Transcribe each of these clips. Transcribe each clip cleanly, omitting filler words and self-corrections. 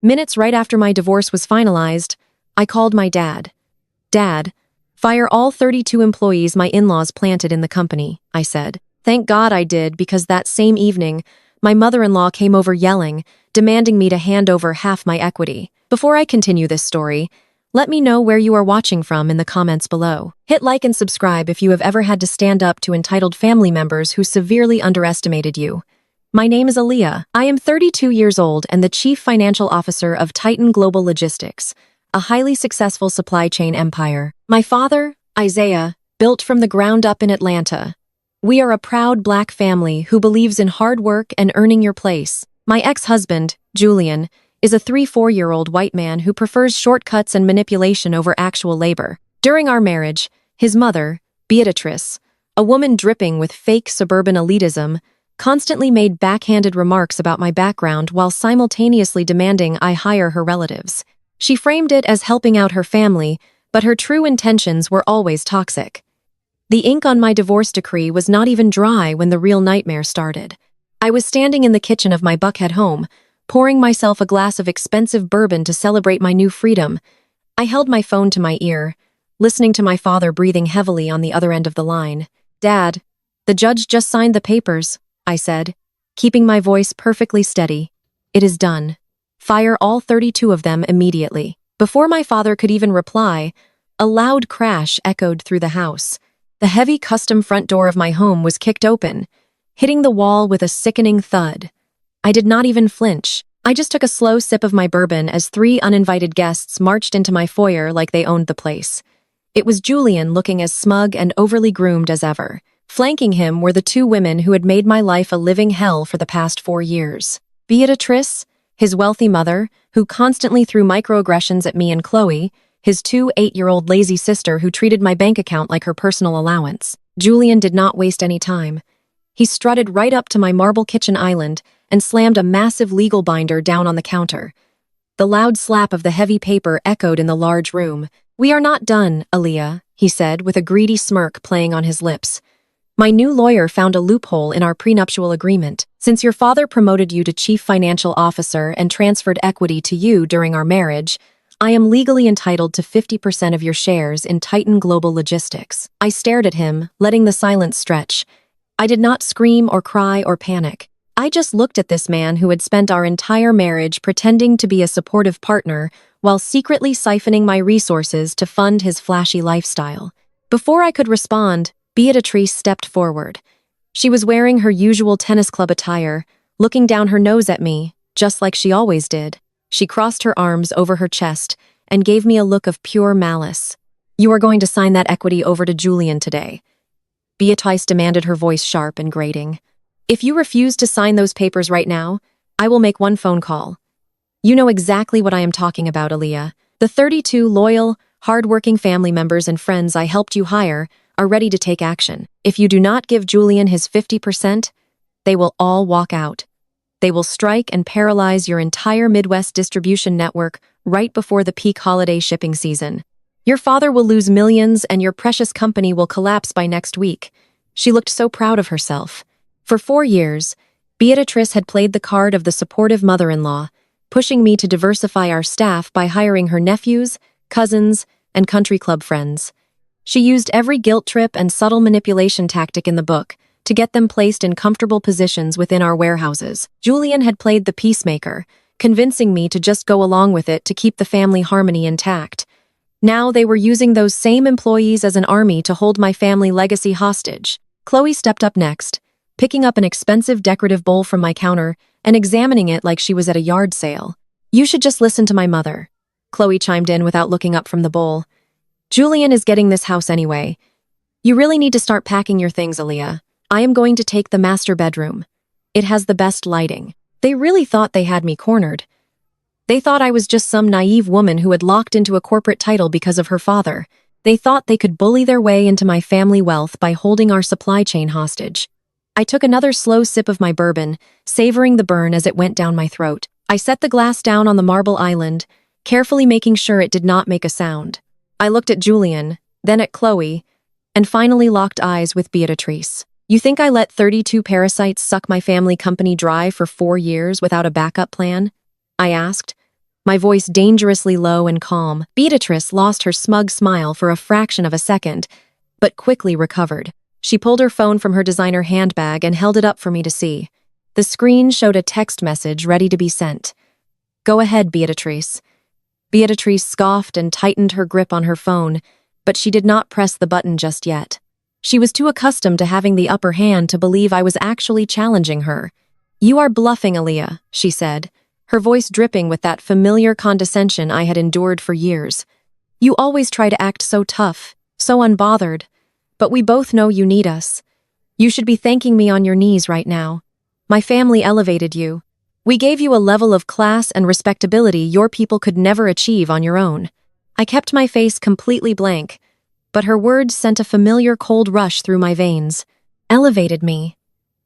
Minutes right after my divorce was finalized, I called my dad. "Dad, fire all 32 employees my in-laws planted in the company," I said. Thank God I did, because that same evening, my mother-in-law came over yelling, demanding me to hand over half my equity. Before I continue this story, let me know where you are watching from in the comments below. Hit like and subscribe if you have ever had to stand up to entitled family members who severely underestimated you. My name is Aaliyah. I am 32 years old and the Chief Financial Officer of Titan Global Logistics, a highly successful supply chain empire. My father, Isaiah, built from the ground up in Atlanta. We are a proud Black family who believes in hard work and earning your place. My ex-husband, Julian, is a 3-4-year-old white man who prefers shortcuts and manipulation over actual labor. During our marriage, his mother, Beatrice, a woman dripping with fake suburban elitism, constantly made backhanded remarks about my background while simultaneously demanding I hire her relatives. She framed it as helping out her family, but her true intentions were always toxic. The ink on my divorce decree was not even dry when the real nightmare started. I was standing in the kitchen of my Buckhead home, pouring myself a glass of expensive bourbon to celebrate my new freedom. I held my phone to my ear, listening to my father breathing heavily on the other end of the line. "Dad, the judge just signed the papers," I said, keeping my voice perfectly steady. "It is done. Fire all 32 of them immediately." Before my father could even reply, a loud crash echoed through the house. The heavy custom front door of my home was kicked open, hitting the wall with a sickening thud. I did not even flinch. I just took a slow sip of my bourbon as 3 uninvited guests marched into my foyer like they owned the place. It was Julian, looking as smug and overly groomed as ever. Flanking him were the 2 women who had made my life a living hell for the past 4 years. Beatrice, his wealthy mother, who constantly threw microaggressions at me, and Chloe, his 2 8-year-old lazy sister who treated my bank account like her personal allowance. Julian did not waste any time. He strutted right up to my marble kitchen island and slammed a massive legal binder down on the counter. The loud slap of the heavy paper echoed in the large room. "We are not done, Aaliyah," he said, with a greedy smirk playing on his lips. "My new lawyer found a loophole in our prenuptial agreement. Since your father promoted you to Chief Financial Officer and transferred equity to you during our marriage, I am legally entitled to 50% of your shares in Titan Global Logistics." I stared at him, letting the silence stretch. I did not scream or cry or panic. I just looked at this man who had spent our entire marriage pretending to be a supportive partner while secretly siphoning my resources to fund his flashy lifestyle. Before I could respond, Beatrice stepped forward. She was wearing her usual tennis club attire, looking down her nose at me, just like she always did. She crossed her arms over her chest and gave me a look of pure malice. "You are going to sign that equity over to Julian today," Beatrice demanded, her voice sharp and grating. "If you refuse to sign those papers right now, I will make one phone call. You know exactly what I am talking about, Aaliyah. The 32 loyal, hard-working family members and friends I helped you hire are ready to take action. If you do not give Julian his 50%, they will all walk out. They will strike and paralyze your entire Midwest distribution network right before the peak holiday shipping season. Your father will lose millions and your precious company will collapse by next week." She looked so proud of herself. For 4 years, Beatrice had played the card of the supportive mother-in-law, pushing me to diversify our staff by hiring her nephews, cousins, and country club friends. She used every guilt trip and subtle manipulation tactic in the book to get them placed in comfortable positions within our warehouses. Julian had played the peacemaker, convincing me to just go along with it to keep the family harmony intact. Now they were using those same employees as an army to hold my family legacy hostage. Chloe stepped up next, picking up an expensive decorative bowl from my counter and examining it like she was at a yard sale. "You should just listen to my mother," Chloe chimed in without looking up from the bowl. "Julian is getting this house anyway. You really need to start packing your things, Aaliyah. I am going to take the master bedroom. It has the best lighting." They really thought they had me cornered. They thought I was just some naive woman who had locked into a corporate title because of her father. They thought they could bully their way into my family wealth by holding our supply chain hostage. I took another slow sip of my bourbon, savoring the burn as it went down my throat. I set the glass down on the marble island, carefully making sure it did not make a sound. I looked at Julian, then at Chloe, and finally locked eyes with Beatrice. "You think I let 32 parasites suck my family company dry for 4 years without a backup plan?" I asked, my voice dangerously low and calm. Beatrice lost her smug smile for a fraction of a second, but quickly recovered. She pulled her phone from her designer handbag and held it up for me to see. The screen showed a text message ready to be sent. "Go ahead, Beatrice." Beatrice scoffed and tightened her grip on her phone, but she did not press the button just yet. She was too accustomed to having the upper hand to believe I was actually challenging her. "You are bluffing, Aaliyah," she said, her voice dripping with that familiar condescension I had endured for years. "You always try to act so tough, so unbothered, but we both know you need us. You should be thanking me on your knees right now. My family elevated you. We gave you a level of class and respectability your people could never achieve on your own." I kept my face completely blank, but her words sent a familiar cold rush through my veins. Elevated me.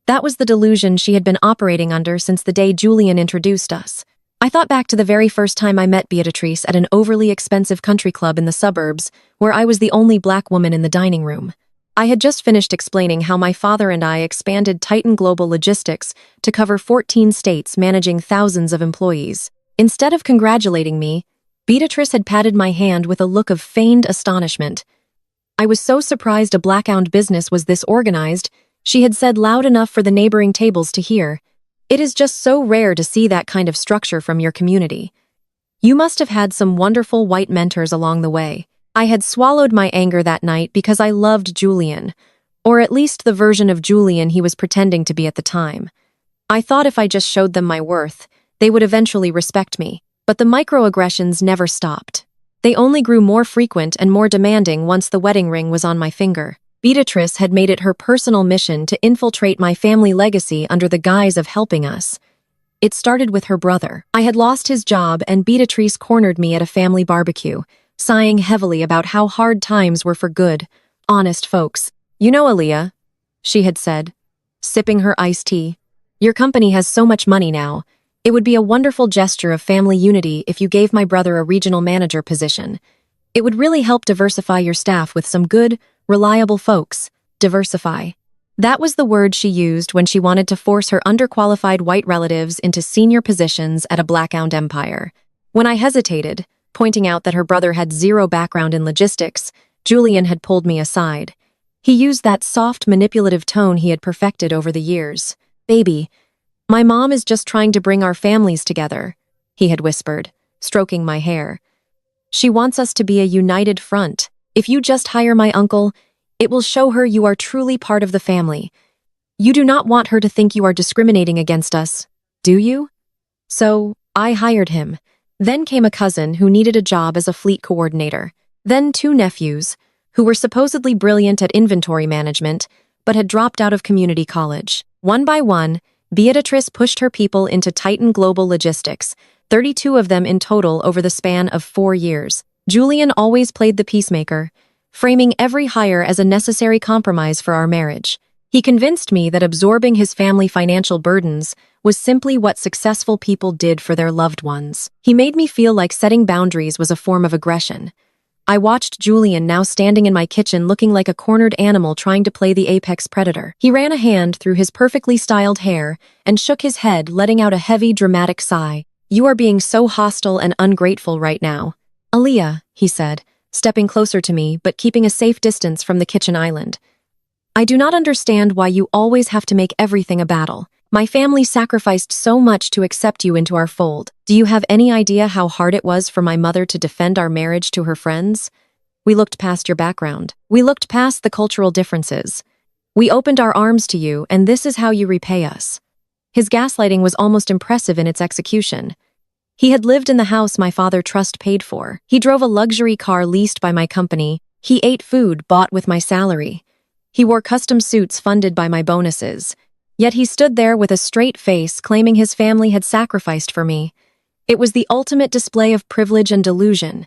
That was the delusion she had been operating under since the day Julian introduced us. I thought back to the very first time I met Beatrice at an overly expensive country club in the suburbs, where I was the only black woman in the dining room. I had just finished explaining how my father and I expanded Titan Global Logistics to cover 14 states, managing thousands of employees. Instead of congratulating me, Beatrice had patted my hand with a look of feigned astonishment. I was so surprised a black-owned business was this organized, she had said loud enough for the neighboring tables to hear. "It is just so rare to see that kind of structure from your community. You must have had some wonderful white mentors along the way." I had swallowed my anger that night because I loved Julian, or at least the version of Julian he was pretending to be at the time. I thought if I just showed them my worth, they would eventually respect me. But the microaggressions never stopped. They only grew more frequent and more demanding once the wedding ring was on my finger. Beatrice had made it her personal mission to infiltrate my family legacy under the guise of helping us. It started with her brother. I had lost his job and Beatrice cornered me at a family barbecue, sighing heavily about how hard times were for good, honest folks. "You know, Aaliyah," she had said, sipping her iced tea, "your company has so much money now. It would be a wonderful gesture of family unity if you gave my brother a regional manager position. It would really help diversify your staff with some good, reliable folks." Diversify. That was the word she used when she wanted to force her underqualified white relatives into senior positions at a black-owned empire. When I hesitated, pointing out that her brother had zero background in logistics, Julian had pulled me aside. He used that soft, manipulative tone he had perfected over the years. "Baby, my mom is just trying to bring our families together," he had whispered, stroking my hair. "She wants us to be a united front. If you just hire my uncle, it will show her you are truly part of the family. You do not want her to think you are discriminating against us, do you?" So, I hired him. Then came a cousin who needed a job as a fleet coordinator. Then 2 nephews, who were supposedly brilliant at inventory management, but had dropped out of community college. One by one, Beatrice pushed her people into Titan Global Logistics, 32 of them in total over the span of 4 years. Julian always played the peacemaker, framing every hire as a necessary compromise for our marriage. He convinced me that absorbing his family financial burdens was simply what successful people did for their loved ones. He made me feel like setting boundaries was a form of aggression. I watched Julian now standing in my kitchen looking like a cornered animal trying to play the apex predator. He ran a hand through his perfectly styled hair and shook his head, letting out a heavy, dramatic sigh. "You are being so hostile and ungrateful right now." "Aaliyah," he said, stepping closer to me but keeping a safe distance from the kitchen island. "I do not understand why you always have to make everything a battle. My family sacrificed so much to accept you into our fold. Do you have any idea how hard it was for my mother to defend our marriage to her friends? We looked past your background. We looked past the cultural differences. We opened our arms to you, and this is how you repay us." His gaslighting was almost impressive in its execution. He had lived in the house my father trust paid for. He drove a luxury car leased by my company. He ate food bought with my salary. He wore custom suits funded by my bonuses. Yet he stood there with a straight face, claiming his family had sacrificed for me. It was the ultimate display of privilege and delusion.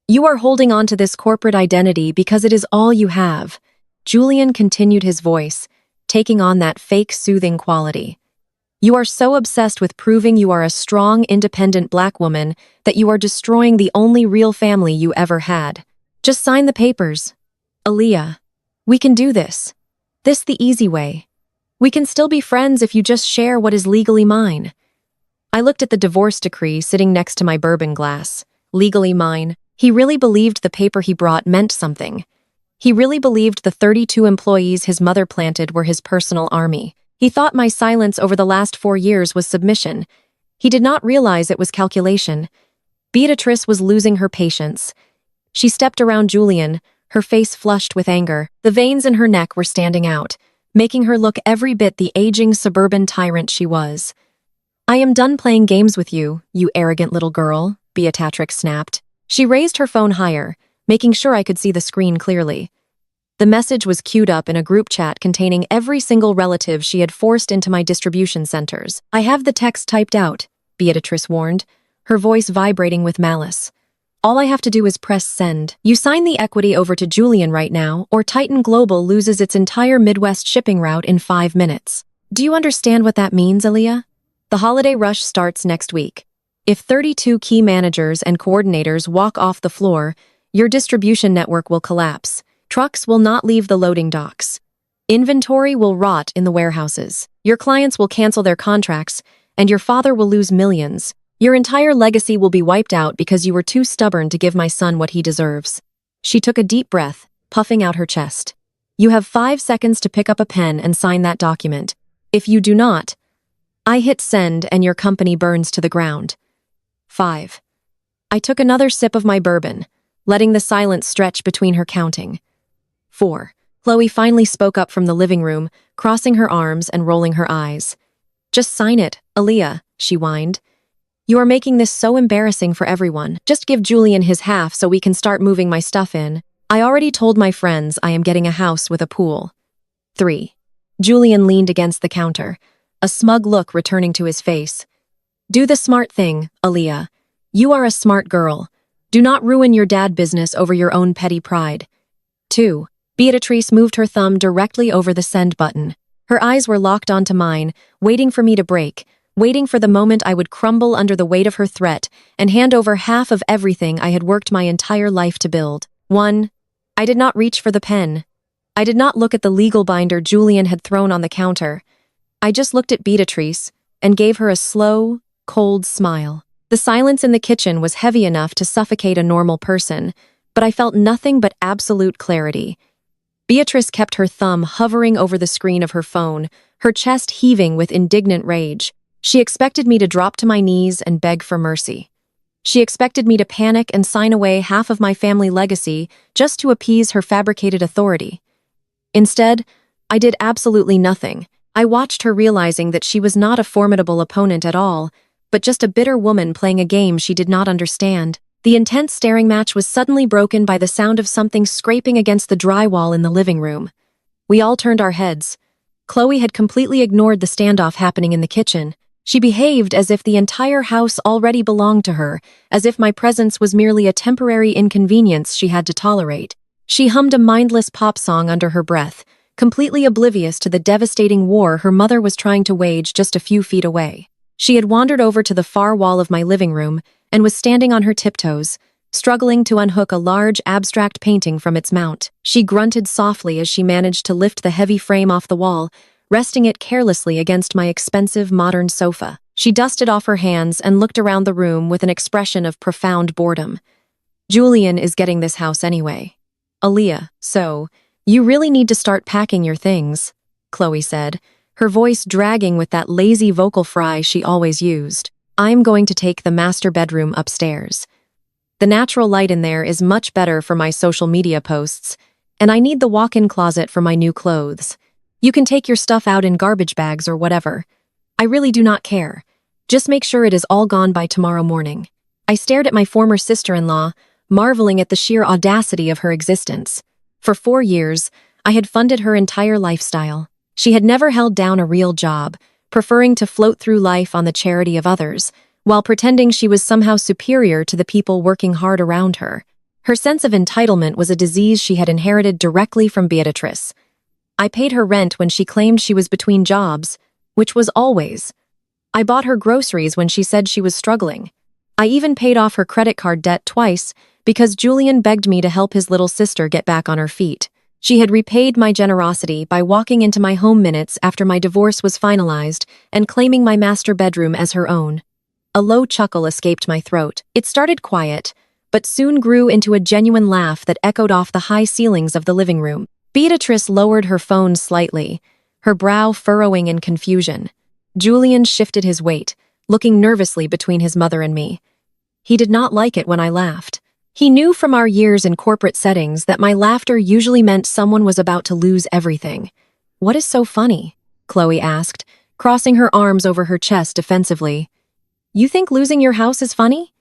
"You are holding on to this corporate identity because it is all you have." Julian continued his voice, taking on that fake soothing quality. "You are so obsessed with proving you are a strong, independent black woman that you are destroying the only real family you ever had. Just sign the papers. Aaliyah, we can do this. This the easy way. We can still be friends if you just share what is legally mine." I looked at the divorce decree sitting next to my bourbon glass. Legally mine. He really believed the paper he brought meant something. He really believed the 32 employees his mother planted were his personal army. He thought my silence over the last 4 years was submission. He did not realize it was calculation. Beatrice was losing her patience. She stepped around Julian, her face flushed with anger. The veins in her neck were standing out, making her look every bit the aging suburban tyrant she was. "I am done playing games with you, you arrogant little girl," Beatrix snapped. She raised her phone higher, making sure I could see the screen clearly. The message was queued up in a group chat containing every single relative she had forced into my distribution centers. "I have the text typed out," Beatrice warned, her voice vibrating with malice. "All I have to do is press send. You sign the equity over to Julian right now, or Titan Global loses its entire Midwest shipping route in 5 minutes. Do you understand what that means, Aaliyah? The holiday rush starts next week. If 32 key managers and coordinators walk off the floor, your distribution network will collapse. Trucks will not leave the loading docks. Inventory will rot in the warehouses. Your clients will cancel their contracts, and your father will lose millions. Your entire legacy will be wiped out because you were too stubborn to give my son what he deserves." She took a deep breath, puffing out her chest. "You have 5 seconds to pick up a pen and sign that document. If you do not, I hit send and your company burns to the ground." 5. I took another sip of my bourbon, letting the silence stretch between her counting. 4. Chloe finally spoke up from the living room, crossing her arms and rolling her eyes. "Just sign it, Aaliyah," she whined. "You are making this so embarrassing for everyone. Just give Julian his half so we can start moving my stuff in. I already told my friends I am getting a house with a pool." 3. Julian leaned against the counter, a smug look returning to his face. "Do the smart thing, Aaliyah. You are a smart girl. Do not ruin your dad business over your own petty pride." 2. Beatrice moved her thumb directly over the send button. Her eyes were locked onto mine, waiting for me to break, waiting for the moment I would crumble under the weight of her threat and hand over half of everything I had worked my entire life to build. 1. I did not reach for the pen. I did not look at the legal binder Julian had thrown on the counter. I just looked at Beatrice and gave her a slow, cold smile. The silence in the kitchen was heavy enough to suffocate a normal person, but I felt nothing but absolute clarity. Beatrice kept her thumb hovering over the screen of her phone, her chest heaving with indignant rage. She expected me to drop to my knees and beg for mercy. She expected me to panic and sign away half of my family legacy just to appease her fabricated authority. Instead, I did absolutely nothing. I watched her, realizing that she was not a formidable opponent at all, but just a bitter woman playing a game she did not understand. The intense staring match was suddenly broken by the sound of something scraping against the drywall in the living room. We all turned our heads. Chloe had completely ignored the standoff happening in the kitchen. She behaved as if the entire house already belonged to her, as if my presence was merely a temporary inconvenience she had to tolerate. She hummed a mindless pop song under her breath, completely oblivious to the devastating war her mother was trying to wage just a few feet away. She had wandered over to the far wall of my living room and was standing on her tiptoes, struggling to unhook a large abstract painting from its mount. She grunted softly as she managed to lift the heavy frame off the wall, resting it carelessly against my expensive modern sofa. She dusted off her hands and looked around the room with an expression of profound boredom. "Julian is getting this house anyway. Aaliyah, so, you really need to start packing your things," Chloe said, her voice dragging with that lazy vocal fry she always used. "I'm going to take the master bedroom upstairs. The natural light in there is much better for my social media posts, and I need the walk-in closet for my new clothes. You can take your stuff out in garbage bags or whatever. I really do not care. Just make sure it is all gone by tomorrow morning." I stared at my former sister-in-law, marveling at the sheer audacity of her existence. For 4 years, I had funded her entire lifestyle. She had never held down a real job, preferring to float through life on the charity of others, while pretending she was somehow superior to the people working hard around her. Her sense of entitlement was a disease she had inherited directly from Beatrice. I paid her rent when she claimed she was between jobs, which was always. I bought her groceries when she said she was struggling. I even paid off her credit card debt twice because Julian begged me to help his little sister get back on her feet. She had repaid my generosity by walking into my home minutes after my divorce was finalized and claiming my master bedroom as her own. A low chuckle escaped my throat. It started quiet, but soon grew into a genuine laugh that echoed off the high ceilings of the living room. Beatrice lowered her phone slightly, her brow furrowing in confusion. Julian shifted his weight, looking nervously between his mother and me. He did not like it when I laughed. He knew from our years in corporate settings that my laughter usually meant someone was about to lose everything. "What is so funny?" Chloe asked, crossing her arms over her chest defensively. "You think losing your house is funny?"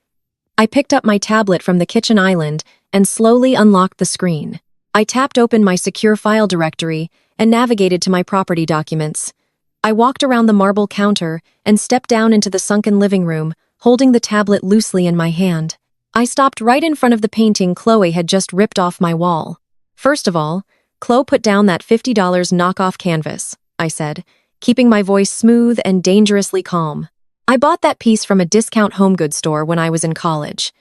I picked up my tablet from the kitchen island and slowly unlocked the screen. I tapped open my secure file directory and navigated to my property documents. I walked around the marble counter and stepped down into the sunken living room, holding the tablet loosely in my hand. I stopped right in front of the painting Chloe had just ripped off my wall. "First of all, Chloe put down that $50 knockoff canvas," I said, keeping my voice smooth and dangerously calm. "I bought that piece from a discount home goods store when I was in college.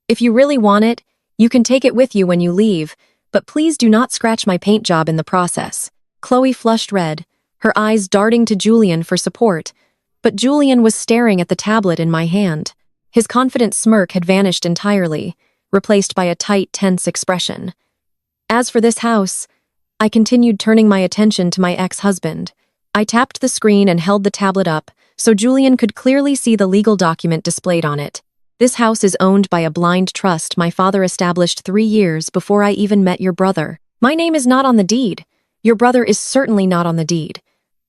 If you really want it, you can take it with you when you leave, but please do not scratch my paint job in the process." Chloe flushed red, her eyes darting to Julian for support, but Julian was staring at the tablet in my hand. His confident smirk had vanished entirely, replaced by a tight, tense expression. As for this house, I continued turning my attention to my ex-husband. I tapped the screen and held the tablet up so Julian could clearly see the legal document displayed on it. "This house is owned by a blind trust my father established 3 years before I even met your brother. My name is not on the deed. Your brother is certainly not on the deed.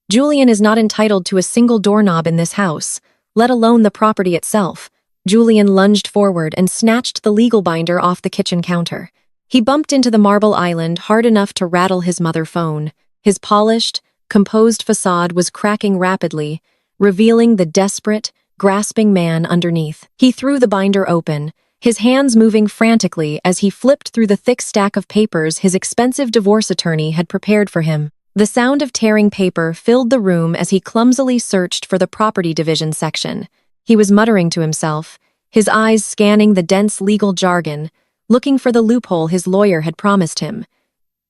Julian is not entitled to a single doorknob in this house, let alone the property itself." Julian lunged forward and snatched the legal binder off the kitchen counter. He bumped into the marble island hard enough to rattle his mother phone. His polished, composed facade was cracking rapidly, revealing the desperate, grasping man underneath. He threw the binder open, his hands moving frantically as he flipped through the thick stack of papers his expensive divorce attorney had prepared for him. The sound of tearing paper filled the room as he clumsily searched for the property division section. He was muttering to himself, his eyes scanning the dense legal jargon, looking for the loophole his lawyer had promised him.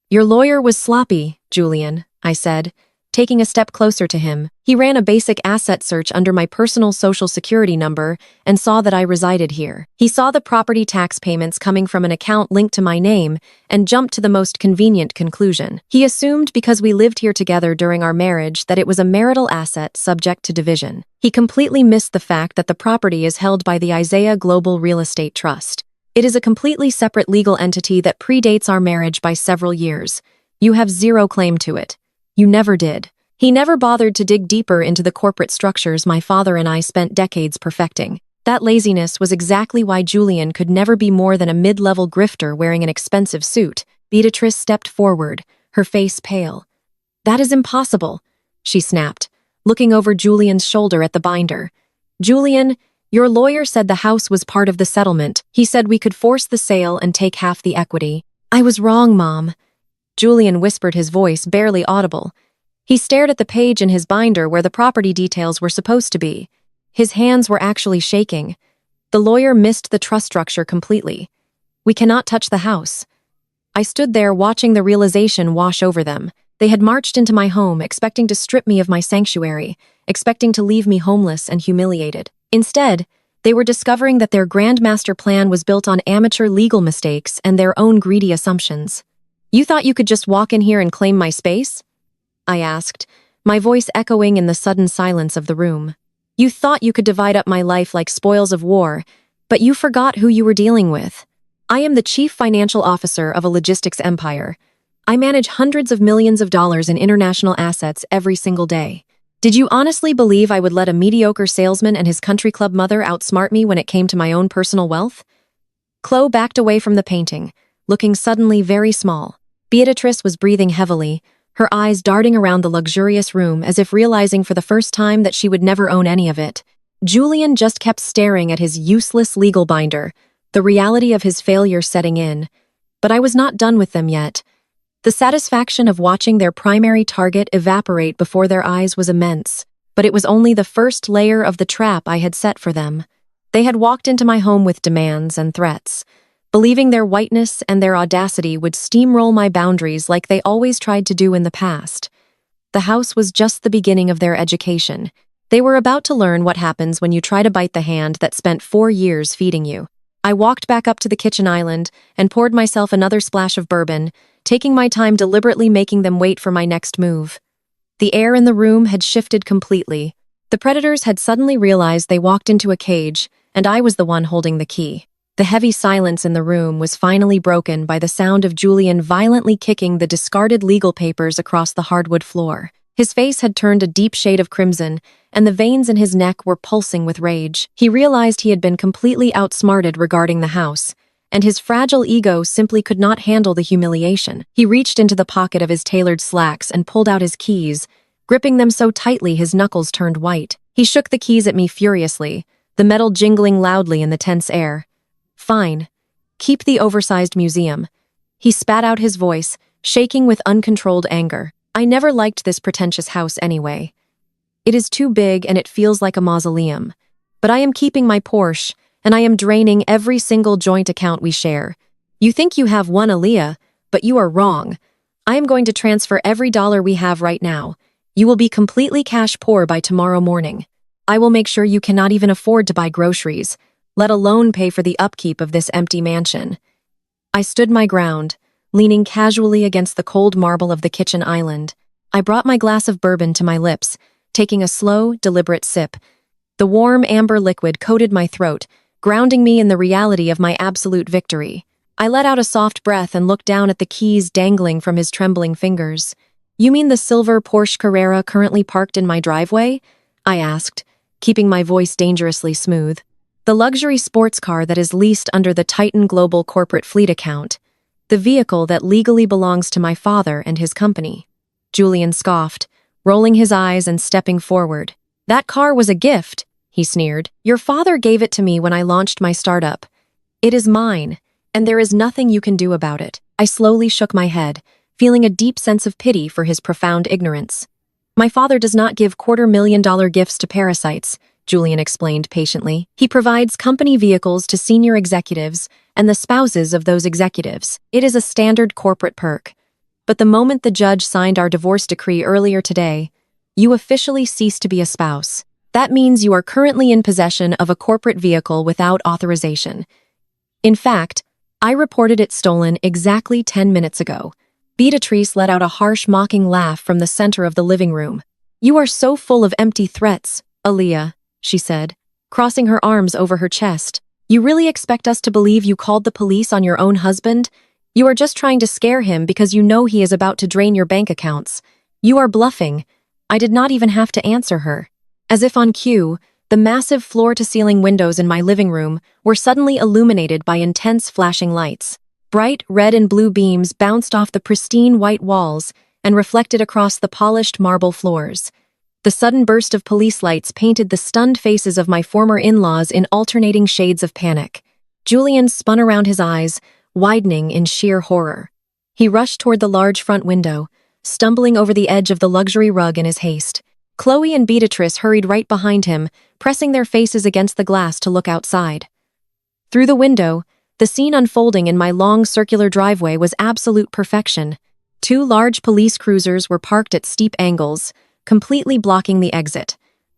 "Your lawyer was sloppy, Julian," I said, taking a step closer to him. He ran a basic asset search under my personal social security number and saw that I resided here. He saw the property tax payments coming from an account linked to my name and jumped to the most convenient conclusion. He assumed because we lived here together during our marriage that it was a marital asset subject to division. He completely missed the fact that the property is held by the Isaiah Global Real Estate Trust. It is a completely separate legal entity that predates our marriage by several years. You have zero claim to it. You never did. He never bothered to dig deeper into the corporate structures my father and I spent decades perfecting. That laziness was exactly why Julian could never be more than a mid-level grifter wearing an expensive suit. Beatrice stepped forward, her face pale. "That is impossible," she snapped, looking over Julian's shoulder at the binder. "Julian, your lawyer said the house was part of the settlement. He said we could force the sale and take half the equity." "I was wrong, Mom." Julian whispered, his voice barely audible. He stared at the page in his binder where the property details were supposed to be. His hands were actually shaking. The lawyer missed the trust structure completely. "We cannot touch the house." I stood there watching the realization wash over them. They had marched into my home, expecting to strip me of my sanctuary, expecting to leave me homeless and humiliated. Instead, they were discovering that their grand master plan was built on amateur legal mistakes and their own greedy assumptions. "You thought you could just walk in here and claim my space?" I asked, my voice echoing in the sudden silence of the room. "You thought you could divide up my life like spoils of war, but you forgot who you were dealing with. I am the chief financial officer of a logistics empire. I manage hundreds of millions of dollars in international assets every single day. Did you honestly believe I would let a mediocre salesman and his country club mother outsmart me when it came to my own personal wealth?" Chloe backed away from the painting, looking suddenly very small. Beatrice was breathing heavily, her eyes darting around the luxurious room as if realizing for the first time that she would never own any of it. Julian just kept staring at his useless legal binder, the reality of his failure setting in. But I was not done with them yet. The satisfaction of watching their primary target evaporate before their eyes was immense, but it was only the first layer of the trap I had set for them. They had walked into my home with demands and threats, believing their whiteness and their audacity would steamroll my boundaries like they always tried to do in the past. The house was just the beginning of their education. They were about to learn what happens when you try to bite the hand that spent 4 years feeding you. I walked back up to the kitchen island and poured myself another splash of bourbon, taking my time deliberately making them wait for my next move. The air in the room had shifted completely. The predators had suddenly realized they walked into a cage, and I was the one holding the key. The heavy silence in the room was finally broken by the sound of Julian violently kicking the discarded legal papers across the hardwood floor. His face had turned a deep shade of crimson, and the veins in his neck were pulsing with rage. He realized he had been completely outsmarted regarding the house, and his fragile ego simply could not handle the humiliation. He reached into the pocket of his tailored slacks and pulled out his keys, gripping them so tightly his knuckles turned white. He shook the keys at me furiously, the metal jingling loudly in the tense air. "Fine. Keep the oversized museum." He spat out his voice, shaking with uncontrolled anger. I never liked this pretentious house anyway. It is too big and it feels like a mausoleum. But I am keeping my Porsche, and I am draining every single joint account we share. You think you have one Aaliyah, but you are wrong. I am going to transfer every dollar we have right now. You will be completely cash poor by tomorrow morning. I will make sure you cannot even afford to buy groceries, let alone pay for the upkeep of this empty mansion. I stood my ground, leaning casually against the cold marble of the kitchen island. I brought my glass of bourbon to my lips, taking a slow, deliberate sip. The warm amber liquid coated my throat, grounding me in the reality of my absolute victory. I let out a soft breath and looked down at the keys dangling from his trembling fingers. "You mean the silver Porsche Carrera currently parked in my driveway?" I asked, keeping my voice dangerously smooth. "The luxury sports car that is leased under the Titan Global corporate fleet account. The vehicle that legally belongs to my father and his company." Julian scoffed, rolling his eyes and stepping forward. "That car was a gift," he sneered. "Your father gave it to me when I launched my startup. It is mine, and there is nothing you can do about it." I slowly shook my head, feeling a deep sense of pity for his profound ignorance. "My father does not give $250,000 gifts to parasites," Julian explained patiently. "He provides company vehicles to senior executives and the spouses of those executives. It is a standard corporate perk. But the moment the judge signed our divorce decree earlier today, you officially ceased to be a spouse. That means you are currently in possession of a corporate vehicle without authorization. In fact, I reported it stolen exactly 10 minutes ago." Beatrice let out a harsh, mocking laugh from the center of the living room. "You are so full of empty threats, Aaliyah," she said, crossing her arms over her chest. "You really expect us to believe you called the police on your own husband? You are just trying to scare him because you know he is about to drain your bank accounts. You are bluffing." I did not even have to answer her. As if on cue, the massive floor-to-ceiling windows in my living room were suddenly illuminated by intense flashing lights. Bright red and blue beams bounced off the pristine white walls and reflected across the polished marble floors. The sudden burst of police lights painted the stunned faces of my former in-laws in alternating shades of panic. Julian spun around his eyes, widening in sheer horror. He rushed toward the large front window, stumbling over the edge of the luxury rug in his haste. Chloe and Beatrice hurried right behind him, pressing their faces against the glass to look outside. Through the window, the scene unfolding in my long circular driveway was absolute perfection. 2 large police cruisers were parked at steep angles, completely blocking the exit.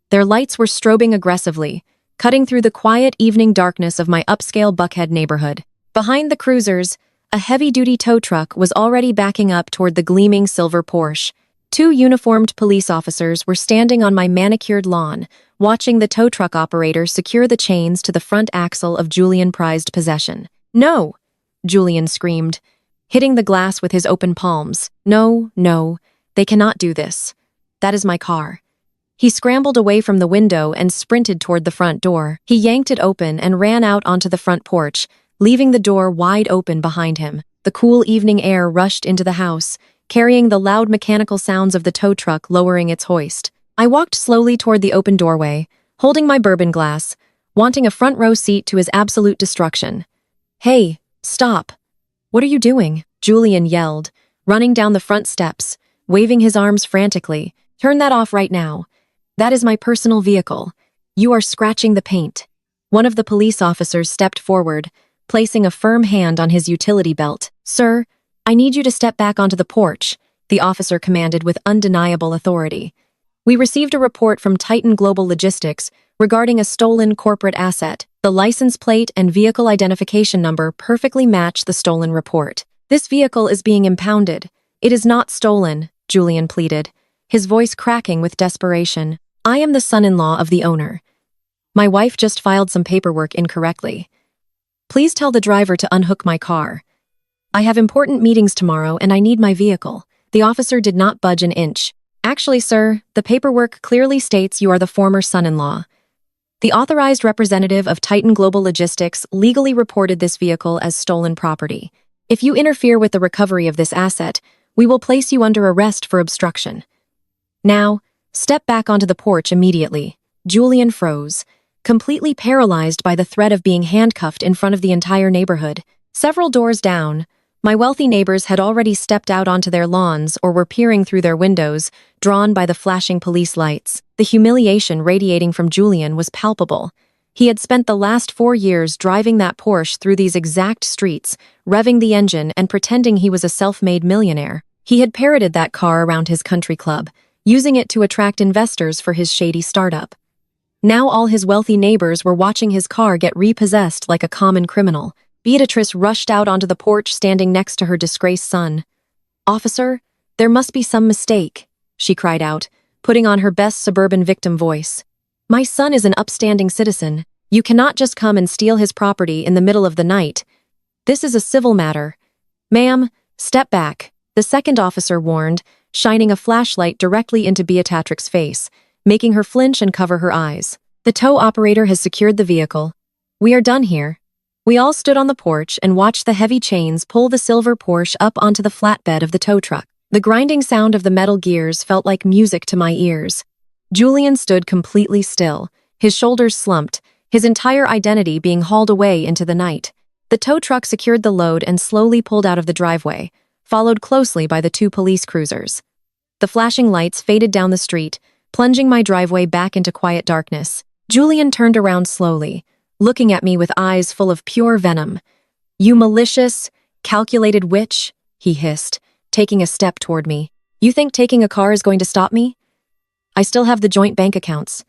Their lights were strobing aggressively, cutting through the quiet evening darkness of my upscale Buckhead neighborhood. Behind the cruisers, a heavy-duty tow truck was already backing up toward the gleaming silver Porsche. 2 uniformed police officers were standing on my manicured lawn, watching the tow truck operator secure the chains to the front axle of Julian's prized possession. "No!" Julian screamed, hitting the glass with his open palms. "No, no, they cannot do this. That is my car." He scrambled away from the window and sprinted toward the front door. He yanked it open and ran out onto the front porch, leaving the door wide open behind him. The cool evening air rushed into the house, carrying the loud mechanical sounds of the tow truck lowering its hoist. I walked slowly toward the open doorway, holding my bourbon glass, wanting a front row seat to his absolute destruction. "Hey, stop. What are you doing?" Julian yelled, running down the front steps, waving his arms frantically. "Turn that off right now. That is my personal vehicle. You are scratching the paint." One of the police officers stepped forward, placing a firm hand on his utility belt. "Sir, I need you to step back onto the porch," the officer commanded with undeniable authority. We received a report from Titan Global Logistics regarding a stolen corporate asset. The license plate and vehicle identification number perfectly match the stolen report. This vehicle is being impounded. It is not stolen, Julian pleaded, his voice cracking with desperation. I am the son-in-law of the owner. My wife just filed some paperwork incorrectly. Please tell the driver to unhook my car. I have important meetings tomorrow and I need my vehicle. The officer did not budge an inch. Actually, sir, the paperwork clearly states you are the former son-in-law. The authorized representative of Titan Global Logistics legally reported this vehicle as stolen property. If you interfere with the recovery of this asset, we will place you under arrest for obstruction. Now, step back onto the porch immediately. Julian froze, completely paralyzed by the threat of being handcuffed in front of the entire neighborhood. Several doors down, my wealthy neighbors had already stepped out onto their lawns or were peering through their windows, drawn by the flashing police lights. The humiliation radiating from Julian was palpable. He had spent the last 4 years driving that Porsche through these exact streets, revving the engine and pretending he was a self-made millionaire. He had parroted that car around his country club, using it to attract investors for his shady startup. Now all his wealthy neighbors were watching his car get repossessed like a common criminal. Beatrice rushed out onto the porch standing next to her disgraced son. "Officer, there must be some mistake," she cried out, putting on her best suburban victim voice. "My son is an upstanding citizen. You cannot just come and steal his property in the middle of the night. This is a civil matter." "Ma'am, step back," the second officer warned, shining a flashlight directly into Beatrix's face, making her flinch and cover her eyes. "The tow operator has secured the vehicle. We are done here." We all stood on the porch and watched the heavy chains pull the silver Porsche up onto the flatbed of the tow truck. The grinding sound of the metal gears felt like music to my ears. Julian stood completely still, his shoulders slumped, his entire identity being hauled away into the night. The tow truck secured the load and slowly pulled out of the driveway, followed closely by the 2 police cruisers. The flashing lights faded down the street, plunging my driveway back into quiet darkness. Julian turned around slowly, looking at me with eyes full of pure venom. "You malicious, calculated witch," he hissed, taking a step toward me. "You think taking a car is going to stop me? I still have the joint bank accounts.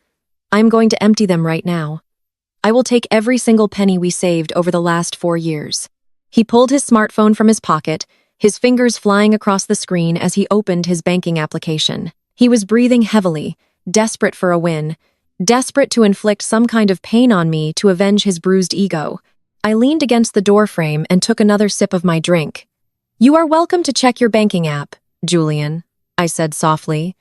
I am going to empty them right now. I will take every single penny we saved over the last 4 years." He pulled his smartphone from his pocket, his fingers flying across the screen as he opened his banking application. He was breathing heavily, desperate for a win, desperate to inflict some kind of pain on me to avenge his bruised ego. I leaned against the doorframe and took another sip of my drink. "You are welcome to check your banking app, Julian," I said softly.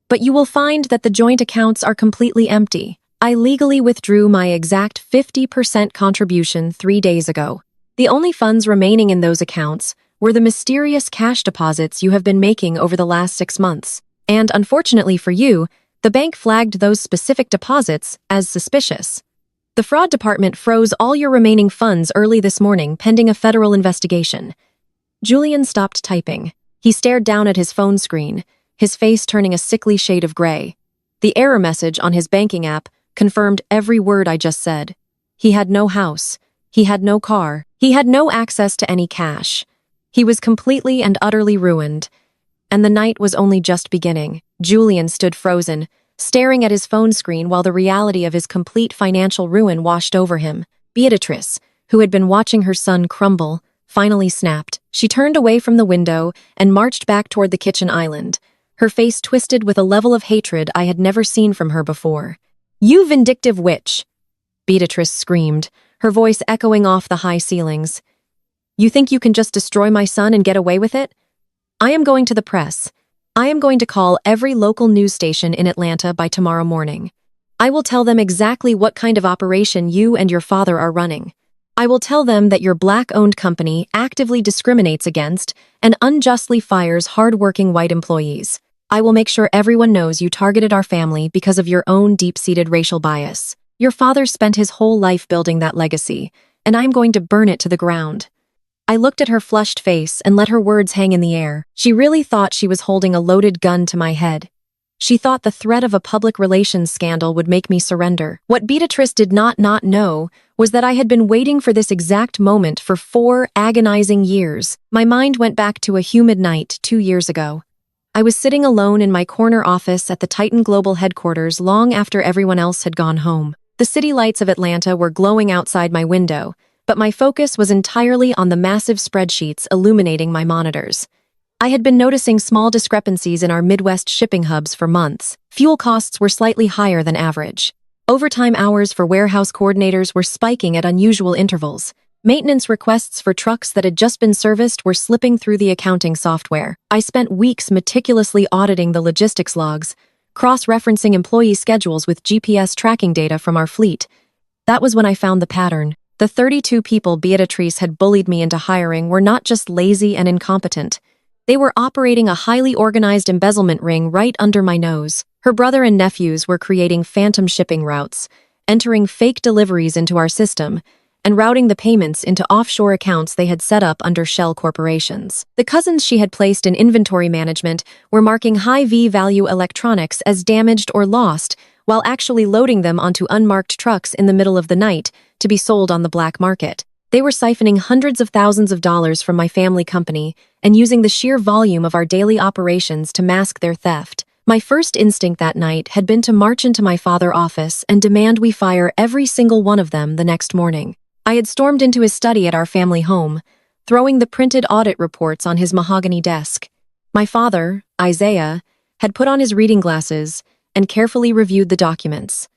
"But you will find that the joint accounts are completely empty. I legally withdrew my exact 50% contribution 3 days ago. The only funds remaining in those accounts were the mysterious cash deposits you have been making over the last 6 months. And unfortunately for you, the bank flagged those specific deposits as suspicious. The fraud department froze all your remaining funds early this morning pending a federal investigation." Julian stopped typing. He stared down at his phone screen, his face turning a sickly shade of gray. The error message on his banking app confirmed every word I just said. He had no house. He had no car. He had no access to any cash. He was completely and utterly ruined. And the night was only just beginning. Julian stood frozen, staring at his phone screen while the reality of his complete financial ruin washed over him. Beatrice, who had been watching her son crumble, finally snapped. She turned away from the window and marched back toward the kitchen island, her face twisted with a level of hatred I had never seen from her before. "You vindictive witch!" Beatrice screamed, her voice echoing off the high ceilings. "You think you can just destroy my son and get away with it? I am going to the press. I am going to call every local news station in Atlanta by tomorrow morning. I will tell them exactly what kind of operation you and your father are running. I will tell them that your Black-owned company actively discriminates against and unjustly fires hard-working white employees. I will make sure everyone knows you targeted our family because of your own deep-seated racial bias. Your father spent his whole life building that legacy, and I am going to burn it to the ground." I looked at her flushed face and let her words hang in the air. She really thought she was holding a loaded gun to my head. She thought the threat of a public relations scandal would make me surrender. What Beatrice did not know was that I had been waiting for this exact moment for 4 agonizing years. My mind went back to a humid night 2 years ago. I was sitting alone in my corner office at the Titan Global headquarters long after everyone else had gone home. The city lights of Atlanta were glowing outside my window, but my focus was entirely on the massive spreadsheets illuminating my monitors. I had been noticing small discrepancies in our Midwest shipping hubs for months. Fuel costs were slightly higher than average. Overtime hours for warehouse coordinators were spiking at unusual intervals. Maintenance requests for trucks that had just been serviced were slipping through the accounting software. I spent weeks meticulously auditing the logistics logs, cross-referencing employee schedules with GPS tracking data from our fleet. That was when I found the pattern. The 32 people Beatrice had bullied me into hiring were not just lazy and incompetent. They were operating a highly organized embezzlement ring right under my nose. Her brother and nephews were creating phantom shipping routes, entering fake deliveries into our system, and routing the payments into offshore accounts they had set up under shell corporations. The cousins she had placed in inventory management were marking high V-value electronics as damaged or lost, while actually loading them onto unmarked trucks in the middle of the night to be sold on the black market. They were siphoning hundreds of thousands of dollars from my family company and using the sheer volume of our daily operations to mask their theft. My first instinct that night had been to march into my father's office and demand we fire every single one of them the next morning. I had stormed into his study at our family home, throwing the printed audit reports on his mahogany desk. My father, Isaiah, had put on his reading glasses and carefully reviewed the documents.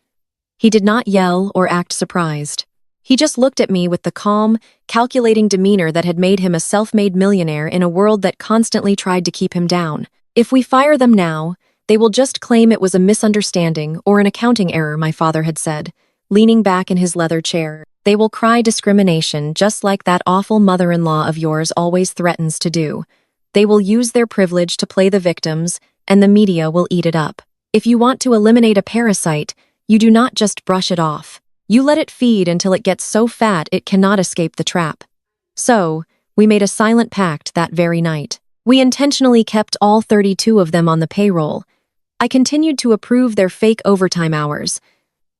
He did not yell or act surprised. He just looked at me with the calm, calculating demeanor that had made him a self-made millionaire in a world that constantly tried to keep him down. If we fire them now, they will just claim it was a misunderstanding or an accounting error, my father had said, leaning back in his leather chair. They will cry discrimination just like that awful mother-in-law of yours always threatens to do. They will use their privilege to play the victims, and the media will eat it up. If you want to eliminate a parasite, you do not just brush it off. You let it feed until it gets so fat it cannot escape the trap. So, we made a silent pact that very night. We intentionally kept all 32 of them on the payroll. I continued to approve their fake overtime hours.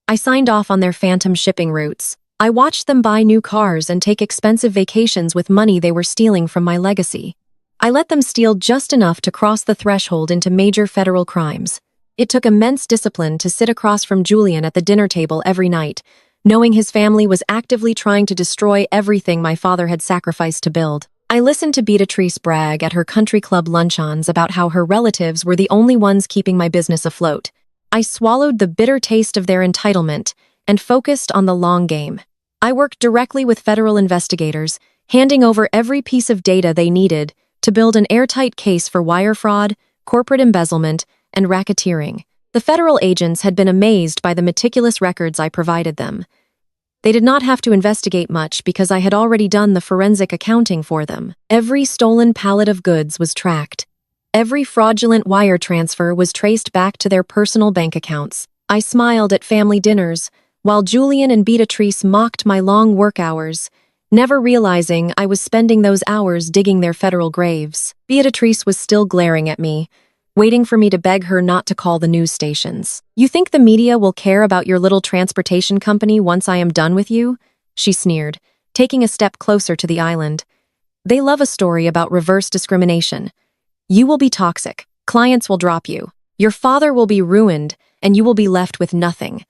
I signed off on their phantom shipping routes. I watched them buy new cars and take expensive vacations with money they were stealing from my legacy. I let them steal just enough to cross the threshold into major federal crimes. It took immense discipline to sit across from Julian at the dinner table every night, knowing his family was actively trying to destroy everything my father had sacrificed to build. I listened to Beatrice brag at her country club luncheons about how her relatives were the only ones keeping my business afloat. I swallowed the bitter taste of their entitlement and focused on the long game. I worked directly with federal investigators, handing over every piece of data they needed to build an airtight case for wire fraud, corporate embezzlement, and racketeering. The federal agents had been amazed by the meticulous records I provided them. They did not have to investigate much because I had already done the forensic accounting for them. Every stolen pallet of goods was tracked. Every fraudulent wire transfer was traced back to their personal bank accounts. I smiled at family dinners, while Julian and Beatrice mocked my long work hours, never realizing I was spending those hours digging their federal graves. Beatrice was still glaring at me, waiting for me to beg her not to call the news stations. "You think the media will care about your little transportation company once I am done with you?" she sneered, taking a step closer to the island. "They love a story about reverse discrimination. You will be toxic, clients will drop you, your father will be ruined, and you will be left with nothing."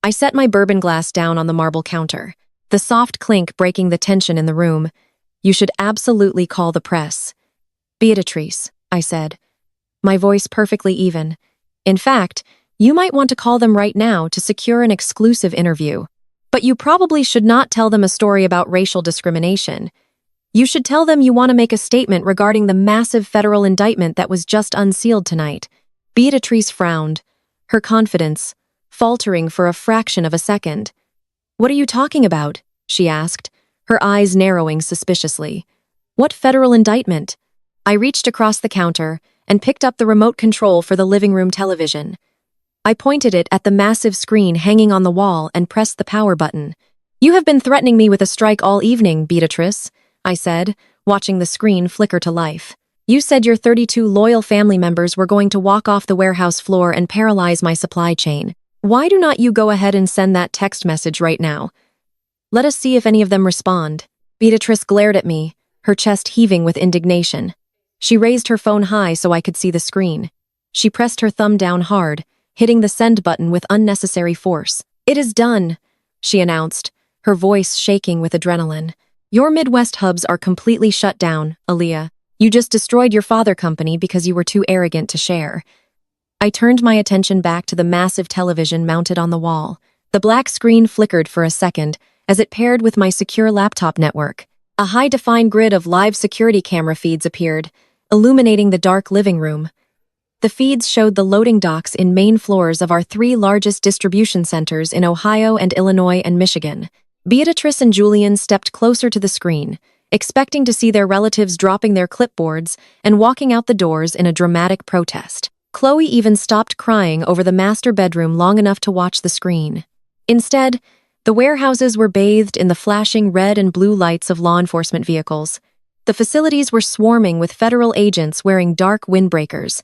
I set my bourbon glass down on the marble counter, the soft clink breaking the tension in the room. "You should absolutely call the press." "Beatrice," I said, my voice perfectly even. "In fact, you might want to call them right now to secure an exclusive interview. But you probably should not tell them a story about racial discrimination. You should tell them you want to make a statement regarding the massive federal indictment that was just unsealed tonight." Beatrice frowned, her confidence faltering for a fraction of a second. "What are you talking about?" she asked, her eyes narrowing suspiciously. "What federal indictment?" I reached across the counter and picked up the remote control for the living room television. I pointed it at the massive screen hanging on the wall and pressed the power button. "You have been threatening me with a strike all evening, Beatrice," I said, watching the screen flicker to life. "You said your 32 loyal family members were going to walk off the warehouse floor and paralyze my supply chain. Why do not you go ahead and send that text message right now? Let us see if any of them respond." Beatrice glared at me, her chest heaving with indignation. She raised her phone high so I could see the screen. She pressed her thumb down hard, hitting the send button with unnecessary force. "It is done," she announced, her voice shaking with adrenaline. "Your Midwest hubs are completely shut down, Aaliyah. You just destroyed your father company because you were too arrogant to share." I turned my attention back to the massive television mounted on the wall. The black screen flickered for a second as it paired with my secure laptop network. A high-defined grid of live security camera feeds appeared, illuminating the dark living room. The feeds showed the loading docks in main floors of our 3 largest distribution centers in Ohio and Illinois and Michigan. Beatrice and Julian stepped closer to the screen, expecting to see their relatives dropping their clipboards and walking out the doors in a dramatic protest. Chloe even stopped crying over the master bedroom long enough to watch the screen. Instead, the warehouses were bathed in the flashing red and blue lights of law enforcement vehicles. The facilities were swarming with federal agents wearing dark windbreakers.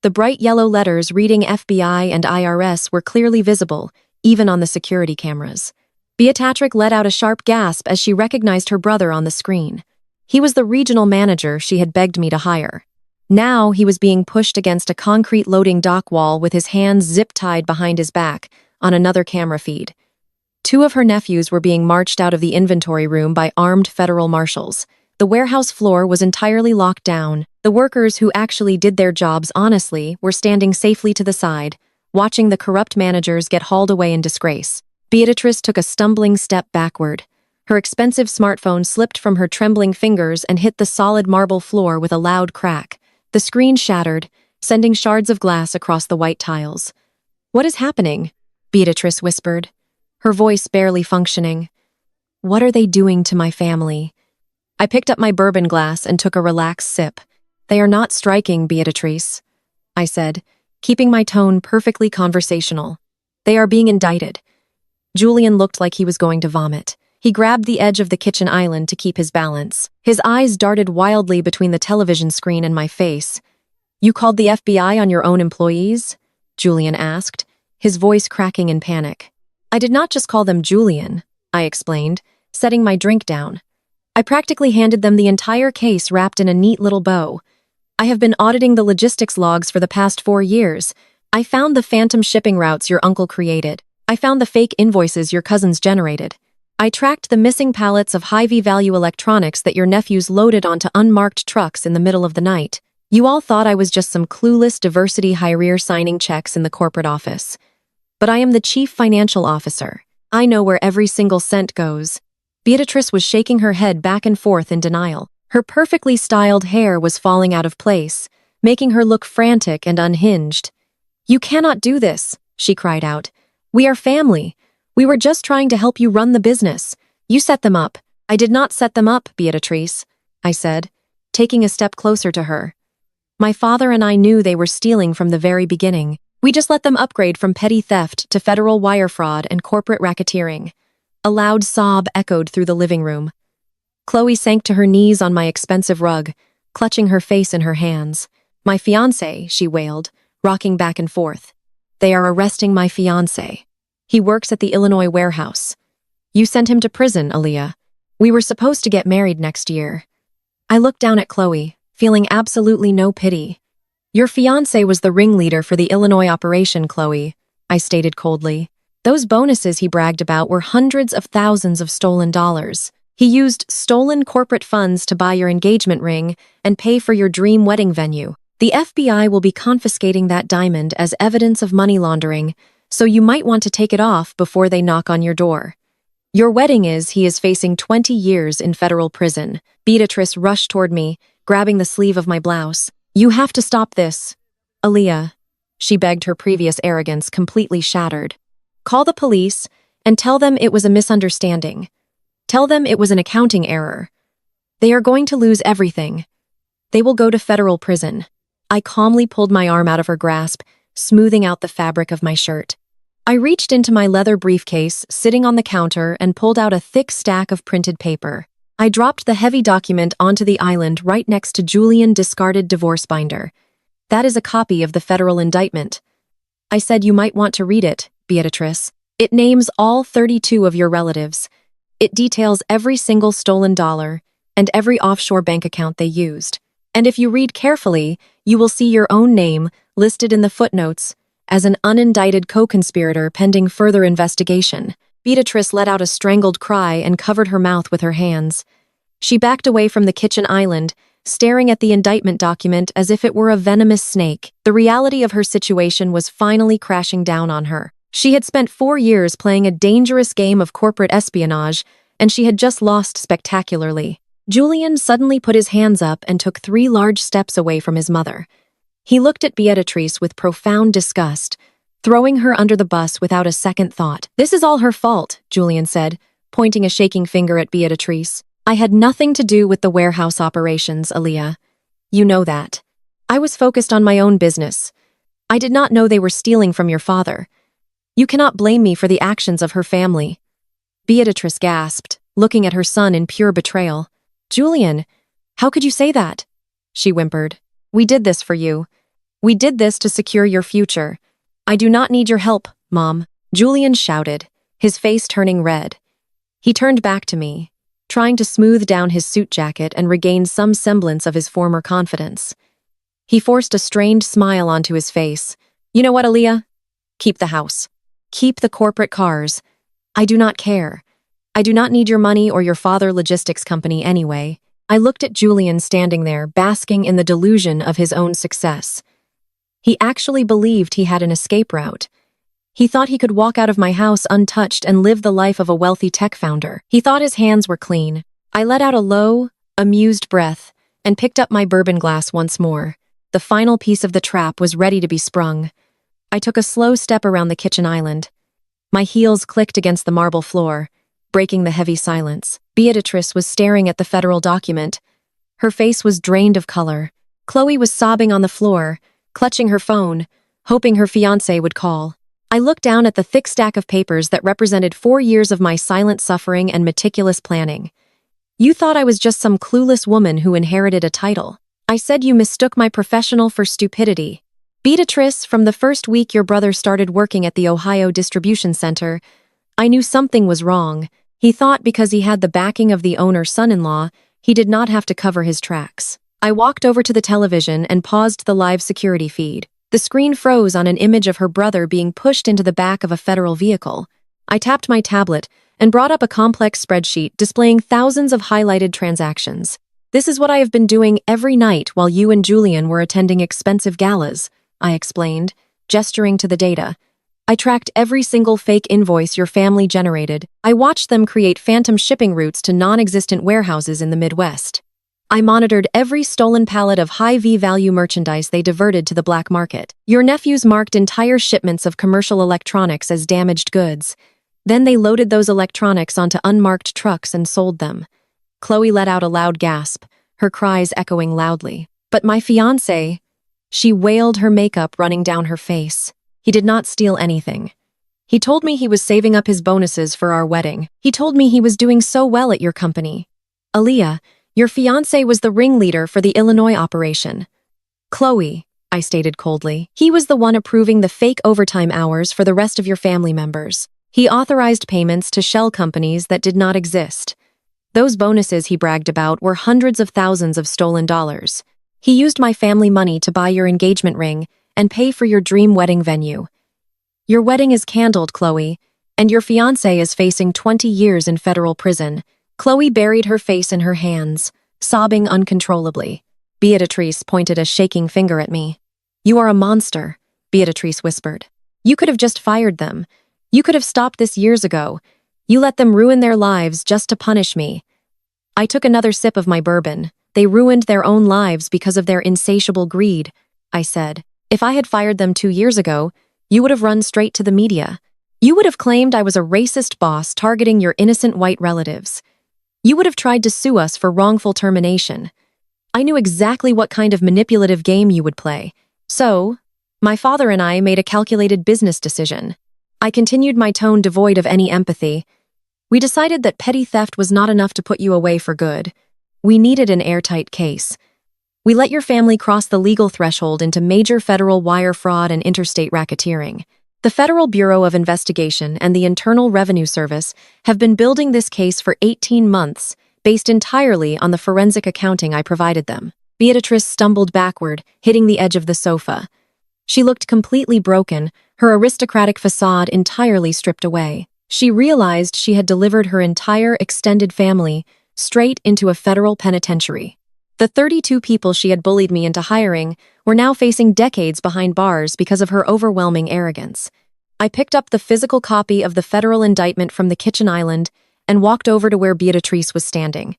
The bright yellow letters reading FBI and IRS were clearly visible, even on the security cameras. Beatrice let out a sharp gasp as she recognized her brother on the screen. He was the regional manager she had begged me to hire. Now he was being pushed against a concrete loading dock wall with his hands zip-tied behind his back on another camera feed. 2 of her nephews were being marched out of the inventory room by armed federal marshals. The warehouse floor was entirely locked down. The workers who actually did their jobs honestly were standing safely to the side, watching the corrupt managers get hauled away in disgrace. Beatrice took a stumbling step backward. Her expensive smartphone slipped from her trembling fingers and hit the solid marble floor with a loud crack. The screen shattered, sending shards of glass across the white tiles. "What is happening?" Beatrice whispered, her voice barely functioning. "What are they doing to my family?" I picked up my bourbon glass and took a relaxed sip. "They are not striking, Beatrice," I said, keeping my tone perfectly conversational. "They are being indicted." Julian looked like he was going to vomit. He grabbed the edge of the kitchen island to keep his balance. His eyes darted wildly between the television screen and my face. "You called the FBI on your own employees?" Julian asked, his voice cracking in panic. "I did not just call them Julian," I explained, setting my drink down. "I practically handed them the entire case wrapped in a neat little bow. I have been auditing the logistics logs for the past 4 years. I found the phantom shipping routes your uncle created. I found the fake invoices your cousins generated. I tracked the missing pallets of high-value electronics that your nephews loaded onto unmarked trucks in the middle of the night. You all thought I was just some clueless diversity hire signing checks in the corporate office. But I am the chief financial officer. I know where every single cent goes." Beatrice was shaking her head back and forth in denial. Her perfectly styled hair was falling out of place, making her look frantic and unhinged. "You cannot do this," she cried out. "We are family. We were just trying to help you run the business. You set them up." "I did not set them up, Beatrice," I said, taking a step closer to her. "My father and I knew they were stealing from the very beginning. We just let them upgrade from petty theft to federal wire fraud and corporate racketeering." A loud sob echoed through the living room. Chloe sank to her knees on my expensive rug, clutching her face in her hands. "My fiancé," she wailed, rocking back and forth. "They are arresting my fiancé. He works at the Illinois warehouse. You sent him to prison, Aaliyah. We were supposed to get married next year." I looked down at Chloe, feeling absolutely no pity. "Your fiancé was the ringleader for the Illinois operation, Chloe," I stated coldly. "Those bonuses he bragged about were hundreds of thousands of stolen dollars. He used stolen corporate funds to buy your engagement ring and pay for your dream wedding venue. The FBI will be confiscating that diamond as evidence of money laundering, so you might want to take it off before they knock on your door. Your wedding he is facing 20 years in federal prison." Beatrice rushed toward me, grabbing the sleeve of my blouse. "You have to stop this, Aaliyah," she begged, her previous arrogance completely shattered. "Call the police and tell them it was a misunderstanding. Tell them it was an accounting error. They are going to lose everything. They will go to federal prison." I calmly pulled my arm out of her grasp, smoothing out the fabric of my shirt. I reached into my leather briefcase sitting on the counter and pulled out a thick stack of printed paper. I dropped the heavy document onto the island right next to Julian's discarded divorce binder. "That is a copy of the federal indictment." I said, "You might want to read it, Beatrice. It names all 32 of your relatives. It details every single stolen dollar and every offshore bank account they used. And if you read carefully, you will see your own name listed in the footnotes as an unindicted co-conspirator pending further investigation. Beatrice let out a strangled cry and covered her mouth with her hands. She backed away from the kitchen island, staring at the indictment document as if it were a venomous snake. The reality of her situation was finally crashing down on her. She had spent 4 years playing a dangerous game of corporate espionage, and she had just lost spectacularly. Julian suddenly put his hands up and took 3 large steps away from his mother. He looked at Beatrice with profound disgust, throwing her under the bus without a second thought. "This is all her fault," Julian said, pointing a shaking finger at Beatrice. "I had nothing to do with the warehouse operations, Aaliyah. You know that. I was focused on my own business. I did not know they were stealing from your father. You cannot blame me for the actions of her family." Beatrice gasped, looking at her son in pure betrayal. "Julian, how could you say that?" she whimpered. "We did this for you. We did this to secure your future. I do not need your help, Mom," Julian shouted, his face turning red. He turned back to me, trying to smooth down his suit jacket and regain some semblance of his former confidence. He forced a strained smile onto his face. "You know what, Aaliyah? Keep the house. Keep the corporate cars. I do not care. I do not need your money or your father logistics company anyway." I looked at Julian standing there, basking in the delusion of his own success. He actually believed he had an escape route. He thought he could walk out of my house untouched and live the life of a wealthy tech founder. He thought his hands were clean. I let out a low, amused breath and picked up my bourbon glass once more. The final piece of the trap was ready to be sprung. I took a slow step around the kitchen island. My heels clicked against the marble floor, breaking the heavy silence. Beatrice was staring at the federal document. Her face was drained of color. Chloe was sobbing on the floor, clutching her phone, hoping her fiancé would call. I looked down at the thick stack of papers that represented 4 years of my silent suffering and meticulous planning. "You thought I was just some clueless woman who inherited a title. I said you mistook my professional for stupidity. Beatrice, from the first week your brother started working at the Ohio distribution center, I knew something was wrong. He thought because he had the backing of the owner's son-in-law, he did not have to cover his tracks." I walked over to the television and paused the live security feed. The screen froze on an image of her brother being pushed into the back of a federal vehicle. I tapped my tablet and brought up a complex spreadsheet displaying thousands of highlighted transactions. "This is what I have been doing every night while you and Julian were attending expensive galas," I explained, gesturing to the data. "I tracked every single fake invoice your family generated. I watched them create phantom shipping routes to non-existent warehouses in the Midwest. I monitored every stolen pallet of high V-value merchandise they diverted to the black market. Your nephews marked entire shipments of commercial electronics as damaged goods. Then they loaded those electronics onto unmarked trucks and sold them." Chloe let out a loud gasp, her cries echoing loudly. "But my fiancé," she wailed, her makeup running down her face. "He did not steal anything. He told me he was saving up his bonuses for our wedding. He told me he was doing so well at your company. Aaliyah, your fiancé was the ringleader for the Illinois operation." "Chloe," I stated coldly, "he was the one approving the fake overtime hours for the rest of your family members. He authorized payments to shell companies that did not exist. Those bonuses he bragged about were hundreds of thousands of stolen dollars. He used my family money to buy your engagement ring and pay for your dream wedding venue. Your wedding is candled, Chloe, and your fiancé is facing 20 years in federal prison." Chloe buried her face in her hands, sobbing uncontrollably. Beatrice pointed a shaking finger at me. "You are a monster," Beatrice whispered. "You could have just fired them. You could have stopped this years ago. You let them ruin their lives just to punish me." I took another sip of my bourbon. "They ruined their own lives because of their insatiable greed," I said. "If I had fired them 2 years ago, you would have run straight to the media. You would have claimed I was a racist boss targeting your innocent white relatives. You would have tried to sue us for wrongful termination. I knew exactly what kind of manipulative game you would play. So, my father and I made a calculated business decision." I continued, my tone devoid of any empathy. "We decided that petty theft was not enough to put you away for good. We needed an airtight case. We let your family cross the legal threshold into major federal wire fraud and interstate racketeering. The Federal Bureau of Investigation and the Internal Revenue Service have been building this case for 18 months, based entirely on the forensic accounting I provided them. Beatrice stumbled backward, hitting the edge of the sofa. She looked completely broken, her aristocratic facade entirely stripped away. She realized she had delivered her entire extended family straight into a federal penitentiary. The 32 people she had bullied me into hiring were now facing decades behind bars because of her overwhelming arrogance. I picked up the physical copy of the federal indictment from the kitchen island and walked over to where Beatrice was standing.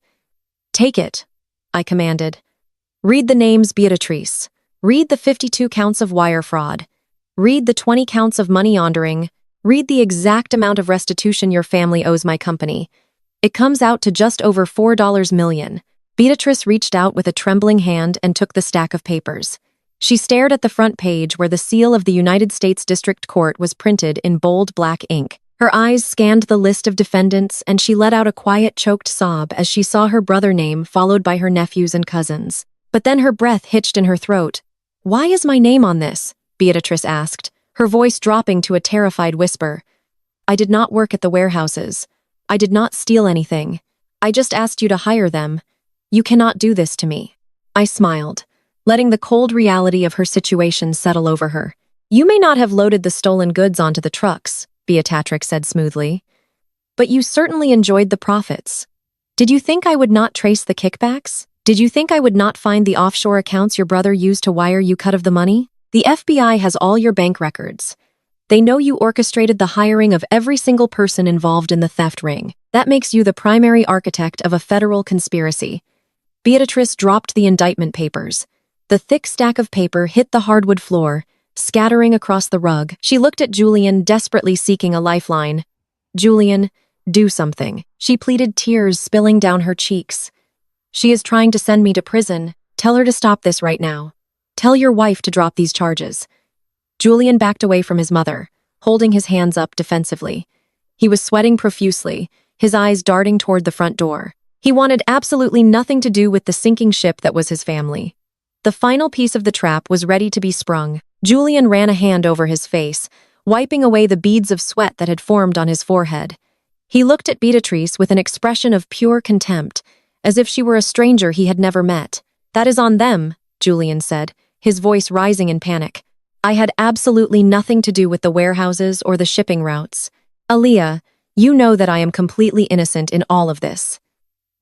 "Take it," I commanded. "Read the names, Beatrice. Read the 52 counts of wire fraud. Read the 20 counts of money laundering. Read the exact amount of restitution your family owes my company. It comes out to just over $4 million. Beatrice reached out with a trembling hand and took the stack of papers. She stared at the front page where the seal of the United States District Court was printed in bold black ink. Her eyes scanned the list of defendants, and she let out a quiet, choked sob as she saw her brother name followed by her nephews and cousins. But then her breath hitched in her throat. "Why is my name on this?" Beatrice asked, her voice dropping to a terrified whisper. "I did not work at the warehouses. I did not steal anything. I just asked you to hire them. You cannot do this to me." I smiled, letting the cold reality of her situation settle over her. "You may not have loaded the stolen goods onto the trucks," Beatrix said smoothly, "but you certainly enjoyed the profits. Did you think I would not trace the kickbacks? Did you think I would not find the offshore accounts your brother used to wire you cut of the money? The FBI has all your bank records. They know you orchestrated the hiring of every single person involved in the theft ring. That makes you the primary architect of a federal conspiracy." Beatrice dropped the indictment papers. The thick stack of paper hit the hardwood floor, scattering across the rug. She looked at Julian, desperately seeking a lifeline. "Julian, do something," she pleaded, tears spilling down her cheeks. "She is trying to send me to prison. Tell her to stop this right now. Tell your wife to drop these charges." Julian backed away from his mother, holding his hands up defensively. He was sweating profusely, his eyes darting toward the front door. He wanted absolutely nothing to do with the sinking ship that was his family. The final piece of the trap was ready to be sprung. Julian ran a hand over his face, wiping away the beads of sweat that had formed on his forehead. He looked at Beatrice with an expression of pure contempt, as if she were a stranger he had never met. "That is on them," Julian said, his voice rising in panic. "I had absolutely nothing to do with the warehouses or the shipping routes. Aaliyah, you know that I am completely innocent in all of this."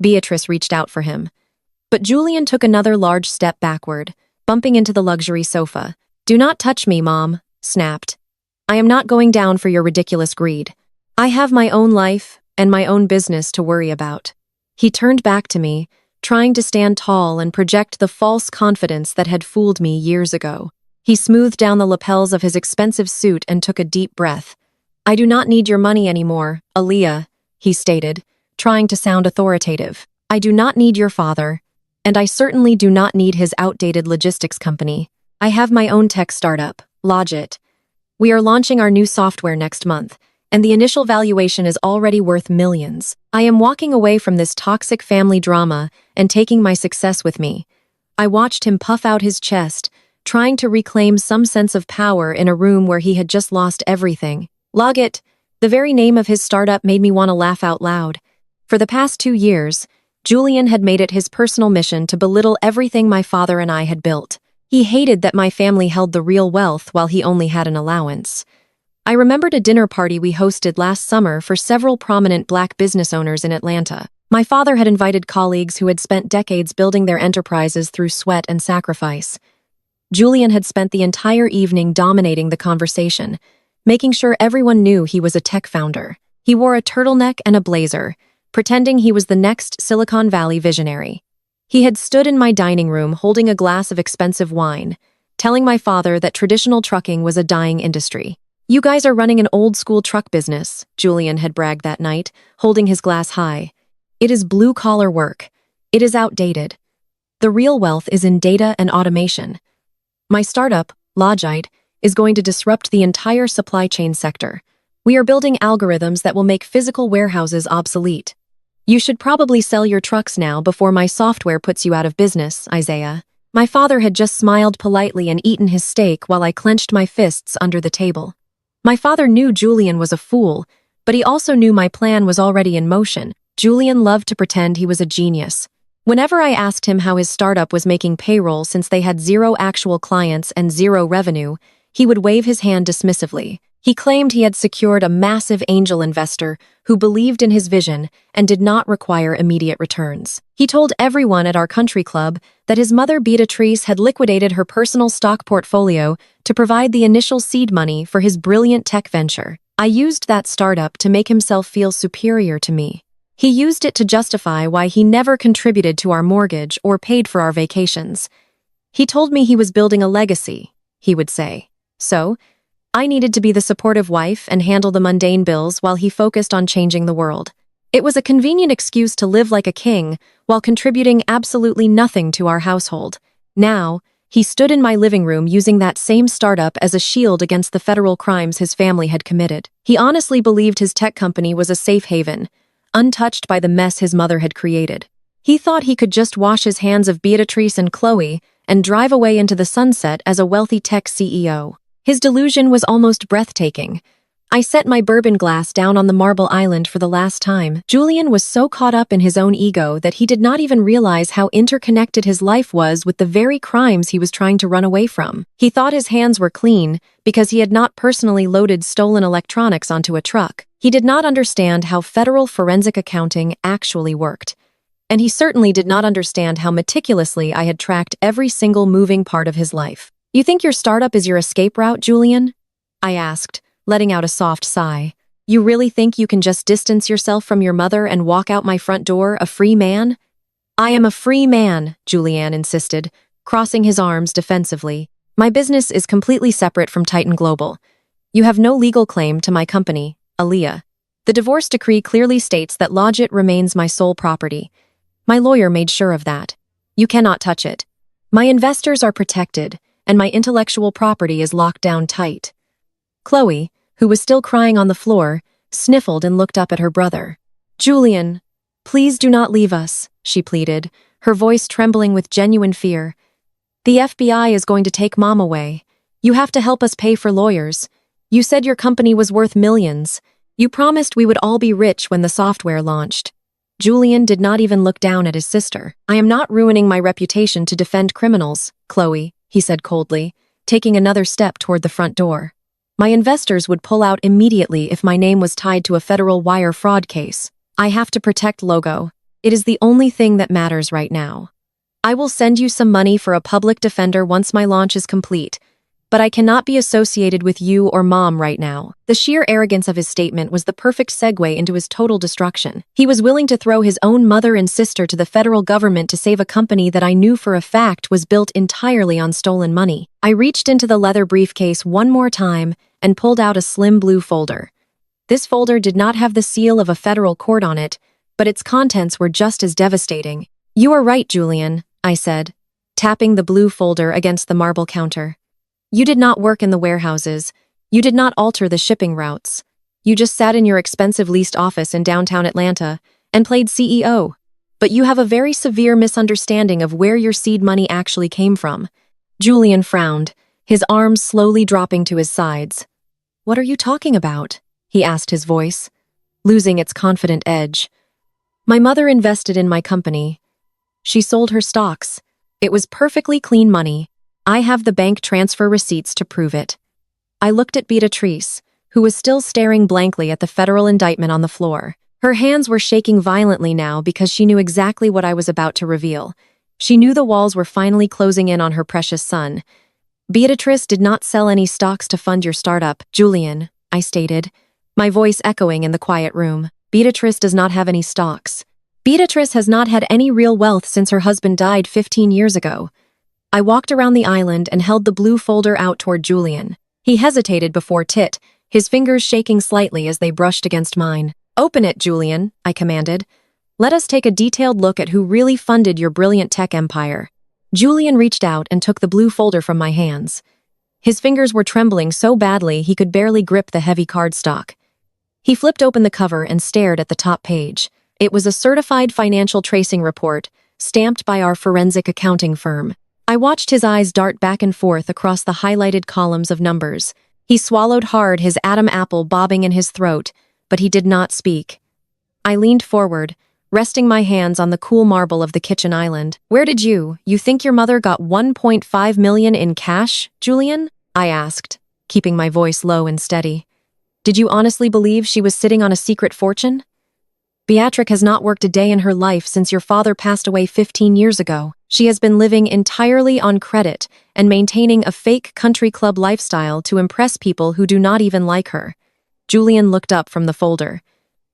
Beatrice reached out for him. But Julian took another large step backward, bumping into the luxury sofa. "Do not touch me, Mom," snapped. "I am not going down for your ridiculous greed. I have my own life and my own business to worry about." He turned back to me, trying to stand tall and project the false confidence that had fooled me years ago. He smoothed down the lapels of his expensive suit and took a deep breath. "I do not need your money anymore, Aaliyah," he stated, trying to sound authoritative. "I do not need your father, and I certainly do not need his outdated logistics company. I have my own tech startup, Logit. We are launching our new software next month, and the initial valuation is already worth millions. I am walking away from this toxic family drama and taking my success with me." I watched him puff out his chest, trying to reclaim some sense of power in a room where he had just lost everything. Logit, the very name of his startup, made me want to laugh out loud. For the past 2 years, Julian had made it his personal mission to belittle everything my father and I had built. He hated that my family held the real wealth while he only had an allowance. I remembered a dinner party we hosted last summer for several prominent Black business owners in Atlanta. My father had invited colleagues who had spent decades building their enterprises through sweat and sacrifice. Julian had spent the entire evening dominating the conversation, making sure everyone knew he was a tech founder. He wore a turtleneck and a blazer, pretending he was the next Silicon Valley visionary. He had stood in my dining room holding a glass of expensive wine, telling my father that traditional trucking was a dying industry. "You guys are running an old-school truck business," Julian had bragged that night, holding his glass high. "It is blue-collar work. It is outdated. The real wealth is in data and automation. My startup, Logite, is going to disrupt the entire supply chain sector. We are building algorithms that will make physical warehouses obsolete. You should probably sell your trucks now before my software puts you out of business, Isaiah." My father had just smiled politely and eaten his steak while I clenched my fists under the table. My father knew Julian was a fool, but he also knew my plan was already in motion. Julian loved to pretend he was a genius. Whenever I asked him how his startup was making payroll since they had zero actual clients and zero revenue, he would wave his hand dismissively. He claimed he had secured a massive angel investor who believed in his vision and did not require immediate returns. He told everyone at our country club that his mother Beatrice had liquidated her personal stock portfolio to provide the initial seed money for his brilliant tech venture. I used that startup to make himself feel superior to me. He used it to justify why he never contributed to our mortgage or paid for our vacations. He told me he was building a legacy, he would say. So, I needed to be the supportive wife and handle the mundane bills while he focused on changing the world. It was a convenient excuse to live like a king while contributing absolutely nothing to our household. Now, he stood in my living room using that same startup as a shield against the federal crimes his family had committed. He honestly believed his tech company was a safe haven, untouched by the mess his mother had created. He thought he could just wash his hands of Beatrice and Chloe and drive away into the sunset as a wealthy tech CEO. His delusion was almost breathtaking. I set my bourbon glass down on the marble island for the last time. Julian was so caught up in his own ego that he did not even realize how interconnected his life was with the very crimes he was trying to run away from. He thought his hands were clean because he had not personally loaded stolen electronics onto a truck. He did not understand how federal forensic accounting actually worked. And he certainly did not understand how meticulously I had tracked every single moving part of his life. "You think your startup is your escape route, Julian?" I asked, letting out a soft sigh. "You really think you can just distance yourself from your mother and walk out my front door a free man?" "I am a free man," Julian insisted, crossing his arms defensively. "My business is completely separate from Titan Global. You have no legal claim to my company, Aaliyah. The divorce decree clearly states that Logit remains my sole property. My lawyer made sure of that. You cannot touch it. My investors are protected, and my intellectual property is locked down tight." Chloe, who was still crying on the floor, sniffled and looked up at her brother. "Julian, please do not leave us," she pleaded, her voice trembling with genuine fear. "The FBI is going to take Mom away. You have to help us pay for lawyers. You said your company was worth millions. You promised we would all be rich when the software launched." Julian did not even look down at his sister. "I am not ruining my reputation to defend criminals, Chloe," he said coldly, taking another step toward the front door. "My investors would pull out immediately if my name was tied to a federal wire fraud case. I have to protect Logo. It is the only thing that matters right now. I will send you some money for a public defender once my launch is complete, but I cannot be associated with you or Mom right now." The sheer arrogance of his statement was the perfect segue into his total destruction. He was willing to throw his own mother and sister to the federal government to save a company that I knew for a fact was built entirely on stolen money. I reached into the leather briefcase one more time and pulled out a slim blue folder. This folder did not have the seal of a federal court on it, but its contents were just as devastating. "You are right, Julian," I said, tapping the blue folder against the marble counter. "You did not work in the warehouses. You did not alter the shipping routes. You just sat in your expensive leased office in downtown Atlanta and played CEO. But you have a very severe misunderstanding of where your seed money actually came from." Julian frowned, his arms slowly dropping to his sides. "What are you talking about?" he asked, his voice losing its confident edge. "My mother invested in my company. She sold her stocks. It was perfectly clean money. I have the bank transfer receipts to prove it." I looked at Beatrice, who was still staring blankly at the federal indictment on the floor. Her hands were shaking violently now because she knew exactly what I was about to reveal. She knew the walls were finally closing in on her precious son. "Beatrice did not sell any stocks to fund your startup, Julian," I stated, my voice echoing in the quiet room. "Beatrice does not have any stocks. Beatrice has not had any real wealth since her husband died 15 years ago." I walked around the island and held the blue folder out toward Julian. He hesitated before tit, his fingers shaking slightly as they brushed against mine. "Open it, Julian," I commanded. "Let us take a detailed look at who really funded your brilliant tech empire." Julian reached out and took the blue folder from my hands. His fingers were trembling so badly he could barely grip the heavy cardstock. He flipped open the cover and stared at the top page. It was a certified financial tracing report, stamped by our forensic accounting firm. I watched his eyes dart back and forth across the highlighted columns of numbers. He swallowed hard, his Adam apple bobbing in his throat, but he did not speak. I leaned forward, resting my hands on the cool marble of the kitchen island. "Where did you think your mother got 1.5 million in cash, Julian?" I asked, keeping my voice low and steady. "Did you honestly believe she was sitting on a secret fortune? Beatrix has not worked a day in her life since your father passed away 15 years ago. She has been living entirely on credit and maintaining a fake country club lifestyle to impress people who do not even like her." Julian looked up from the folder.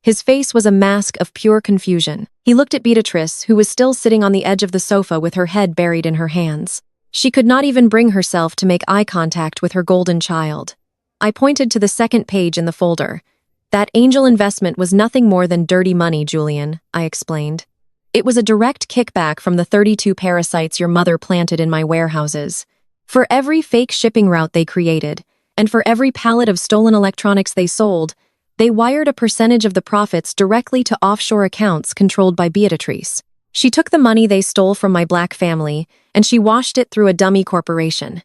His face was a mask of pure confusion. He looked at Beatrice, who was still sitting on the edge of the sofa with her head buried in her hands. She could not even bring herself to make eye contact with her golden child. I pointed to the second page in the folder. "That angel investment was nothing more than dirty money, Julian," I explained. "It was a direct kickback from the 32 parasites your mother planted in my warehouses. For every fake shipping route they created, and for every pallet of stolen electronics they sold, they wired a percentage of the profits directly to offshore accounts controlled by Beatrice. She took the money they stole from my black family, and she washed it through a dummy corporation.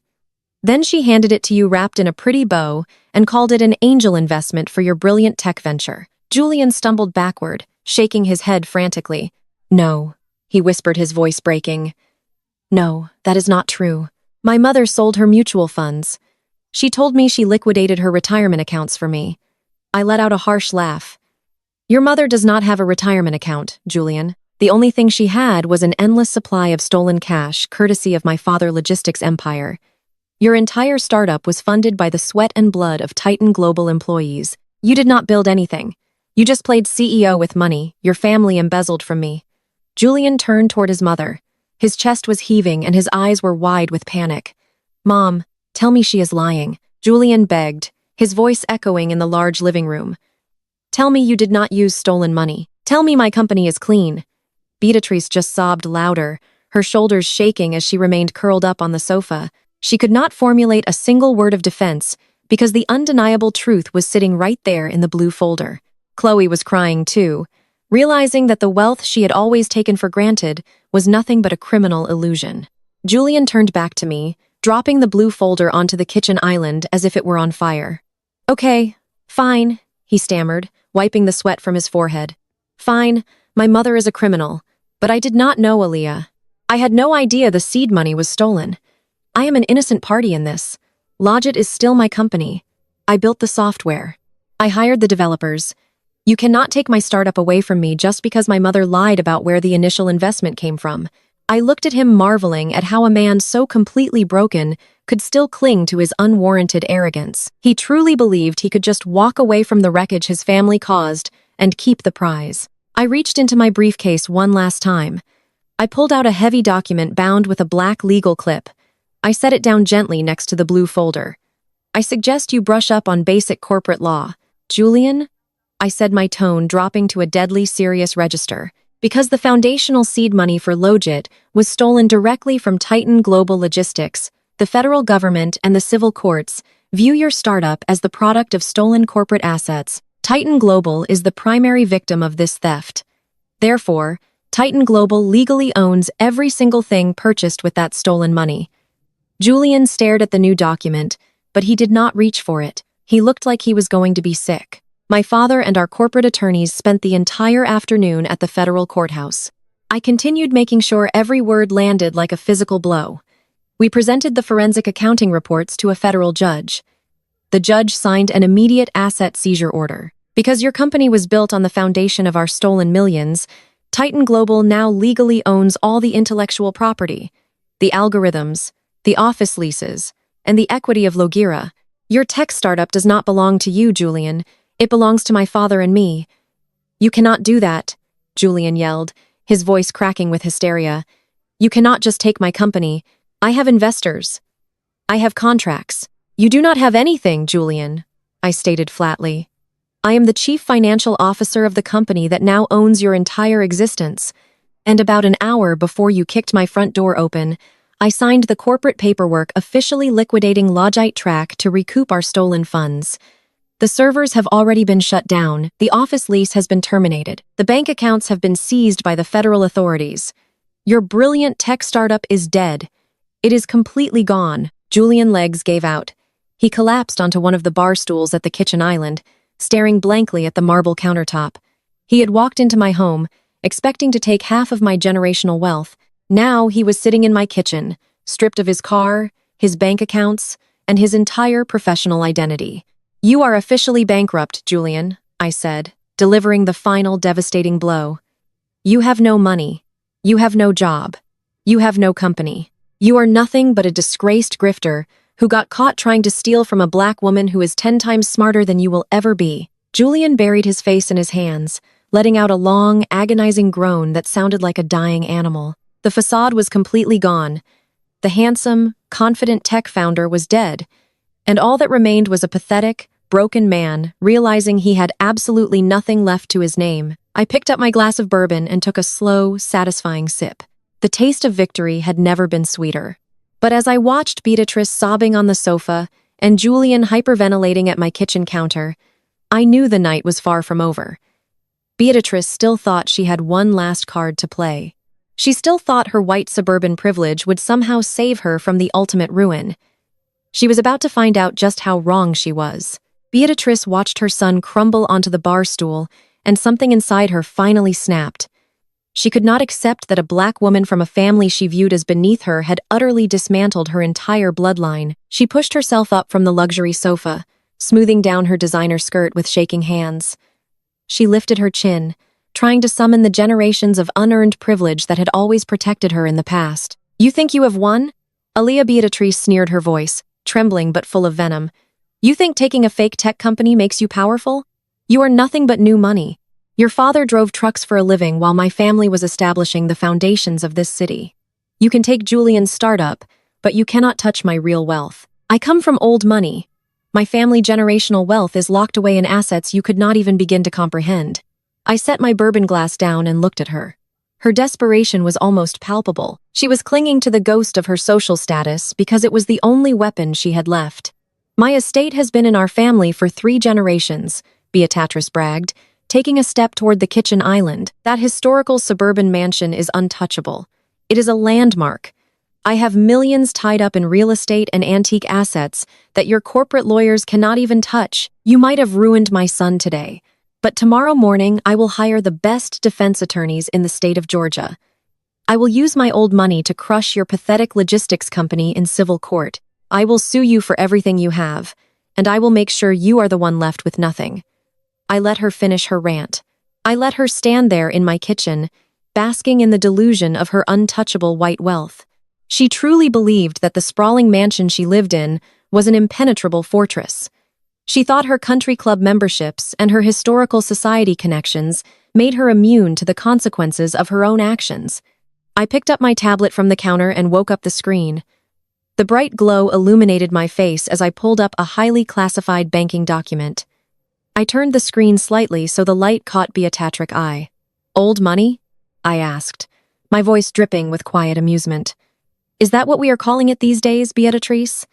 Then she handed it to you wrapped in a pretty bow and called it an angel investment for your brilliant tech venture." Julian stumbled backward, shaking his head frantically. "No," he whispered, his voice breaking. "No, that is not true. My mother sold her mutual funds. She told me she liquidated her retirement accounts for me." I let out a harsh laugh. "Your mother does not have a retirement account, Julian. The only thing she had was an endless supply of stolen cash, courtesy of my father logistics empire. Your entire startup was funded by the sweat and blood of Titan Global employees. You did not build anything. You just played CEO with money your family embezzled from me." Julian turned toward his mother. His chest was heaving and his eyes were wide with panic. "Mom, tell me she is lying," Julian begged, his voice echoing in the large living room. "Tell me you did not use stolen money. Tell me my company is clean." Beatrice just sobbed louder, her shoulders shaking as she remained curled up on the sofa. She could not formulate a single word of defense because the undeniable truth was sitting right there in the blue folder. Chloe was crying too, realizing that the wealth she had always taken for granted was nothing but a criminal illusion. Julian turned back to me, dropping the blue folder onto the kitchen island as if it were on fire. "Okay, fine," he stammered, wiping the sweat from his forehead. "Fine, my mother is a criminal, but I did not know Aaliyah. I had no idea the seed money was stolen. I am an innocent party in this. Logit is still my company. I built the software. I hired the developers. You cannot take my startup away from me just because my mother lied about where the initial investment came from." I looked at him, marveling at how a man so completely broken could still cling to his unwarranted arrogance. He truly believed he could just walk away from the wreckage his family caused and keep the prize. I reached into my briefcase one last time. I pulled out a heavy document bound with a black legal clip. I set it down gently next to the blue folder. "I suggest you brush up on basic corporate law, Julian," I said, my tone dropping to a deadly serious register. "Because the foundational seed money for Logit was stolen directly from Titan Global Logistics, the federal government and the civil courts view your startup as the product of stolen corporate assets. Titan Global is the primary victim of this theft. Therefore, Titan Global legally owns every single thing purchased with that stolen money." Julian stared at the new document, but he did not reach for it. He looked like he was going to be sick. My father and our corporate attorneys spent the entire afternoon at the federal courthouse. I continued making sure every word landed like a physical blow. We presented the forensic accounting reports to a federal judge. The judge signed an immediate asset seizure order. "Because your company was built on the foundation of our stolen millions, Titan Global now legally owns all the intellectual property, the algorithms, the office leases, and the equity of Logira. Your tech startup does not belong to you, Julian. It belongs to my father and me." "You cannot do that," Julian yelled, his voice cracking with hysteria. "You cannot just take my company. I have investors. I have contracts." "You do not have anything, Julian," I stated flatly. "I am the chief financial officer of the company that now owns your entire existence. And about an hour before you kicked my front door open, I signed the corporate paperwork officially liquidating Logite Track to recoup our stolen funds. The servers have already been shut down, the office lease has been terminated, the bank accounts have been seized by the federal authorities. Your brilliant tech startup is dead. It is completely gone." Julian's legs gave out. He collapsed onto one of the bar stools at the kitchen island, staring blankly at the marble countertop. He had walked into my home, expecting to take half of my generational wealth. Now he was sitting in my kitchen, stripped of his car, his bank accounts, and his entire professional identity. "You are officially bankrupt, Julian," I said, delivering the final devastating blow. "You have no money. You have no job. You have no company. You are nothing but a disgraced grifter who got caught trying to steal from a black woman who is 10 times smarter than you will ever be." Julian buried his face in his hands, letting out a long, agonizing groan that sounded like a dying animal. The facade was completely gone. The handsome, confident tech founder was dead, and all that remained was a pathetic, broken man, realizing he had absolutely nothing left to his name. I picked up my glass of bourbon and took a slow, satisfying sip. The taste of victory had never been sweeter. But as I watched Beatrice sobbing on the sofa and Julian hyperventilating at my kitchen counter, I knew the night was far from over. Beatrice still thought she had one last card to play. She still thought her white suburban privilege would somehow save her from the ultimate ruin. She was about to find out just how wrong she was. Beatrice watched her son crumble onto the bar stool, and something inside her finally snapped. She could not accept that a black woman from a family she viewed as beneath her had utterly dismantled her entire bloodline. She pushed herself up from the luxury sofa, smoothing down her designer skirt with shaking hands. She lifted her chin, trying to summon the generations of unearned privilege that had always protected her in the past. "You think you have won?" Aaliyah Beatrice sneered, her voice, trembling but full of venom. "You think taking a fake tech company makes you powerful? You are nothing but new money. Your father drove trucks for a living while my family was establishing the foundations of this city. You can take Julian's startup, but you cannot touch my real wealth. I come from old money. My family generational wealth is locked away in assets you could not even begin to comprehend." I set my bourbon glass down and looked at her. Her desperation was almost palpable. She was clinging to the ghost of her social status because it was the only weapon she had left. "My estate has been in our family for 3 generations, Beatrice bragged, taking a step toward the kitchen island. "That historical suburban mansion is untouchable. It is a landmark. I have millions tied up in real estate and antique assets that your corporate lawyers cannot even touch. You might have ruined my son today, but tomorrow morning I will hire the best defense attorneys in the state of Georgia. I will use my old money to crush your pathetic logistics company in civil court. I will sue you for everything you have, and I will make sure you are the one left with nothing." I let her finish her rant. I let her stand there in my kitchen, basking in the delusion of her untouchable white wealth. She truly believed that the sprawling mansion she lived in was an impenetrable fortress. She thought her country club memberships and her historical society connections made her immune to the consequences of her own actions. I picked up my tablet from the counter and woke up the screen. The bright glow illuminated my face as I pulled up a highly classified banking document. I turned the screen slightly so the light caught Beatrice's eye. "Old money?" I asked, my voice dripping with quiet amusement. "Is that what we are calling it these days, Beatrice?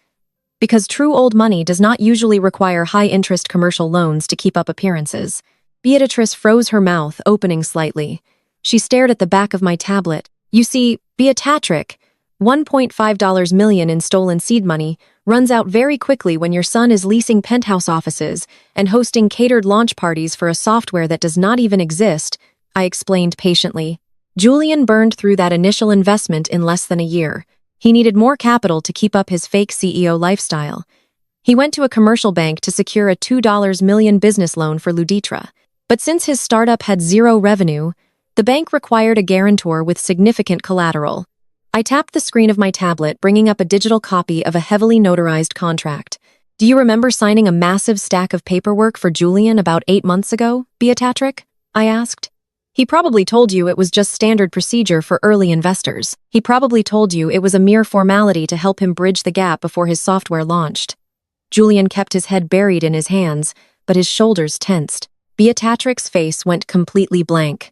Because true old money does not usually require high-interest commercial loans to keep up appearances." Beatrice froze her mouth, opening slightly. She stared at the back of my tablet. "You see, Beatrice, $1.5 million in stolen seed money runs out very quickly when your son is leasing penthouse offices and hosting catered launch parties for a software that does not even exist," I explained patiently. "Julian burned through that initial investment in less than a year. He needed more capital to keep up his fake CEO lifestyle. He went to a commercial bank to secure a $2 million business loan for Luditra. But since his startup had zero revenue, the bank required a guarantor with significant collateral." I tapped the screen of my tablet, bringing up a digital copy of a heavily notarized contract. "Do you remember signing a massive stack of paperwork for Julian about 8 months ago, Beatrice?" I asked. "He probably told you it was just standard procedure for early investors. He probably told you it was a mere formality to help him bridge the gap before his software launched." Julian kept his head buried in his hands, but his shoulders tensed. Beatrice's face went completely blank.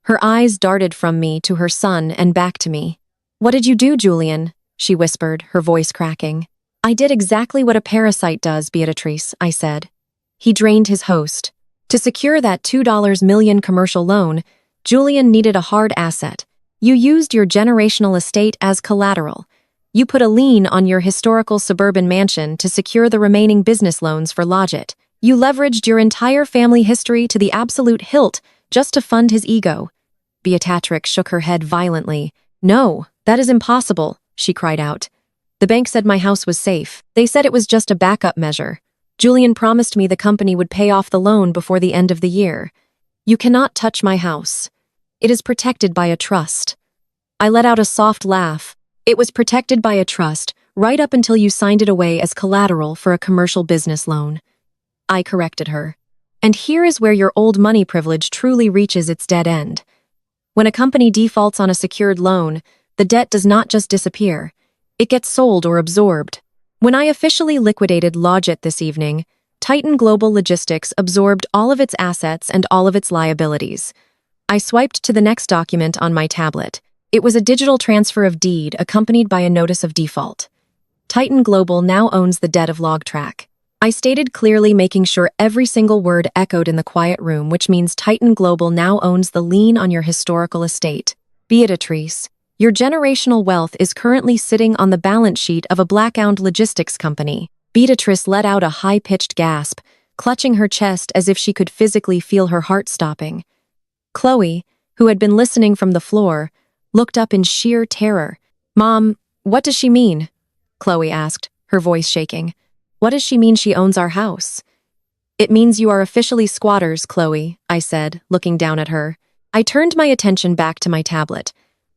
Her eyes darted from me to her son and back to me. "What did you do, Julian?" she whispered, her voice cracking. "I did exactly what a parasite does, Beatrice," I said. "He drained his host. To secure that $2 million commercial loan, Julian needed a hard asset. You used your generational estate as collateral. You put a lien on your historical suburban mansion to secure the remaining business loans for Logit. You leveraged your entire family history to the absolute hilt just to fund his ego. Beatrix shook her head violently. No, that is impossible, she cried out. The bank said my house was safe. They said it was just a backup measure. Julian promised me the company would pay off the loan before the end of the year. You cannot touch my house. It is protected by a trust. I let out a soft laugh. It was protected by a trust, right up until you signed it away as collateral for a commercial business loan. I corrected her. And here is where your old money privilege truly reaches its dead end. When a company defaults on a secured loan, the debt does not just disappear. It gets sold or absorbed. When I officially liquidated Logit this evening, Titan Global Logistics absorbed all of its assets and all of its liabilities. I swiped to the next document on my tablet. It was a digital transfer of deed accompanied by a notice of default. Titan Global now owns the debt of LogTrack. I stated clearly, making sure every single word echoed in the quiet room, which means Titan Global now owns the lien on your historical estate. Beatrice, your generational wealth is currently sitting on the balance sheet of a black-owned logistics company. Beatrice let out a high-pitched gasp, clutching her chest as if she could physically feel her heart stopping. Chloe, who had been listening from the floor, looked up in sheer terror. Mom, what does she mean? Chloe asked, her voice shaking. What does she mean she owns our house? It means you are officially squatters, Chloe, I said, looking down at her. I turned my attention back to my tablet.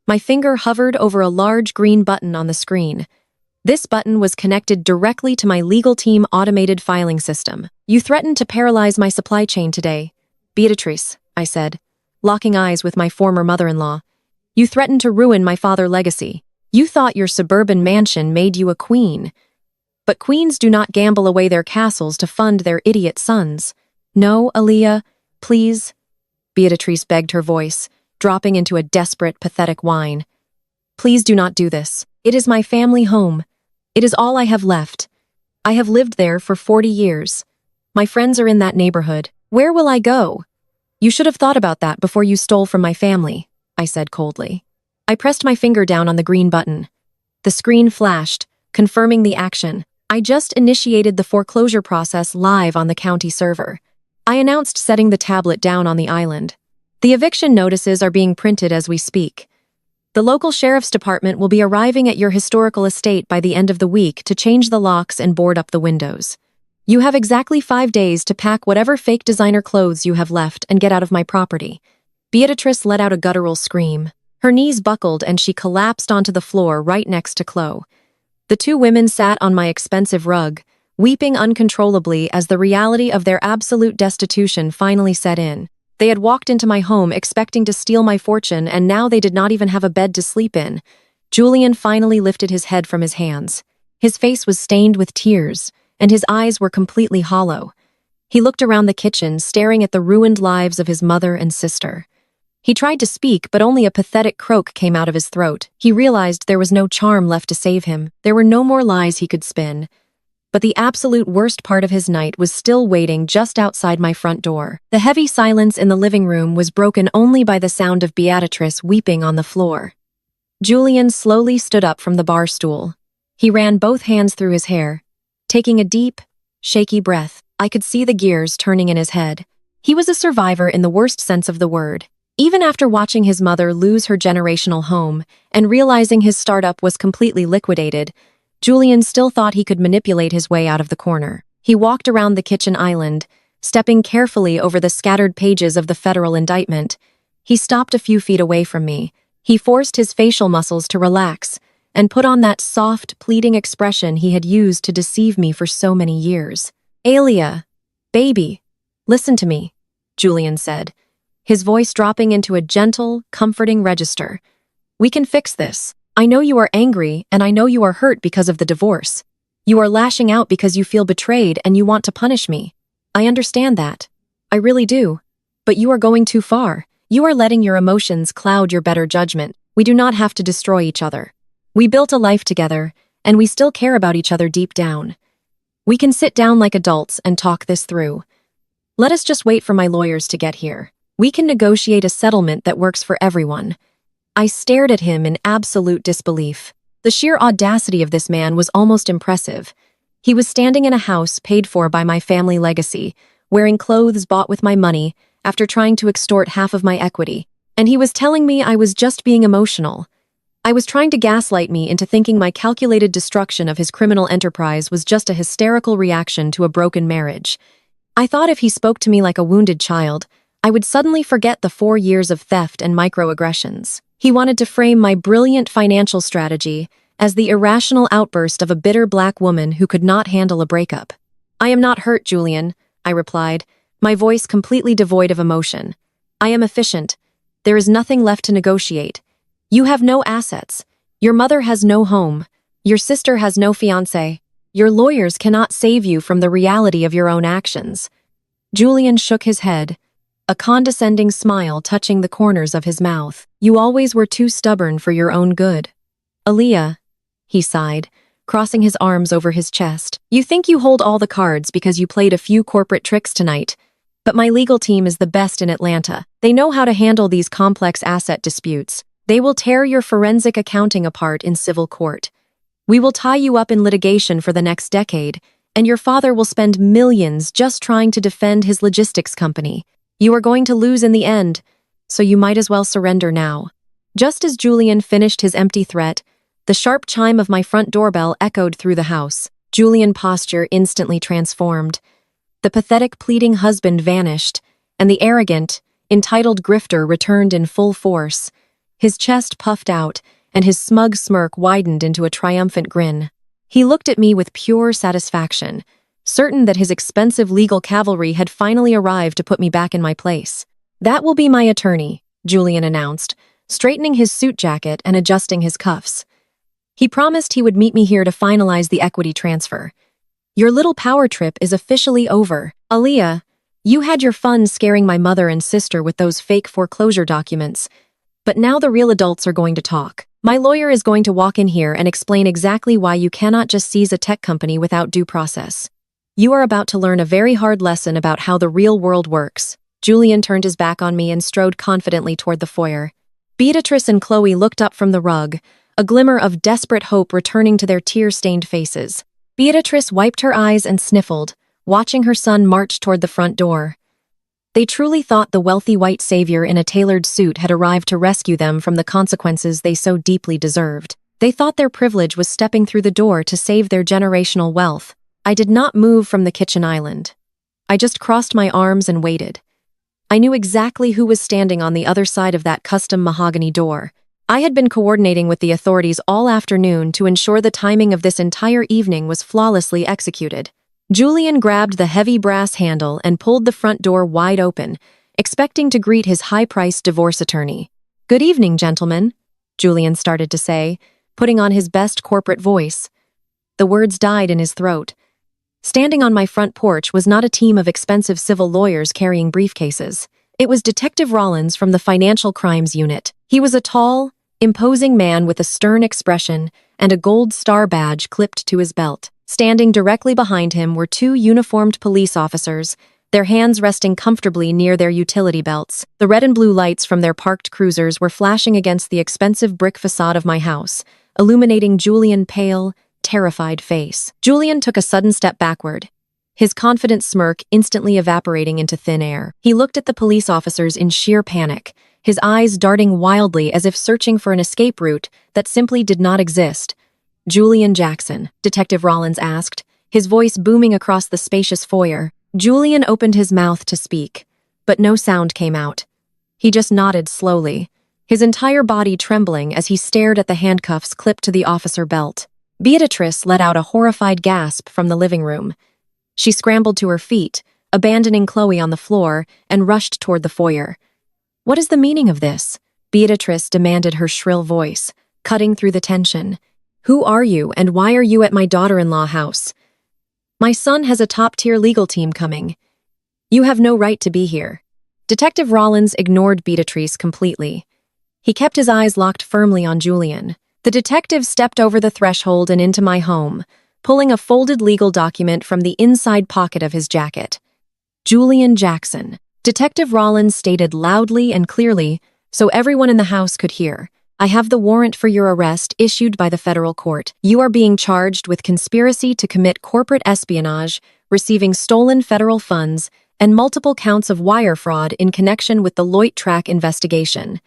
My finger hovered over a large green button on the screen. This button was connected directly to my legal team automated filing system. You threatened to paralyze my supply chain today. Beatrice, I said, locking eyes with my former mother-in-law. You threatened to ruin my father's legacy. You thought your suburban mansion made you a queen. But queens do not gamble away their castles to fund their idiot sons. No, Aaliyah, please. Beatrice begged, her voice, dropping into a desperate, pathetic whine. Please do not do this. It is my family home. It is all I have left. I have lived there for 40 years. My friends are in that neighborhood. Where will I go? You should have thought about that before you stole from my family, I said coldly. I pressed my finger down on the green button. The screen flashed, confirming the action. I just initiated the foreclosure process live on the county server. I announced setting the tablet down on the island. The eviction notices are being printed as we speak. The local sheriff's department will be arriving at your historical estate by the end of the week to change the locks and board up the windows. You have exactly 5 days to pack whatever fake designer clothes you have left and get out of my property. Beatrice let out a guttural scream. Her knees buckled and she collapsed onto the floor right next to Chloe. The two women sat on my expensive rug, weeping uncontrollably as the reality of their absolute destitution finally set in. They had walked into my home expecting to steal my fortune, and now they did not even have a bed to sleep in. Julian finally lifted his head from his hands. His face was stained with tears, and his eyes were completely hollow. He looked around the kitchen, staring at the ruined lives of his mother and sister. He tried to speak, but only a pathetic croak came out of his throat. He realized there was no charm left to save him. There were no more lies he could spin. But the absolute worst part of his night was still waiting just outside my front door. The heavy silence in the living room was broken only by the sound of Beatrice weeping on the floor. Julian slowly stood up from the bar stool. He ran both hands through his hair, taking a deep, shaky breath. I could see the gears turning in his head. He was a survivor in the worst sense of the word. Even after watching his mother lose her generational home and realizing his startup was completely liquidated, Julian still thought he could manipulate his way out of the corner. He walked around the kitchen island, stepping carefully over the scattered pages of the federal indictment. He stopped a few feet away from me. He forced his facial muscles to relax and put on that soft, pleading expression he had used to deceive me for so many years. Alia, baby, listen to me, Julian said, his voice dropping into a gentle, comforting register. We can fix this. I know you are angry, and I know you are hurt because of the divorce. You are lashing out because you feel betrayed and you want to punish me. I understand that. I really do. But you are going too far. You are letting your emotions cloud your better judgment. We do not have to destroy each other. We built a life together, and we still care about each other deep down. We can sit down like adults and talk this through. Let us just wait for my lawyers to get here. We can negotiate a settlement that works for everyone. I stared at him in absolute disbelief. The sheer audacity of this man was almost impressive. He was standing in a house paid for by my family legacy, wearing clothes bought with my money after trying to extort half of my equity. And he was telling me I was just being emotional. I was trying to gaslight me into thinking my calculated destruction of his criminal enterprise was just a hysterical reaction to a broken marriage. I thought if he spoke to me like a wounded child, I would suddenly forget the 4 years of theft and microaggressions. He wanted to frame my brilliant financial strategy as the irrational outburst of a bitter black woman who could not handle a breakup. "I am not hurt, Julian," I replied, my voice completely devoid of emotion. "I am efficient. There is nothing left to negotiate. You have no assets. Your mother has no home. Your sister has no fiancé. Your lawyers cannot save you from the reality of your own actions." Julian shook his head, a condescending smile touching the corners of his mouth. "You always were too stubborn for your own good. Aaliyah," he sighed, crossing his arms over his chest. "You think you hold all the cards because you played a few corporate tricks tonight, but my legal team is the best in Atlanta. They know how to handle these complex asset disputes. They will tear your forensic accounting apart in civil court. We will tie you up in litigation for the next decade, and your father will spend millions just trying to defend his logistics company. You are going to lose in the end, so you might as well surrender now." Just as Julian finished his empty threat, the sharp chime of my front doorbell echoed through the house. Julian's posture instantly transformed. The pathetic, pleading husband vanished, and the arrogant, entitled grifter returned in full force. His chest puffed out, and his smug smirk widened into a triumphant grin. He looked at me with pure satisfaction, certain that his expensive legal cavalry had finally arrived to put me back in my place. "That will be my attorney," Julian announced, straightening his suit jacket and adjusting his cuffs. He promised he would meet me here to finalize the equity transfer. "Your little power trip is officially over. Aaliyah, you had your fun scaring my mother and sister with those fake foreclosure documents, but now the real adults are going to talk. My lawyer is going to walk in here and explain exactly why you cannot just seize a tech company without due process. You are about to learn a very hard lesson about how the real world works." Julian turned his back on me and strode confidently toward the foyer. Beatrice and Chloe looked up from the rug, a glimmer of desperate hope returning to their tear-stained faces. Beatrice wiped her eyes and sniffled, watching her son march toward the front door. They truly thought the wealthy white savior in a tailored suit had arrived to rescue them from the consequences they so deeply deserved. They thought their privilege was stepping through the door to save their generational wealth. I did not move from the kitchen island. I just crossed my arms and waited. I knew exactly who was standing on the other side of that custom mahogany door. I had been coordinating with the authorities all afternoon to ensure the timing of this entire evening was flawlessly executed. Julian grabbed the heavy brass handle and pulled the front door wide open, expecting to greet his high-priced divorce attorney. "Good evening, gentlemen," Julian started to say, putting on his best corporate voice. The words died in his throat. Standing on my front porch was not a team of expensive civil lawyers carrying briefcases. It was Detective Rollins from the Financial Crimes Unit. He was a tall, imposing man with a stern expression and a gold star badge clipped to his belt. Standing directly behind him were 2 uniformed police officers, their hands resting comfortably near their utility belts. The red and blue lights from their parked cruisers were flashing against the expensive brick facade of my house, illuminating Julian's pale, terrified face. Julian took a sudden step backward, his confident smirk instantly evaporating into thin air. He looked at the police officers in sheer panic, his eyes darting wildly as if searching for an escape route that simply did not exist. "Julian Jackson," Detective Rollins asked, his voice booming across the spacious foyer. Julian opened his mouth to speak, but no sound came out. He just nodded slowly, his entire body trembling as he stared at the handcuffs clipped to the officer belt. Beatrice let out a horrified gasp from the living room. She scrambled to her feet, abandoning Chloe on the floor, and rushed toward the foyer. "What is the meaning of this?" Beatrice demanded, her shrill voice, cutting through the tension. "Who are you, and why are you at my daughter-in-law house? My son has a top-tier legal team coming. You have no right to be here." Detective Rollins ignored Beatrice completely. He kept his eyes locked firmly on Julian. The detective stepped over the threshold and into my home, pulling a folded legal document from the inside pocket of his jacket. "Julian Jackson," Detective Rollins stated loudly and clearly, so everyone in the house could hear. "I have the warrant for your arrest issued by the federal court. You are being charged with conspiracy to commit corporate espionage, receiving stolen federal funds, and multiple counts of wire fraud in connection with the Loit Track investigation.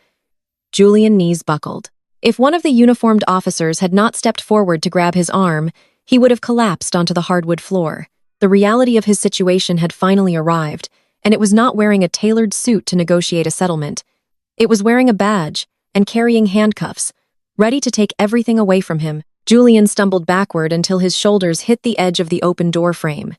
Julian's knees buckled. If one of the uniformed officers had not stepped forward to grab his arm, he would have collapsed onto the hardwood floor. The reality of his situation had finally arrived, and it was not wearing a tailored suit to negotiate a settlement. It was wearing a badge and carrying handcuffs, ready to take everything away from him. Julian stumbled backward until his shoulders hit the edge of the open door frame.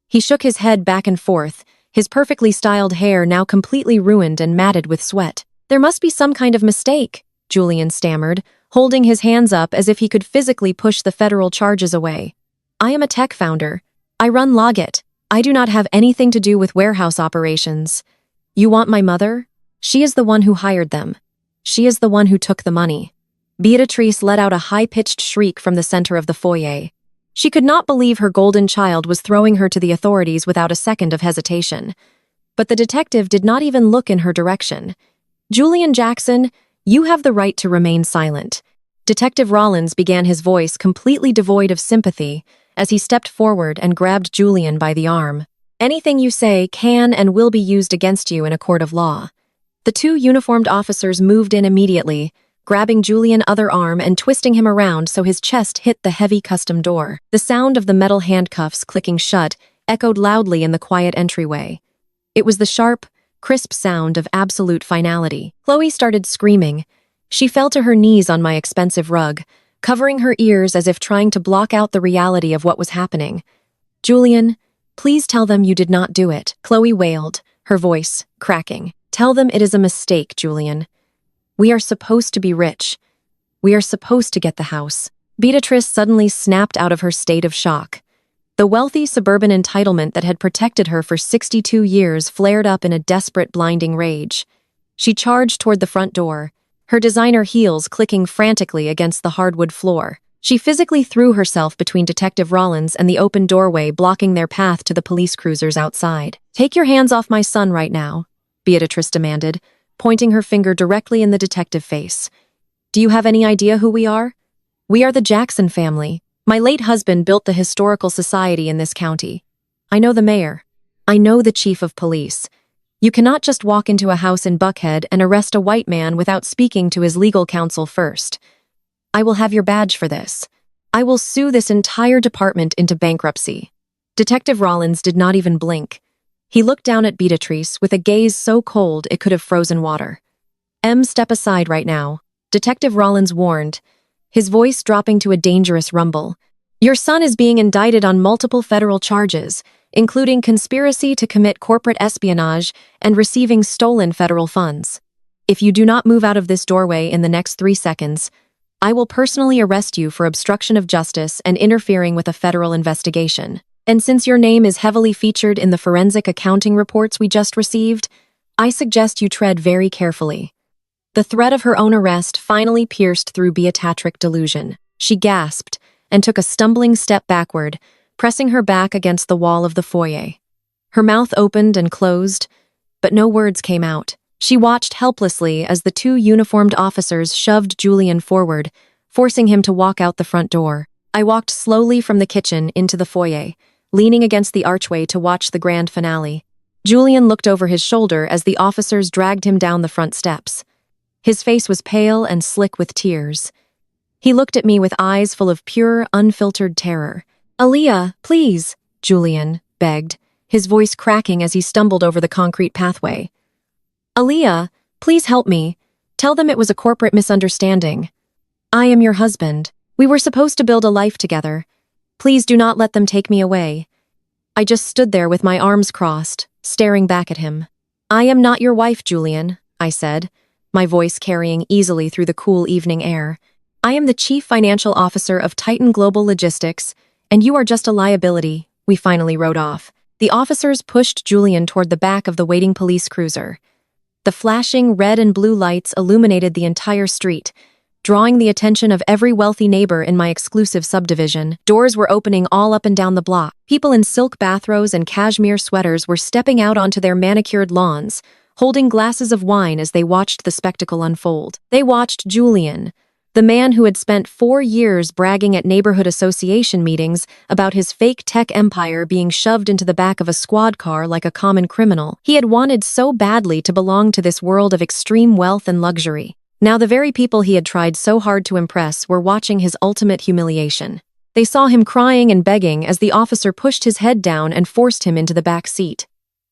He shook his head back and forth, his perfectly styled hair now completely ruined and matted with sweat. "There must be some kind of mistake," Julian stammered, holding his hands up as if he could physically push the federal charges away. "I am a tech founder. I run Logit. I do not have anything to do with warehouse operations. You want my mother? She is the one who hired them. She is the one who took the money." Beatrice let out a high-pitched shriek from the center of the foyer. She could not believe her golden child was throwing her to the authorities without a second of hesitation. But the detective did not even look in her direction. "Julian Jackson, you have the right to remain silent." Detective Rollins began, his voice completely devoid of sympathy, as he stepped forward and grabbed Julian by the arm. "Anything you say can and will be used against you in a court of law." The two uniformed officers moved in immediately, grabbing Julian's other arm and twisting him around so his chest hit the heavy custom door. The sound of the metal handcuffs clicking shut echoed loudly in the quiet entryway. It was the sharp, crisp sound of absolute finality. Chloe started screaming. She fell to her knees on my expensive rug, covering her ears as if trying to block out the reality of what was happening. "Julian, please tell them you did not do it," Chloe wailed, her voice cracking. "Tell them it is a mistake, Julian. We are supposed to be rich. We are supposed to get the house." Beatrice suddenly snapped out of her state of shock. The wealthy suburban entitlement that had protected her for 62 years flared up in a desperate, blinding rage. She charged toward the front door, her designer heels clicking frantically against the hardwood floor. She physically threw herself between Detective Rollins and the open doorway, blocking their path to the police cruisers outside. "Take your hands off my son right now," Beatrice demanded, pointing her finger directly in the detective's face. "Do you have any idea who we are? We are the Jackson family. My late husband built the historical society in this county. I know the mayor. I know the chief of police. You cannot just walk into a house in Buckhead and arrest a white man without speaking to his legal counsel first. I will have your badge for this. I will sue this entire department into bankruptcy." Detective Rollins did not even blink. He looked down at Beatrice with a gaze so cold it could have frozen water. "Step aside right now," Detective Rollins warned, his voice dropping to a dangerous rumble. "Your son is being indicted on multiple federal charges, including conspiracy to commit corporate espionage and receiving stolen federal funds. If you do not move out of this doorway in the next 3 seconds, I will personally arrest you for obstruction of justice and interfering with a federal investigation. And since your name is heavily featured in the forensic accounting reports we just received, I suggest you tread very carefully." The threat of her own arrest finally pierced through Beatrice's delusion. She gasped and took a stumbling step backward, pressing her back against the wall of the foyer. Her mouth opened and closed, but no words came out. She watched helplessly as the two uniformed officers shoved Julian forward, forcing him to walk out the front door. I walked slowly from the kitchen into the foyer, leaning against the archway to watch the grand finale. Julian looked over his shoulder as the officers dragged him down the front steps. His face was pale and slick with tears. He looked at me with eyes full of pure, unfiltered terror. "Aaliyah, please," Julian begged, his voice cracking as he stumbled over the concrete pathway. "Aaliyah, please help me. Tell them it was a corporate misunderstanding. I am your husband. We were supposed to build a life together. Please do not let them take me away." I just stood there with my arms crossed, staring back at him. "I am not your wife, Julian," I said, my voice carrying easily through the cool evening air. "I am the Chief Financial Officer of Titan Global Logistics, and you are just a liability." We finally rode off. The officers pushed Julian toward the back of the waiting police cruiser. The flashing red and blue lights illuminated the entire street, drawing the attention of every wealthy neighbor in my exclusive subdivision. Doors were opening all up and down the block. People in silk bathrobes and cashmere sweaters were stepping out onto their manicured lawns, holding glasses of wine as they watched the spectacle unfold. They watched Julian, The man who had spent 4 years bragging at neighborhood association meetings about his fake tech empire being shoved into the back of a squad car like a common criminal. He had wanted so badly to belong to this world of extreme wealth and luxury. Now the very people he had tried so hard to impress were watching his ultimate humiliation. They saw him crying and begging as the officer pushed his head down and forced him into the back seat.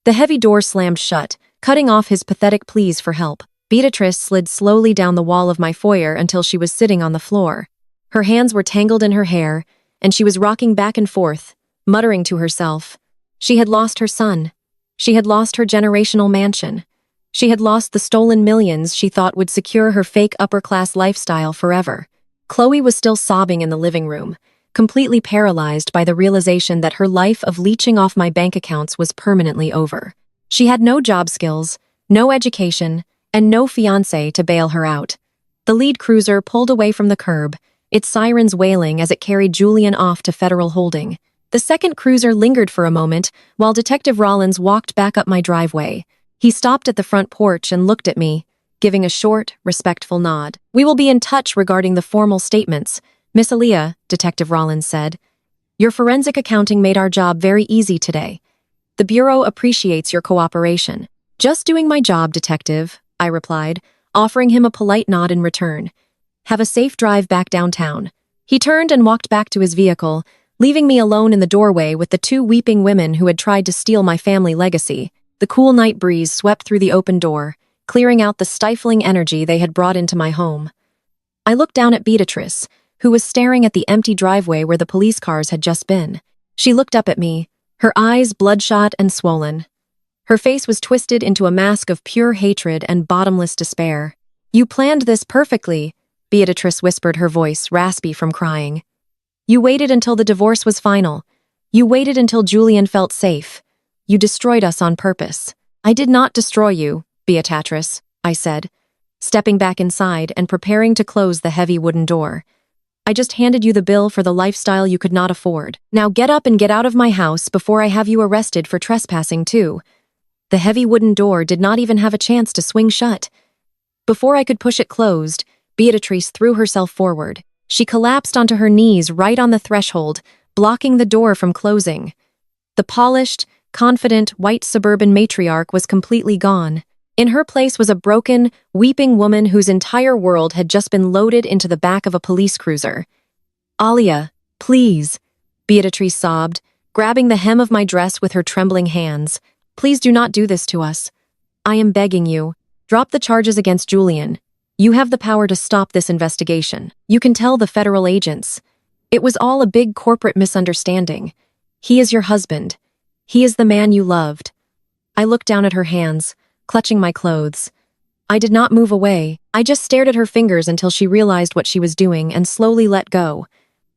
The heavy door slammed shut, cutting off his pathetic pleas for help. Beatrice slid slowly down the wall of my foyer until she was sitting on the floor. Her hands were tangled in her hair, and she was rocking back and forth, muttering to herself. She had lost her son. She had lost her generational mansion. She had lost the stolen millions she thought would secure her fake upper-class lifestyle forever. Chloe was still sobbing in the living room, completely paralyzed by the realization that her life of leeching off my bank accounts was permanently over. She had no job skills, no education, and no fiancé to bail her out. The lead cruiser pulled away from the curb, its sirens wailing as it carried Julian off to Federal Holding. The second cruiser lingered for a moment while Detective Rollins walked back up my driveway. He stopped at the front porch and looked at me, giving a short, respectful nod. "We will be in touch regarding the formal statements, Miss Aaliyah," Detective Rollins said. "Your forensic accounting made our job very easy today. The Bureau appreciates your cooperation." "Just doing my job, Detective," I replied, offering him a polite nod in return. "Have a safe drive back downtown." He turned and walked back to his vehicle, leaving me alone in the doorway with the two weeping women who had tried to steal my family legacy. The cool night breeze swept through the open door, clearing out the stifling energy they had brought into my home. I looked down at Beatrice, who was staring at the empty driveway where the police cars had just been. She looked up at me, her eyes bloodshot and swollen. Her face was twisted into a mask of pure hatred and bottomless despair. "You planned this perfectly," Beatrice whispered, her voice raspy from crying. "You waited until the divorce was final. You waited until Julian felt safe. You destroyed us on purpose." "I did not destroy you, Beatrice," I said, stepping back inside and preparing to close the heavy wooden door. "I just handed you the bill for the lifestyle you could not afford. Now get up and get out of my house before I have you arrested for trespassing too." The heavy wooden door did not even have a chance to swing shut. Before I could push it closed, Beatrice threw herself forward. She collapsed onto her knees right on the threshold, blocking the door from closing. The polished, confident, white suburban matriarch was completely gone. In her place was a broken, weeping woman whose entire world had just been loaded into the back of a police cruiser. "Aaliyah, please," Beatrice sobbed, grabbing the hem of my dress with her trembling hands. "Please do not do this to us. I am begging you. Drop the charges against Julian. You have the power to stop this investigation. You can tell the federal agents. It was all a big corporate misunderstanding. He is your husband. He is the man you loved." I looked down at her hands, clutching my clothes. I did not move away. I just stared at her fingers until she realized what she was doing and slowly let go.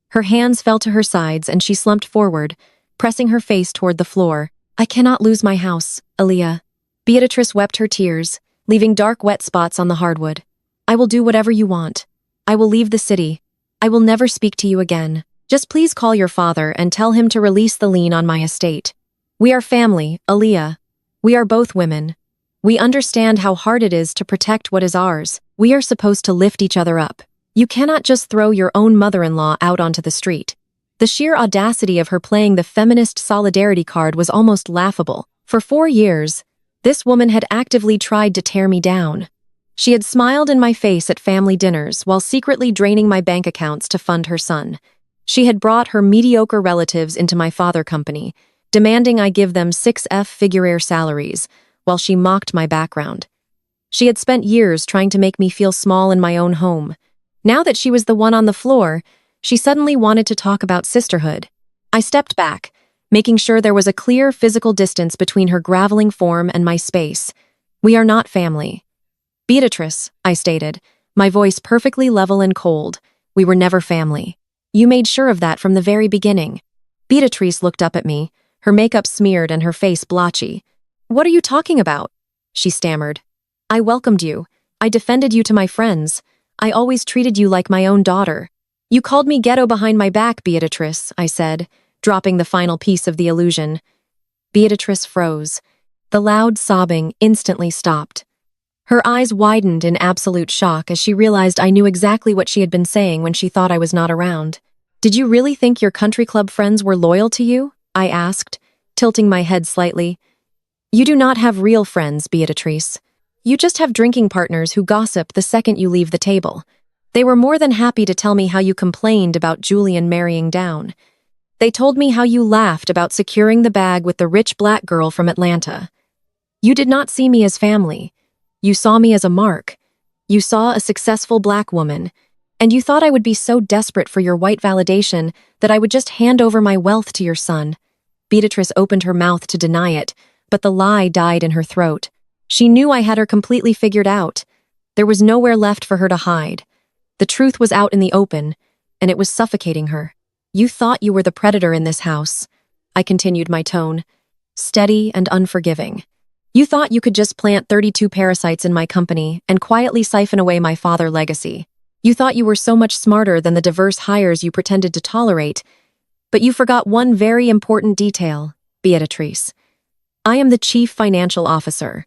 Her hands fell to her sides and she slumped forward, pressing her face toward the floor. "I cannot lose my house, Aaliyah." Beatrice wept her tears, leaving dark wet spots on the hardwood. "I will do whatever you want. I will leave the city. I will never speak to you again. Just please call your father and tell him to release the lien on my estate. We are family, Aaliyah. We are both women. We understand how hard it is to protect what is ours. We are supposed to lift each other up. You cannot just throw your own mother-in-law out onto the street." The sheer audacity of her playing the feminist solidarity card was almost laughable. For 4 years, this woman had actively tried to tear me down. She had smiled in my face at family dinners while secretly draining my bank accounts to fund her son. She had brought her mediocre relatives into my father company, demanding I give them 6-figure salaries, while she mocked my background. She had spent years trying to make me feel small in my own home. Now that she was the one on the floor, she suddenly wanted to talk about sisterhood. I stepped back, making sure there was a clear physical distance between her groveling form and my space. "We are not family." "Beatrice," I stated, my voice perfectly level and cold, "we were never family. You made sure of that from the very beginning." Beatrice looked up at me, her makeup smeared and her face blotchy. "What are you talking about?" she stammered. "I welcomed you. I defended you to my friends. I always treated you like my own daughter." "You called me ghetto behind my back, Beatrice," I said, dropping the final piece of the illusion. Beatrice froze. The loud sobbing instantly stopped. Her eyes widened in absolute shock as she realized I knew exactly what she had been saying when she thought I was not around. "Did you really think your country club friends were loyal to you?" I asked, tilting my head slightly. "You do not have real friends, Beatrice. You just have drinking partners who gossip the second you leave the table. They were more than happy to tell me how you complained about Julian marrying down. They told me how you laughed about securing the bag with the rich black girl from Atlanta. You did not see me as family. You saw me as a mark. You saw a successful black woman, and you thought I would be so desperate for your white validation that I would just hand over my wealth to your son." Beatrice opened her mouth to deny it, but the lie died in her throat. She knew I had her completely figured out. There was nowhere left for her to hide. The truth was out in the open, and it was suffocating her. "You thought you were the predator in this house," I continued my tone, steady and unforgiving. "You thought you could just plant 32 parasites in my company and quietly siphon away my father's legacy. You thought you were so much smarter than the diverse hires you pretended to tolerate, but you forgot one very important detail, Beatrice. I am the chief financial officer.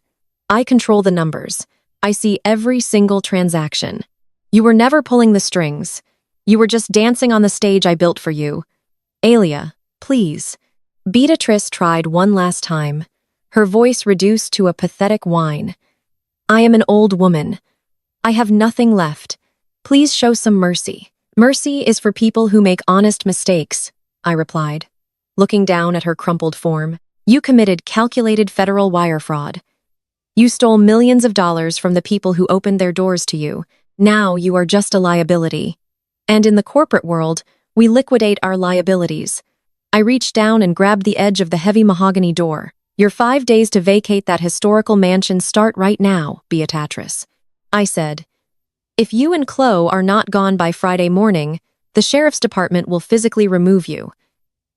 I control the numbers. I see every single transaction. You were never pulling the strings. You were just dancing on the stage I built for you. Alia, please." Beatrice tried one last time, her voice reduced to a pathetic whine. "I am an old woman. I have nothing left. Please show some mercy." "Mercy is for people who make honest mistakes," I replied, looking down at her crumpled form. "You committed calculated federal wire fraud. You stole millions of dollars from the people who opened their doors to you. Now you are just a liability. And in the corporate world, we liquidate our liabilities." I reached down and grabbed the edge of the heavy mahogany door. "Your 5 days to vacate that historical mansion start right now, Beatrice," I said. "If you and Chloe are not gone by Friday morning, the sheriff's department will physically remove you.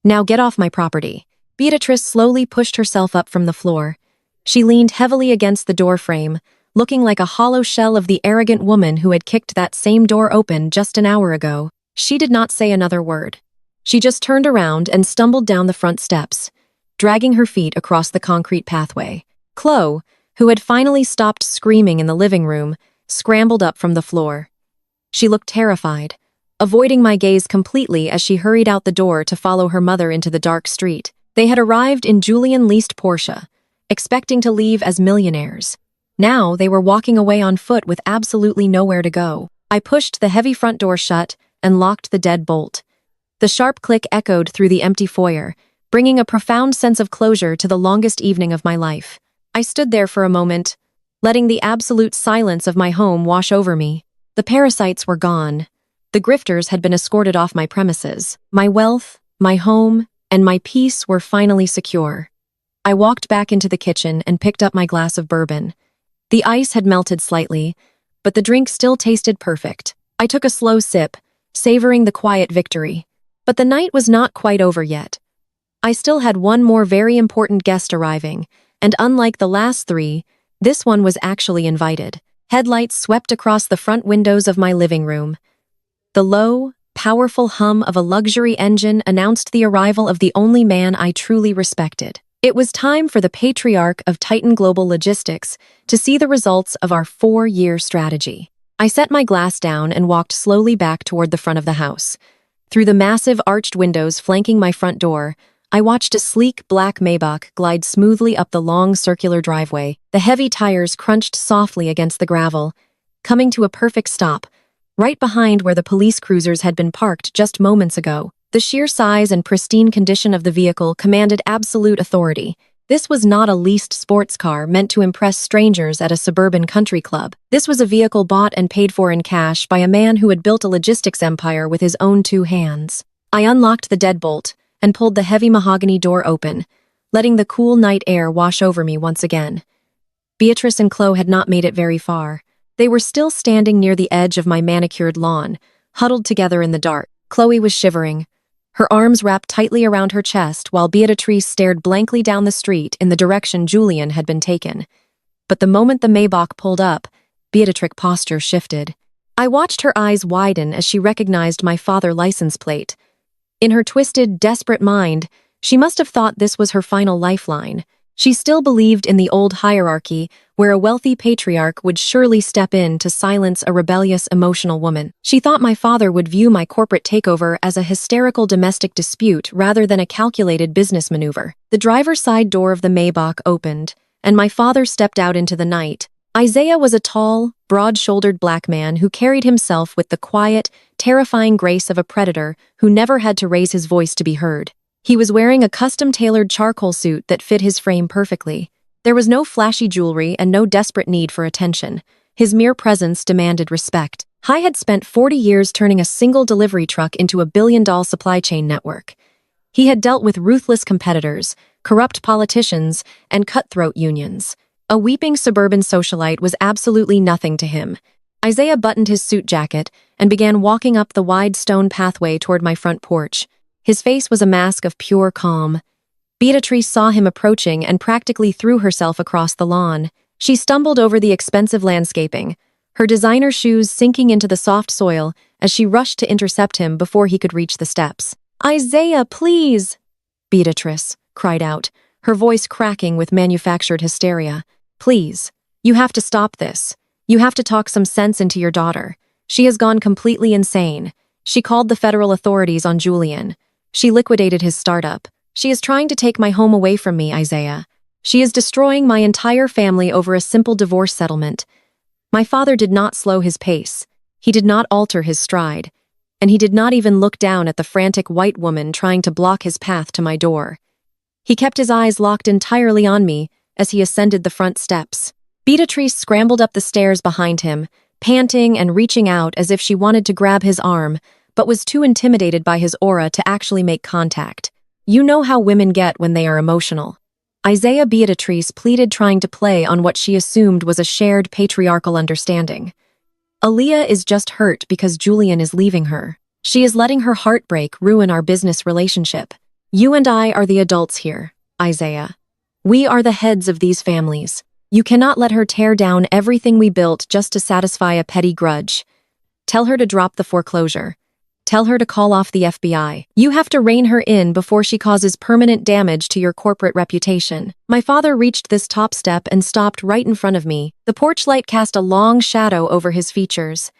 Now get off my property." Beatrice slowly pushed herself up from the floor. She leaned heavily against the door frame, looking like a hollow shell of the arrogant woman who had kicked that same door open just an hour ago. She did not say another word. She just turned around and stumbled down the front steps, dragging her feet across the concrete pathway. Chloe, who had finally stopped screaming in the living room, scrambled up from the floor. She looked terrified, avoiding my gaze completely as she hurried out the door to follow her mother into the dark street. They had arrived in Julian-leased Porsche, expecting to leave as millionaires. Now they were walking away on foot with absolutely nowhere to go. I pushed the heavy front door shut and locked the dead bolt. The sharp click echoed through the empty foyer, bringing a profound sense of closure to the longest evening of my life. I stood there for a moment, letting the absolute silence of my home wash over me. The parasites were gone. The grifters had been escorted off my premises. My wealth, my home, and my peace were finally secure. I walked back into the kitchen and picked up my glass of bourbon. The ice had melted slightly, but the drink still tasted perfect. I took a slow sip, savoring the quiet victory. But the night was not quite over yet. I still had one more very important guest arriving, and unlike the last 3, this one was actually invited. Headlights swept across the front windows of my living room. The low, powerful hum of a luxury engine announced the arrival of the only man I truly respected. It was time for the patriarch of Titan Global Logistics to see the results of our 4-year strategy. I set my glass down and walked slowly back toward the front of the house. Through the massive arched windows flanking my front door, I watched a sleek black Maybach glide smoothly up the long circular driveway. The heavy tires crunched softly against the gravel, coming to a perfect stop, right behind where the police cruisers had been parked just moments ago. The sheer size and pristine condition of the vehicle commanded absolute authority. This was not a leased sports car meant to impress strangers at a suburban country club. This was a vehicle bought and paid for in cash by a man who had built a logistics empire with his own 2 hands. I unlocked the deadbolt and pulled the heavy mahogany door open, letting the cool night air wash over me once again. Beatrice and Chloe had not made it very far. They were still standing near the edge of my manicured lawn, huddled together in the dark. Chloe was shivering, her arms wrapped tightly around her chest while Beatrice stared blankly down the street in the direction Julian had been taken. But the moment the Maybach pulled up, Beatrice's posture shifted. I watched her eyes widen as she recognized my father's license plate. In her twisted, desperate mind, she must have thought this was her final lifeline. She still believed in the old hierarchy, where a wealthy patriarch would surely step in to silence a rebellious, emotional woman. She thought my father would view my corporate takeover as a hysterical domestic dispute rather than a calculated business maneuver. The driver's side door of the Maybach opened, and my father stepped out into the night. Isaiah was a tall, broad-shouldered black man who carried himself with the quiet, terrifying grace of a predator who never had to raise his voice to be heard. He was wearing a custom-tailored charcoal suit that fit his frame perfectly. There was no flashy jewelry and no desperate need for attention. His mere presence demanded respect. I had spent 40 years turning a single delivery truck into a billion-dollar supply chain network. He had dealt with ruthless competitors, corrupt politicians, and cutthroat unions. A weeping suburban socialite was absolutely nothing to him. Isaiah buttoned his suit jacket and began walking up the wide stone pathway toward my front porch. His face was a mask of pure calm. Beatrice saw him approaching and practically threw herself across the lawn. She stumbled over the expensive landscaping, her designer shoes sinking into the soft soil as she rushed to intercept him before he could reach the steps. "Isaiah, please!" Beatrice cried out, her voice cracking with manufactured hysteria. "Please, you have to stop this. You have to talk some sense into your daughter. She has gone completely insane. She called the federal authorities on Julian. She liquidated his startup. She is trying to take my home away from me, Isaiah. She is destroying my entire family over a simple divorce settlement." My father did not slow his pace. He did not alter his stride. And he did not even look down at the frantic white woman trying to block his path to my door. He kept his eyes locked entirely on me as he ascended the front steps. Beatrice scrambled up the stairs behind him, panting and reaching out as if she wanted to grab his arm, but was too intimidated by his aura to actually make contact. You know how women get when they are emotional. Isaiah Beatrice pleaded, trying to play on what she assumed was a shared patriarchal understanding. "Aaliyah is just hurt because Julian is leaving her. She is letting her heartbreak ruin our business relationship. You and I are the adults here, Isaiah. We are the heads of these families. You cannot let her tear down everything we built just to satisfy a petty grudge. Tell her to drop the foreclosure. Tell her to call off the FBI. You have to rein her in before she causes permanent damage to your corporate reputation." My father reached this top step and stopped right in front of me. The porch light cast a long shadow over his features.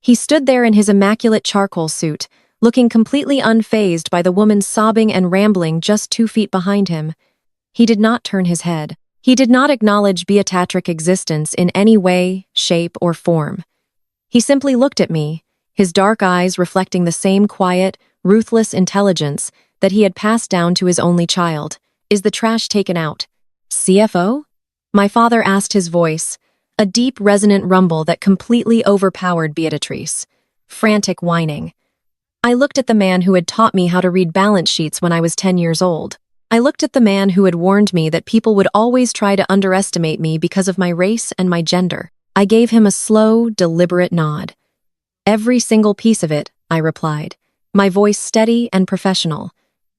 He stood there in his immaculate charcoal suit, looking completely unfazed by the woman sobbing and rambling just 2 feet behind him. He did not turn his head. He did not acknowledge Beatrice's existence in any way, shape, or form. He simply looked at me, his dark eyes reflecting the same quiet, ruthless intelligence that he had passed down to his only child. "Is the trash taken out?" "CFO?" My father asked, his voice, a deep, resonant rumble that completely overpowered Beatrice. Frantic whining. I looked at the man who had taught me how to read balance sheets when I was 10 years old. I looked at the man who had warned me that people would always try to underestimate me because of my race and my gender. I gave him a slow, deliberate nod. "Every single piece of it," I replied, my voice steady and professional.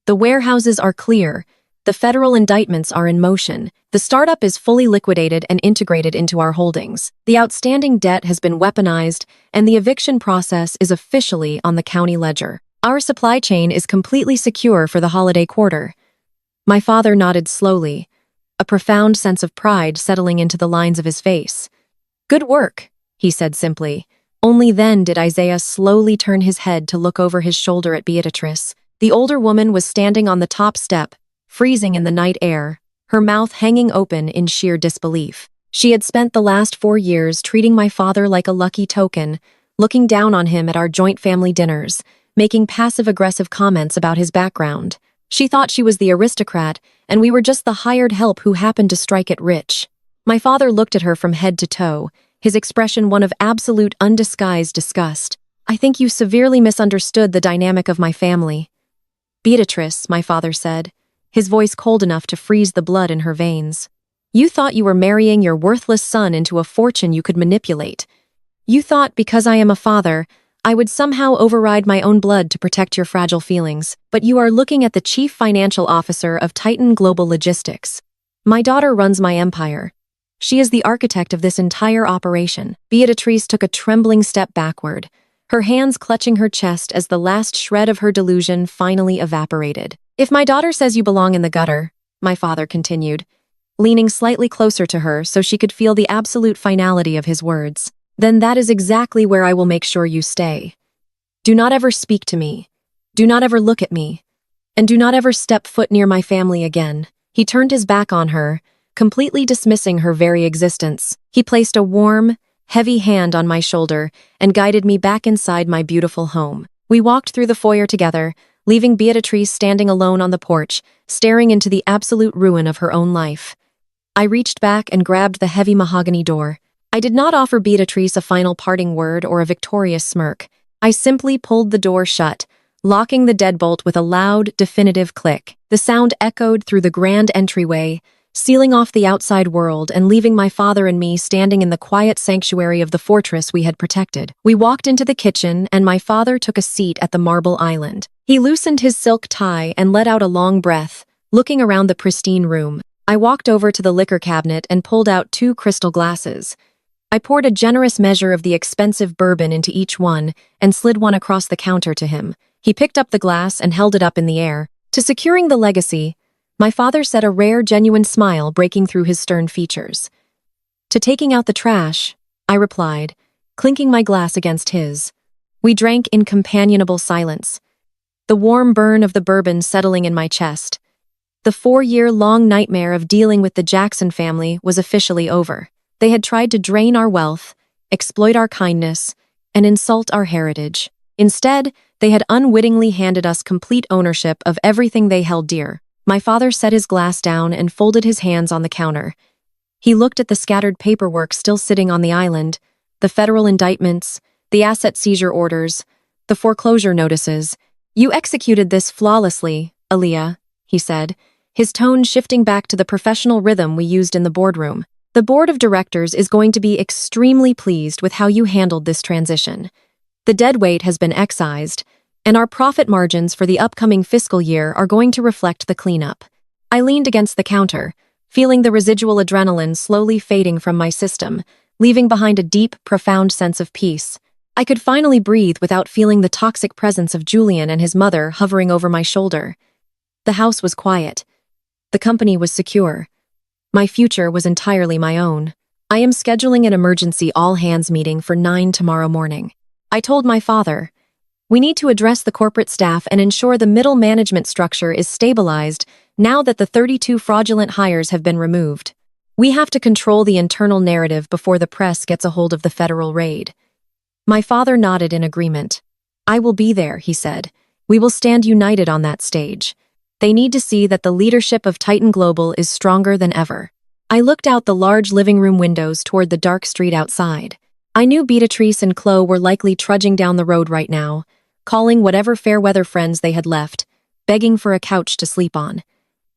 "The warehouses are clear. The federal indictments are in motion. The startup is fully liquidated and integrated into our holdings. The outstanding debt has been weaponized, and the eviction process is officially on the county ledger. Our supply chain is completely secure for the holiday quarter." My father nodded slowly, a profound sense of pride settling into the lines of his face. "Good work," he said simply. Only then did Isaiah slowly turn his head to look over his shoulder at Beatrice. The older woman was standing on the top step, freezing in the night air, her mouth hanging open in sheer disbelief. She had spent the last 4 years treating my father like a lucky token, looking down on him at our joint family dinners, making passive-aggressive comments about his background. She thought she was the aristocrat, and we were just the hired help who happened to strike it rich. My father looked at her from head to toe, his expression one of absolute undisguised disgust. "I think you severely misunderstood the dynamic of my family." "Beatrice," my father said, his voice cold enough to freeze the blood in her veins. "You thought you were marrying your worthless son into a fortune you could manipulate. You thought because I am a father, I would somehow override my own blood to protect your fragile feelings. But you are looking at the chief financial officer of Titan Global Logistics. My daughter runs my empire. She is the architect of this entire operation." Beatrice took a trembling step backward, her hands clutching her chest as the last shred of her delusion finally evaporated. "If my daughter says you belong in the gutter," my father continued, leaning slightly closer to her so she could feel the absolute finality of his words. "Then that is exactly where I will make sure you stay. Do not ever speak to me. Do not ever look at me. And do not ever step foot near my family again." He turned his back on her, completely dismissing her very existence. He placed a warm, heavy hand on my shoulder and guided me back inside my beautiful home. We walked through the foyer together, leaving Beatrice standing alone on the porch, staring into the absolute ruin of her own life. I reached back and grabbed the heavy mahogany door. I did not offer Beatrice a final parting word or a victorious smirk. I simply pulled the door shut, locking the deadbolt with a loud, definitive click. The sound echoed through the grand entryway, sealing off the outside world and leaving my father and me standing in the quiet sanctuary of the fortress we had protected. We walked into the kitchen, and my father took a seat at the marble island. He loosened his silk tie and let out a long breath, looking around the pristine room. I walked over to the liquor cabinet and pulled out 2 crystal glasses. I poured a generous measure of the expensive bourbon into each one and slid one across the counter to him. He picked up the glass and held it up in the air. To securing the legacy, my father said, a rare, genuine smile breaking through his stern features. To taking out the trash, I replied, clinking my glass against his. We drank in companionable silence, the warm burn of the bourbon settling in my chest. The 4-year-long nightmare of dealing with the Jackson family was officially over. They had tried to drain our wealth, exploit our kindness, and insult our heritage. Instead, they had unwittingly handed us complete ownership of everything they held dear. My father set his glass down and folded his hands on the counter. He looked at the scattered paperwork still sitting on the island, the federal indictments, the asset seizure orders, the foreclosure notices. "You executed this flawlessly, Aaliyah," he said, his tone shifting back to the professional rhythm we used in the boardroom. "The board of directors is going to be extremely pleased with how you handled this transition. The deadweight has been excised, and our profit margins for the upcoming fiscal year are going to reflect the cleanup." I leaned against the counter, feeling the residual adrenaline slowly fading from my system, leaving behind a deep, profound sense of peace. I could finally breathe without feeling the toxic presence of Julian and his mother hovering over my shoulder. The house was quiet. The company was secure. My future was entirely my own. "I am scheduling an emergency all-hands meeting for 9 tomorrow morning." I told my father, "We need to address the corporate staff and ensure the middle management structure is stabilized now that the 32 fraudulent hires have been removed. We have to control the internal narrative before the press gets a hold of the federal raid." My father nodded in agreement. "I will be there," he said. "We will stand united on that stage. They need to see that the leadership of Titan Global is stronger than ever." I looked out the large living room windows toward the dark street outside. I knew Beatrice and Chloe were likely trudging down the road right now, calling whatever fair-weather friends they had left, begging for a couch to sleep on.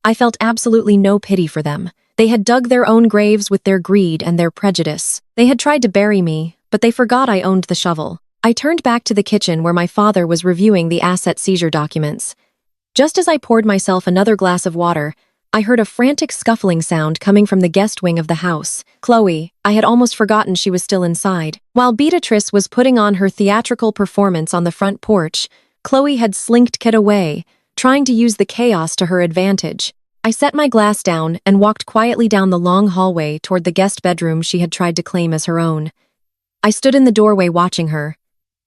I felt absolutely no pity for them. They had dug their own graves with their greed and their prejudice. They had tried to bury me, but they forgot I owned the shovel. I turned back to the kitchen where my father was reviewing the asset seizure documents. Just as I poured myself another glass of water, I heard a frantic scuffling sound coming from the guest wing of the house. Chloe, I had almost forgotten she was still inside. While Beatrice was putting on her theatrical performance on the front porch, Chloe had slinked Kit away, trying to use the chaos to her advantage. I set my glass down and walked quietly down the long hallway toward the guest bedroom she had tried to claim as her own. I stood in the doorway watching her.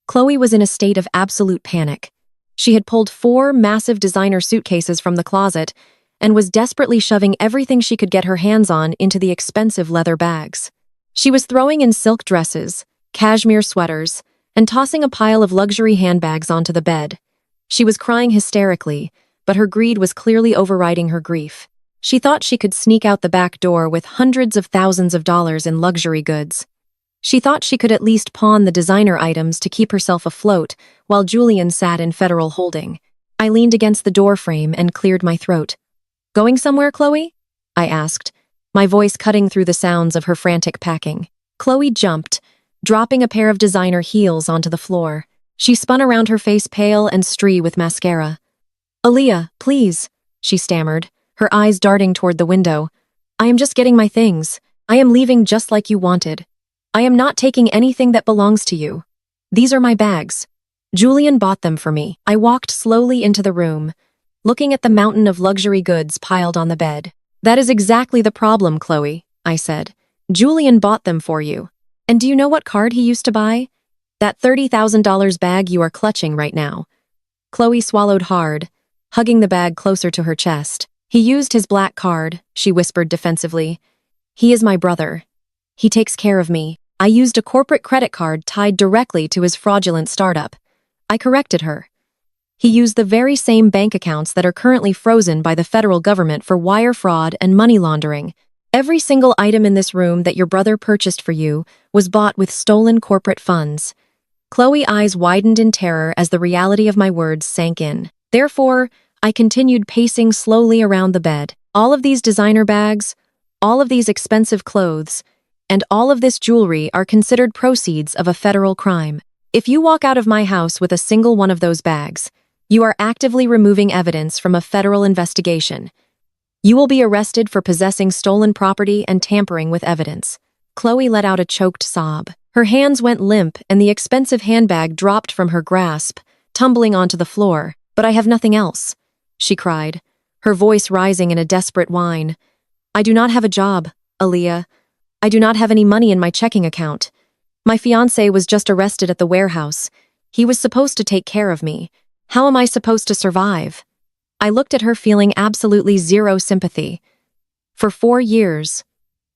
Chloe was in a state of absolute panic. She had pulled 4 massive designer suitcases from the closet and was desperately shoving everything she could get her hands on into the expensive leather bags. She was throwing in silk dresses, cashmere sweaters, and tossing a pile of luxury handbags onto the bed. She was crying hysterically, but her greed was clearly overriding her grief. She thought she could sneak out the back door with hundreds of thousands of dollars in luxury goods. She thought she could at least pawn the designer items to keep herself afloat while Julian sat in federal holding. I leaned against the door frame and cleared my throat. "Going somewhere, Chloe?" I asked, my voice cutting through the sounds of her frantic packing. Chloe jumped, dropping a pair of designer heels onto the floor. She spun around, her face pale and streaked with mascara. "Aaliyah, please," she stammered, her eyes darting toward the window. "I am just getting my things. I am leaving just like you wanted. I am not taking anything that belongs to you. These are my bags. Julian bought them for me." I walked slowly into the room, looking at the mountain of luxury goods piled on the bed. That is exactly the problem, Chloe, I said. Julian bought them for you. And do you know what card he used to buy? That $30,000 bag you are clutching right now. Chloe swallowed hard, hugging the bag closer to her chest. He used his black card, she whispered defensively. He is my brother. He takes care of me. I used a corporate credit card tied directly to his fraudulent startup. I corrected her. He used the very same bank accounts that are currently frozen by the federal government for wire fraud and money laundering. Every single item in this room that your brother purchased for you was bought with stolen corporate funds. Chloe's eyes widened in terror as the reality of my words sank in. Therefore, I continued pacing slowly around the bed. All of these designer bags, all of these expensive clothes, and all of this jewelry are considered proceeds of a federal crime. If you walk out of my house with a single one of those bags, you are actively removing evidence from a federal investigation. You will be arrested for possessing stolen property and tampering with evidence. Chloe let out a choked sob. Her hands went limp and the expensive handbag dropped from her grasp, tumbling onto the floor. But I have nothing else, she cried, her voice rising in a desperate whine. I do not have a job, Aaliyah. I do not have any money in my checking account. My fiancé was just arrested at the warehouse. He was supposed to take care of me. How am I supposed to survive? I looked at her feeling absolutely zero sympathy. For 4 years,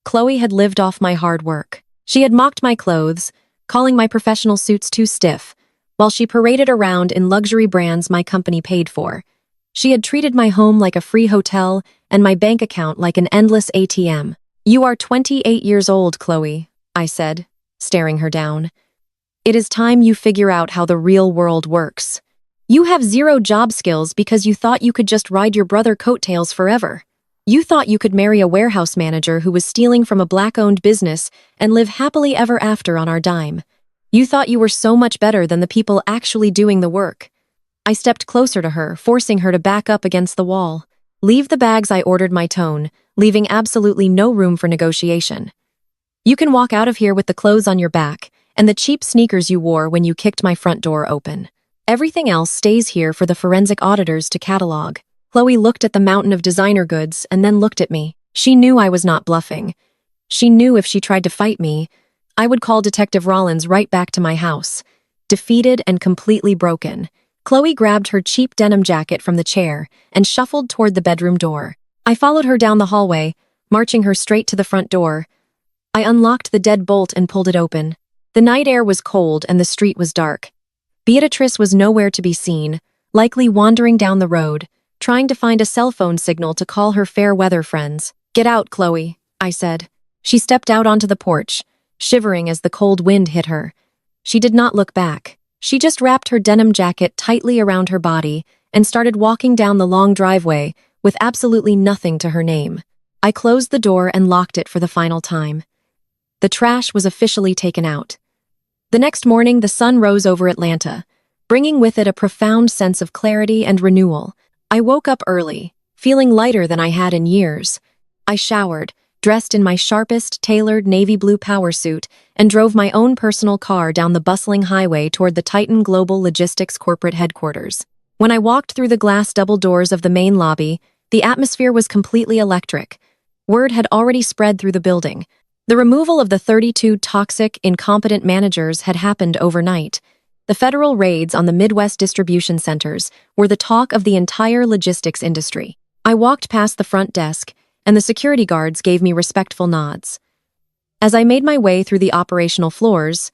Chloe had lived off my hard work. She had mocked my clothes, calling my professional suits too stiff, while she paraded around in luxury brands my company paid for. She had treated my home like a free hotel and my bank account like an endless ATM. You are 28 years old, Chloe, I said, staring her down. It is time you figure out how the real world works. You have zero job skills because you thought you could just ride your brother coattails forever. You thought you could marry a warehouse manager who was stealing from a black-owned business and live happily ever after on our dime. You thought you were so much better than the people actually doing the work. I stepped closer to her, forcing her to back up against the wall. Leave the bags, I ordered, my tone, leaving absolutely no room for negotiation. You can walk out of here with the clothes on your back and the cheap sneakers you wore when you kicked my front door open. Everything else stays here for the forensic auditors to catalog. Chloe looked at the mountain of designer goods and then looked at me. She knew I was not bluffing. She knew if she tried to fight me, I would call Detective Rollins right back to my house, defeated and completely broken. Chloe grabbed her cheap denim jacket from the chair and shuffled toward the bedroom door. I followed her down the hallway, marching her straight to the front door. I unlocked the deadbolt and pulled it open. The night air was cold and the street was dark. Beatrice was nowhere to be seen, likely wandering down the road, trying to find a cell phone signal to call her fair weather friends. Get out, Chloe, I said. She stepped out onto the porch, shivering as the cold wind hit her. She did not look back. She just wrapped her denim jacket tightly around her body and started walking down the long driveway with absolutely nothing to her name. I closed the door and locked it for the final time. The trash was officially taken out. The next morning, the sun rose over Atlanta, bringing with it a profound sense of clarity and renewal. I woke up early, feeling lighter than I had in years. I showered, dressed in my sharpest, tailored navy blue power suit, and drove my own personal car down the bustling highway toward the Titan Global Logistics corporate headquarters. When I walked through the glass double doors of the main lobby, the atmosphere was completely electric. Word had already spread through the building. The removal of the 32 toxic, incompetent managers had happened overnight. The federal raids on the Midwest distribution centers were the talk of the entire logistics industry. I walked past the front desk, and the security guards gave me respectful nods. As I made my way through the operational floors,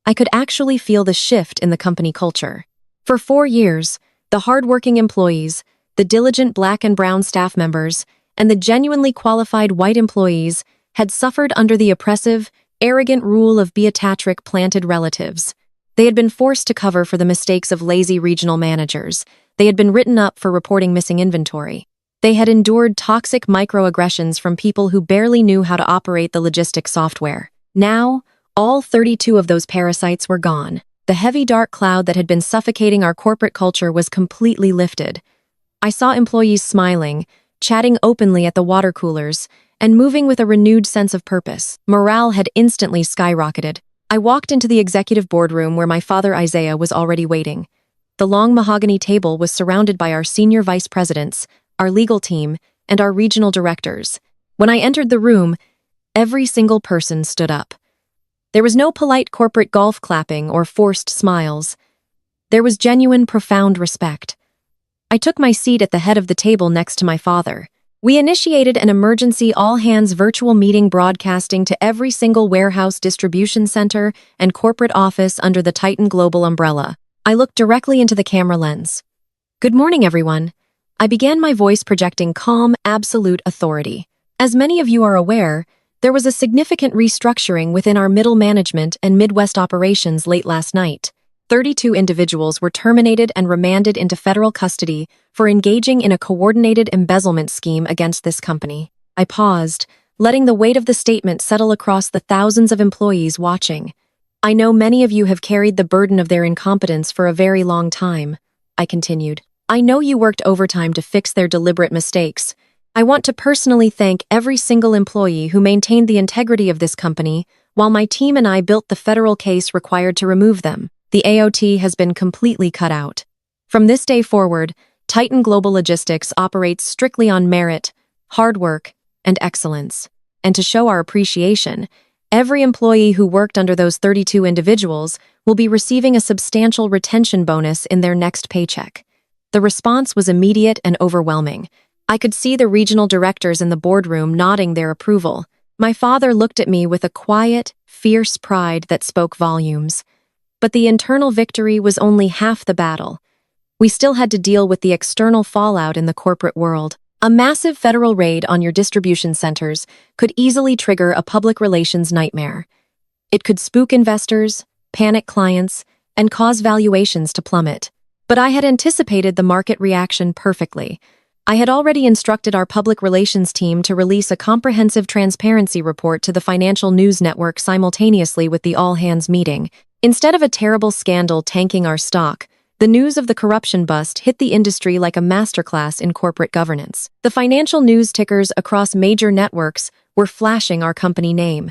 I could actually feel the shift in the company culture. For 4 years, the hardworking employees, the diligent black and brown staff members, and the genuinely qualified white employees had suffered under the oppressive, arrogant rule of beatrice planted relatives. They had been forced to cover for the mistakes of lazy regional managers. They had been written up for reporting missing inventory. They had endured toxic microaggressions from people who barely knew how to operate the logistics software. Now, all 32 of those parasites were gone. The heavy dark cloud that had been suffocating our corporate culture was completely lifted. I saw employees smiling, chatting openly at the water coolers, and moving with a renewed sense of purpose. Morale had instantly skyrocketed. I walked into the executive boardroom where my father Isaiah was already waiting. The long mahogany table was surrounded by our senior vice presidents, our legal team, and our regional directors. When I entered the room, every single person stood up. There was no polite corporate golf clapping or forced smiles. There was genuine, profound respect. I took my seat at the head of the table next to my father. We initiated an emergency all-hands virtual meeting broadcasting to every single warehouse, distribution center, and corporate office under the Titan Global umbrella. I looked directly into the camera lens. "Good morning, everyone." I began, my voice projecting calm, absolute authority. As many of you are aware, there was a significant restructuring within our middle management and Midwest operations late last night. 32 individuals were terminated and remanded into federal custody for engaging in a coordinated embezzlement scheme against this company. I paused, letting the weight of the statement settle across the thousands of employees watching. "I know many of you have carried the burden of their incompetence for a very long time," I continued. "I know you worked overtime to fix their deliberate mistakes. I want to personally thank every single employee who maintained the integrity of this company while my team and I built the federal case required to remove them. The AOT has been completely cut out. From this day forward, Titan Global Logistics operates strictly on merit, hard work, and excellence. And to show our appreciation, every employee who worked under those 32 individuals will be receiving a substantial retention bonus in their next paycheck." The response was immediate and overwhelming. I could see the regional directors in the boardroom nodding their approval. My father looked at me with a quiet, fierce pride that spoke volumes. But the internal victory was only half the battle. We still had to deal with the external fallout in the corporate world. A massive federal raid on your distribution centers could easily trigger a public relations nightmare. It could spook investors, panic clients, and cause valuations to plummet. But I had anticipated the market reaction perfectly. I had already instructed our public relations team to release a comprehensive transparency report to the financial news network simultaneously with the all-hands meeting. Instead of a terrible scandal tanking our stock, the news of the corruption bust hit the industry like a masterclass in corporate governance. The financial news tickers across major networks were flashing our company name.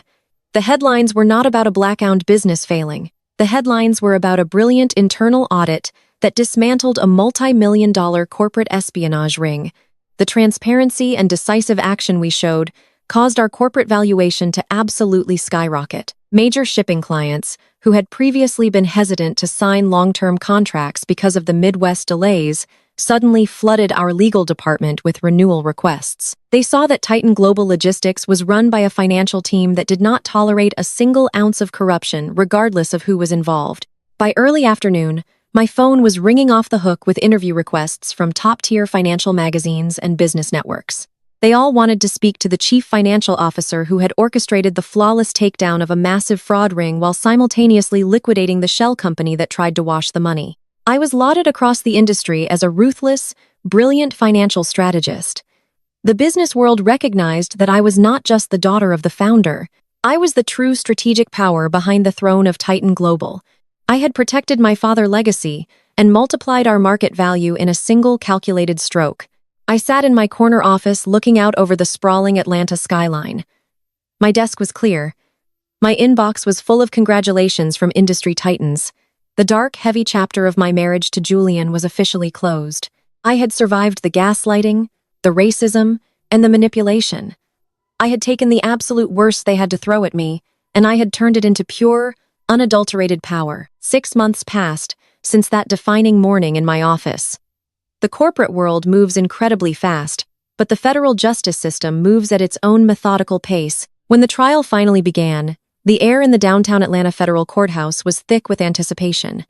The headlines were not about a black-owned business failing. The headlines were about a brilliant internal audit that dismantled a multi-million-dollar corporate espionage ring. The transparency and decisive action we showed caused our corporate valuation to absolutely skyrocket. Major shipping clients, who had previously been hesitant to sign long-term contracts because of the Midwest delays, suddenly flooded our legal department with renewal requests. They saw that Titan Global Logistics was run by a financial team that did not tolerate a single ounce of corruption, regardless of who was involved. By early afternoon, my phone was ringing off the hook with interview requests from top-tier financial magazines and business networks. They all wanted to speak to the chief financial officer who had orchestrated the flawless takedown of a massive fraud ring while simultaneously liquidating the shell company that tried to wash the money. I was lauded across the industry as a ruthless, brilliant financial strategist. The business world recognized that I was not just the daughter of the founder. I was the true strategic power behind the throne of Titan Global. I had protected my father's legacy and multiplied our market value in a single calculated stroke. I sat in my corner office looking out over the sprawling Atlanta skyline. My desk was clear. My inbox was full of congratulations from industry titans. The dark, heavy chapter of my marriage to Julian was officially closed. I had survived the gaslighting, the racism, and the manipulation. I had taken the absolute worst they had to throw at me, and I had turned it into pure, unadulterated power. 6 months passed since that defining morning in my office. The corporate world moves incredibly fast, but the federal justice system moves at its own methodical pace. When the trial finally began, the air in the downtown Atlanta federal courthouse was thick with anticipation.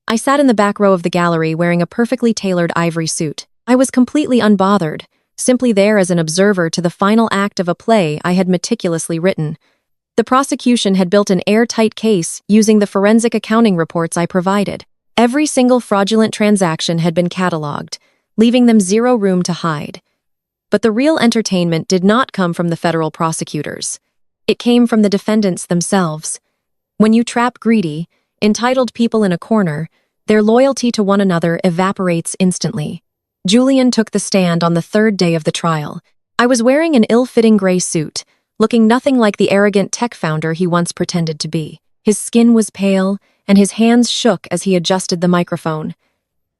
I sat in the back row of the gallery wearing a perfectly tailored ivory suit. I was completely unbothered, simply there as an observer to the final act of a play I had meticulously written. The prosecution had built an airtight case using the forensic accounting reports I provided. Every single fraudulent transaction had been cataloged, leaving them zero room to hide. But the real entertainment did not come from the federal prosecutors. It came from the defendants themselves. When you trap greedy, entitled people in a corner, their loyalty to one another evaporates instantly. Julian took the stand on the third day of the trial. I was wearing an ill-fitting gray suit, looking nothing like the arrogant tech founder he once pretended to be. His skin was pale, and his hands shook as he adjusted the microphone.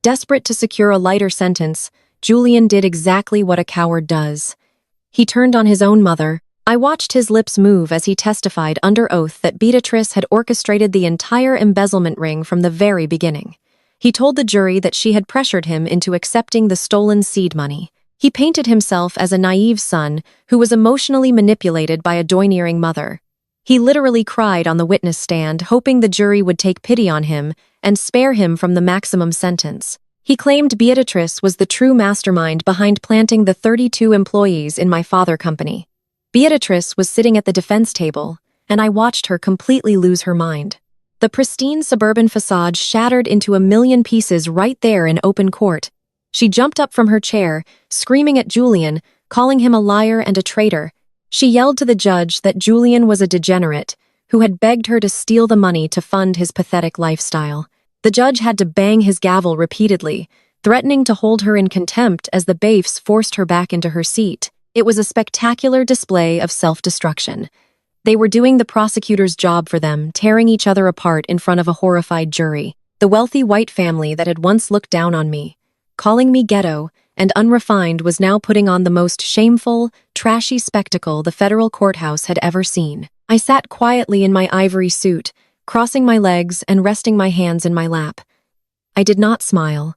Desperate to secure a lighter sentence, Julian did exactly what a coward does. He turned on his own mother. I watched his lips move as he testified under oath that Beatrice had orchestrated the entire embezzlement ring from the very beginning. He told the jury that she had pressured him into accepting the stolen seed money. He painted himself as a naive son who was emotionally manipulated by a domineering mother. He literally cried on the witness stand, hoping the jury would take pity on him and spare him from the maximum sentence. He claimed Beatrice was the true mastermind behind planting the 32 employees in my father company. Beatrice was sitting at the defense table, and I watched her completely lose her mind. The pristine suburban facade shattered into a million pieces right there in open court. She jumped up from her chair, screaming at Julian, calling him a liar and a traitor. She yelled to the judge that Julian was a degenerate who had begged her to steal the money to fund his pathetic lifestyle. The judge had to bang his gavel repeatedly, threatening to hold her in contempt as the baifs forced her back into her seat. It was a spectacular display of self-destruction. They were doing the prosecutor's job for them, tearing each other apart in front of a horrified jury. The wealthy white family that had once looked down on me, calling me ghetto and unrefined, was now putting on the most shameful, trashy spectacle the federal courthouse had ever seen. I sat quietly in my ivory suit, crossing my legs and resting my hands in my lap. I did not smile.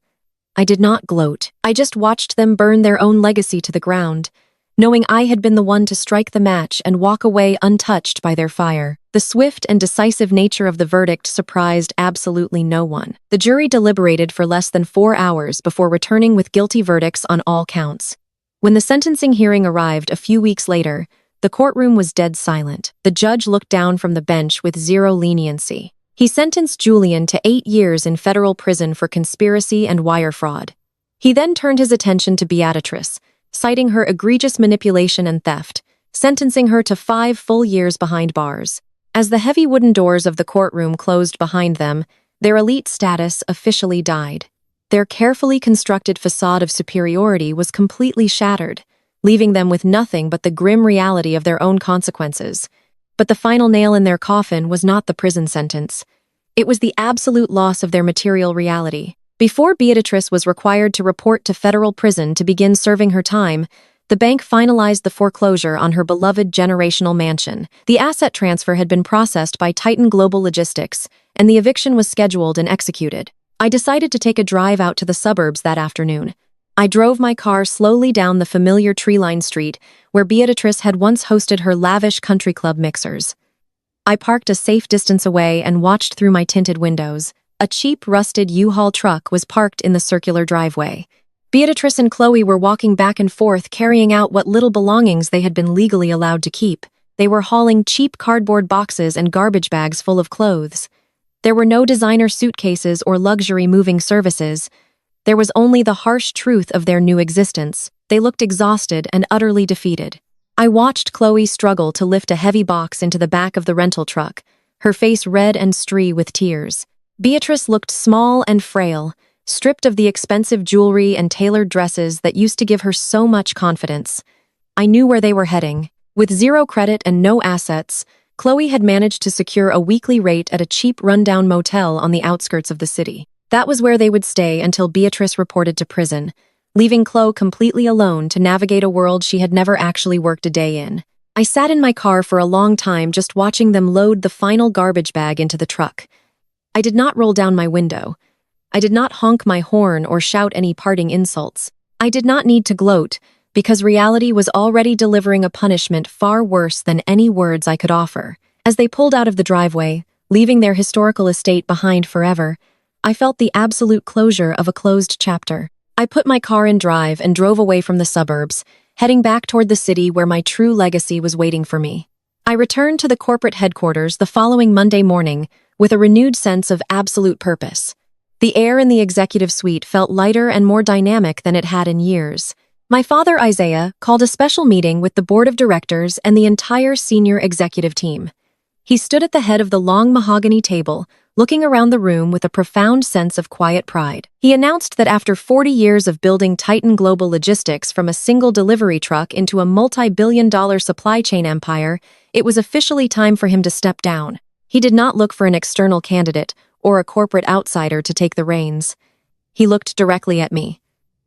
I did not gloat. I just watched them burn their own legacy to the ground, knowing I had been the one to strike the match and walk away untouched by their fire. The swift and decisive nature of the verdict surprised absolutely no one. The jury deliberated for less than 4 hours before returning with guilty verdicts on all counts. When the sentencing hearing arrived a few weeks later, the courtroom was dead silent. The judge looked down from the bench with zero leniency. He sentenced Julian to 8 years in federal prison for conspiracy and wire fraud. He then turned his attention to Beatrice, citing her egregious manipulation and theft, sentencing her to 5 full years behind bars. As the heavy wooden doors of the courtroom closed behind them, their elite status officially died. Their carefully constructed facade of superiority was completely shattered, leaving them with nothing but the grim reality of their own consequences. But the final nail in their coffin was not the prison sentence. It was the absolute loss of their material reality. Before Beatrice was required to report to federal prison to begin serving her time, the bank finalized the foreclosure on her beloved generational mansion. The asset transfer had been processed by Titan Global Logistics, and the eviction was scheduled and executed. I decided to take a drive out to the suburbs that afternoon. I drove my car slowly down the familiar tree-lined street where Beatrice had once hosted her lavish country club mixers. I parked a safe distance away and watched through my tinted windows. A cheap, rusted U-Haul truck was parked in the circular driveway. Beatrice and Chloe were walking back and forth, carrying out what little belongings they had been legally allowed to keep. They were hauling cheap cardboard boxes and garbage bags full of clothes. There were no designer suitcases or luxury moving services. There was only the harsh truth of their new existence. They looked exhausted and utterly defeated. I watched Chloe struggle to lift a heavy box into the back of the rental truck, her face red and streaked with tears. Beatrice looked small and frail, stripped of the expensive jewelry and tailored dresses that used to give her so much confidence. I knew where they were heading. With zero credit and no assets, Chloe had managed to secure a weekly rate at a cheap rundown motel on the outskirts of the city. That was where they would stay until Beatrice reported to prison, leaving Chloe completely alone to navigate a world she had never actually worked a day in. I sat in my car for a long time just watching them load the final garbage bag into the truck. I did not roll down my window. I did not honk my horn or shout any parting insults. I did not need to gloat, because reality was already delivering a punishment far worse than any words I could offer. As they pulled out of the driveway, leaving their historical estate behind forever, I felt the absolute closure of a closed chapter. I put my car in drive and drove away from the suburbs, heading back toward the city where my true legacy was waiting for me. I returned to the corporate headquarters the following Monday morning with a renewed sense of absolute purpose. The air in the executive suite felt lighter and more dynamic than it had in years. My father, Isaiah, called a special meeting with the board of directors and the entire senior executive team. He stood at the head of the long mahogany table, looking around the room with a profound sense of quiet pride. He announced that after 40 years of building Titan Global Logistics from a single delivery truck into a multi-billion-dollar supply chain empire, it was officially time for him to step down. He did not look for an external candidate or a corporate outsider to take the reins. He looked directly at me.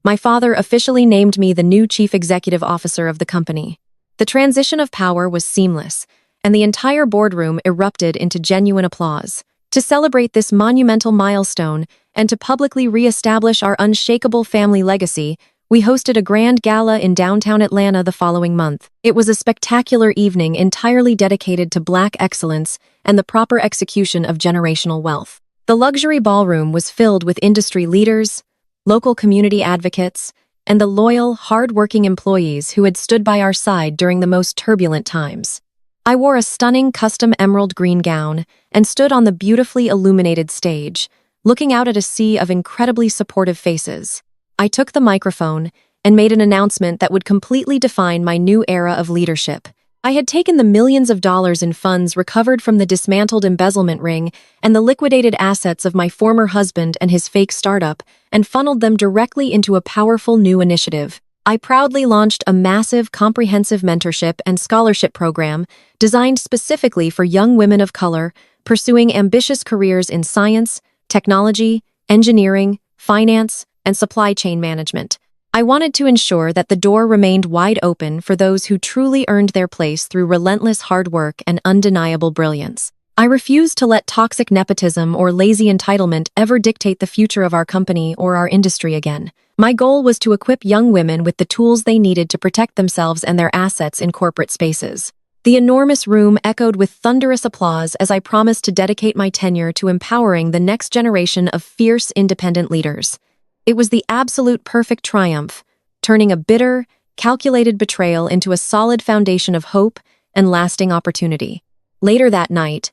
My father officially named me the new chief executive officer of the company. The transition of power was seamless, and the entire boardroom erupted into genuine applause. To celebrate this monumental milestone and to publicly re-establish our unshakable family legacy, we hosted a grand gala in downtown Atlanta the following month. It was a spectacular evening entirely dedicated to Black excellence and the proper execution of generational wealth. The luxury ballroom was filled with industry leaders, local community advocates, and the loyal, hard-working employees who had stood by our side during the most turbulent times. I wore a stunning custom emerald green gown and stood on the beautifully illuminated stage, looking out at a sea of incredibly supportive faces. I took the microphone and made an announcement that would completely define my new era of leadership. I had taken the millions of dollars in funds recovered from the dismantled embezzlement ring and the liquidated assets of my former husband and his fake startup and funneled them directly into a powerful new initiative. I proudly launched a massive, comprehensive mentorship and scholarship program designed specifically for young women of color pursuing ambitious careers in science, technology, engineering, finance, and supply chain management. I wanted to ensure that the door remained wide open for those who truly earned their place through relentless hard work and undeniable brilliance. I refused to let toxic nepotism or lazy entitlement ever dictate the future of our company or our industry again. My goal was to equip young women with the tools they needed to protect themselves and their assets in corporate spaces. The enormous room echoed with thunderous applause as I promised to dedicate my tenure to empowering the next generation of fierce, independent leaders. It was the absolute perfect triumph, turning a bitter, calculated betrayal into a solid foundation of hope and lasting opportunity. Later that night,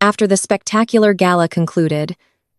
after the spectacular gala concluded,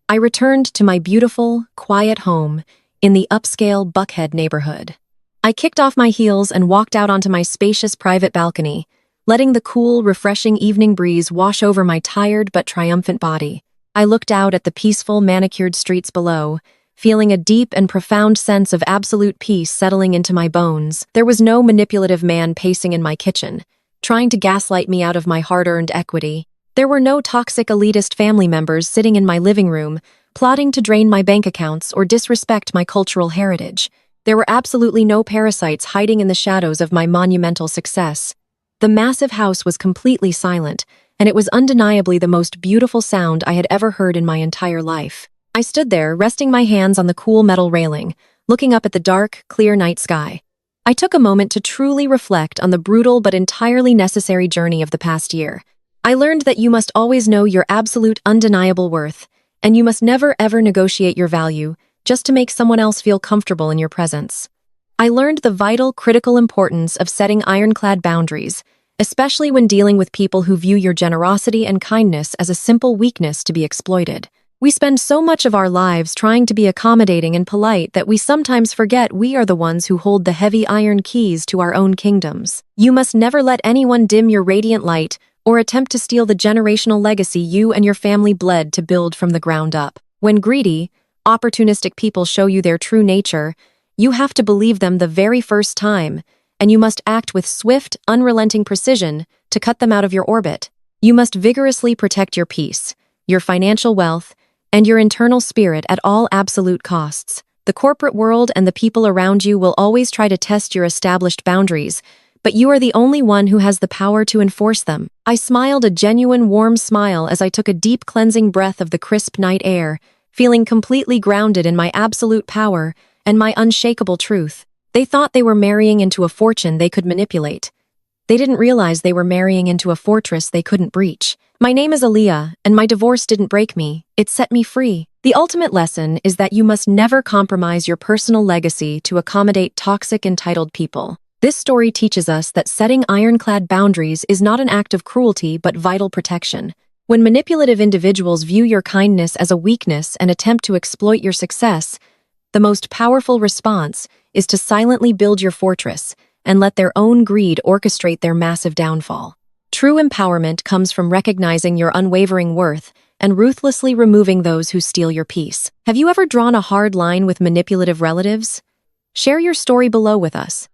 I returned to my beautiful, quiet home in the upscale Buckhead neighborhood. I kicked off my heels and walked out onto my spacious private balcony, letting the cool, refreshing evening breeze wash over my tired but triumphant body. I looked out at the peaceful, manicured streets below, feeling a deep and profound sense of absolute peace settling into my bones. There was no manipulative man pacing in my kitchen, trying to gaslight me out of my hard-earned equity. There were no toxic elitist family members sitting in my living room, plotting to drain my bank accounts or disrespect my cultural heritage. There were absolutely no parasites hiding in the shadows of my monumental success. The massive house was completely silent, and it was undeniably the most beautiful sound I had ever heard in my entire life. I stood there, resting my hands on the cool metal railing, looking up at the dark, clear night sky. I took a moment to truly reflect on the brutal but entirely necessary journey of the past year. I learned that you must always know your absolute undeniable worth, and you must never ever negotiate your value just to make someone else feel comfortable in your presence. I learned the vital, critical importance of setting ironclad boundaries, especially when dealing with people who view your generosity and kindness as a simple weakness to be exploited. We spend so much of our lives trying to be accommodating and polite that we sometimes forget we are the ones who hold the heavy iron keys to our own kingdoms. You must never let anyone dim your radiant light or attempt to steal the generational legacy you and your family bled to build from the ground up. When greedy, opportunistic people show you their true nature, you have to believe them the very first time, and you must act with swift, unrelenting precision to cut them out of your orbit. You must vigorously protect your peace, your financial wealth, and your internal spirit at all absolute costs. The corporate world and the people around you will always try to test your established boundaries, but you are the only one who has the power to enforce them. I smiled a genuine warm smile as I took a deep cleansing breath of the crisp night air, feeling completely grounded in my absolute power and my unshakable truth. They thought they were marrying into a fortune they could manipulate. They didn't realize they were marrying into a fortress they couldn't breach. My name is Aaliyah, and my divorce didn't break me, it set me free. The ultimate lesson is that you must never compromise your personal legacy to accommodate toxic, entitled people. This story teaches us that setting ironclad boundaries is not an act of cruelty but vital protection. When manipulative individuals view your kindness as a weakness and attempt to exploit your success, the most powerful response is to silently build your fortress and let their own greed orchestrate their massive downfall. True empowerment comes from recognizing your unwavering worth and ruthlessly removing those who steal your peace. Have you ever drawn a hard line with manipulative relatives? Share your story below with us.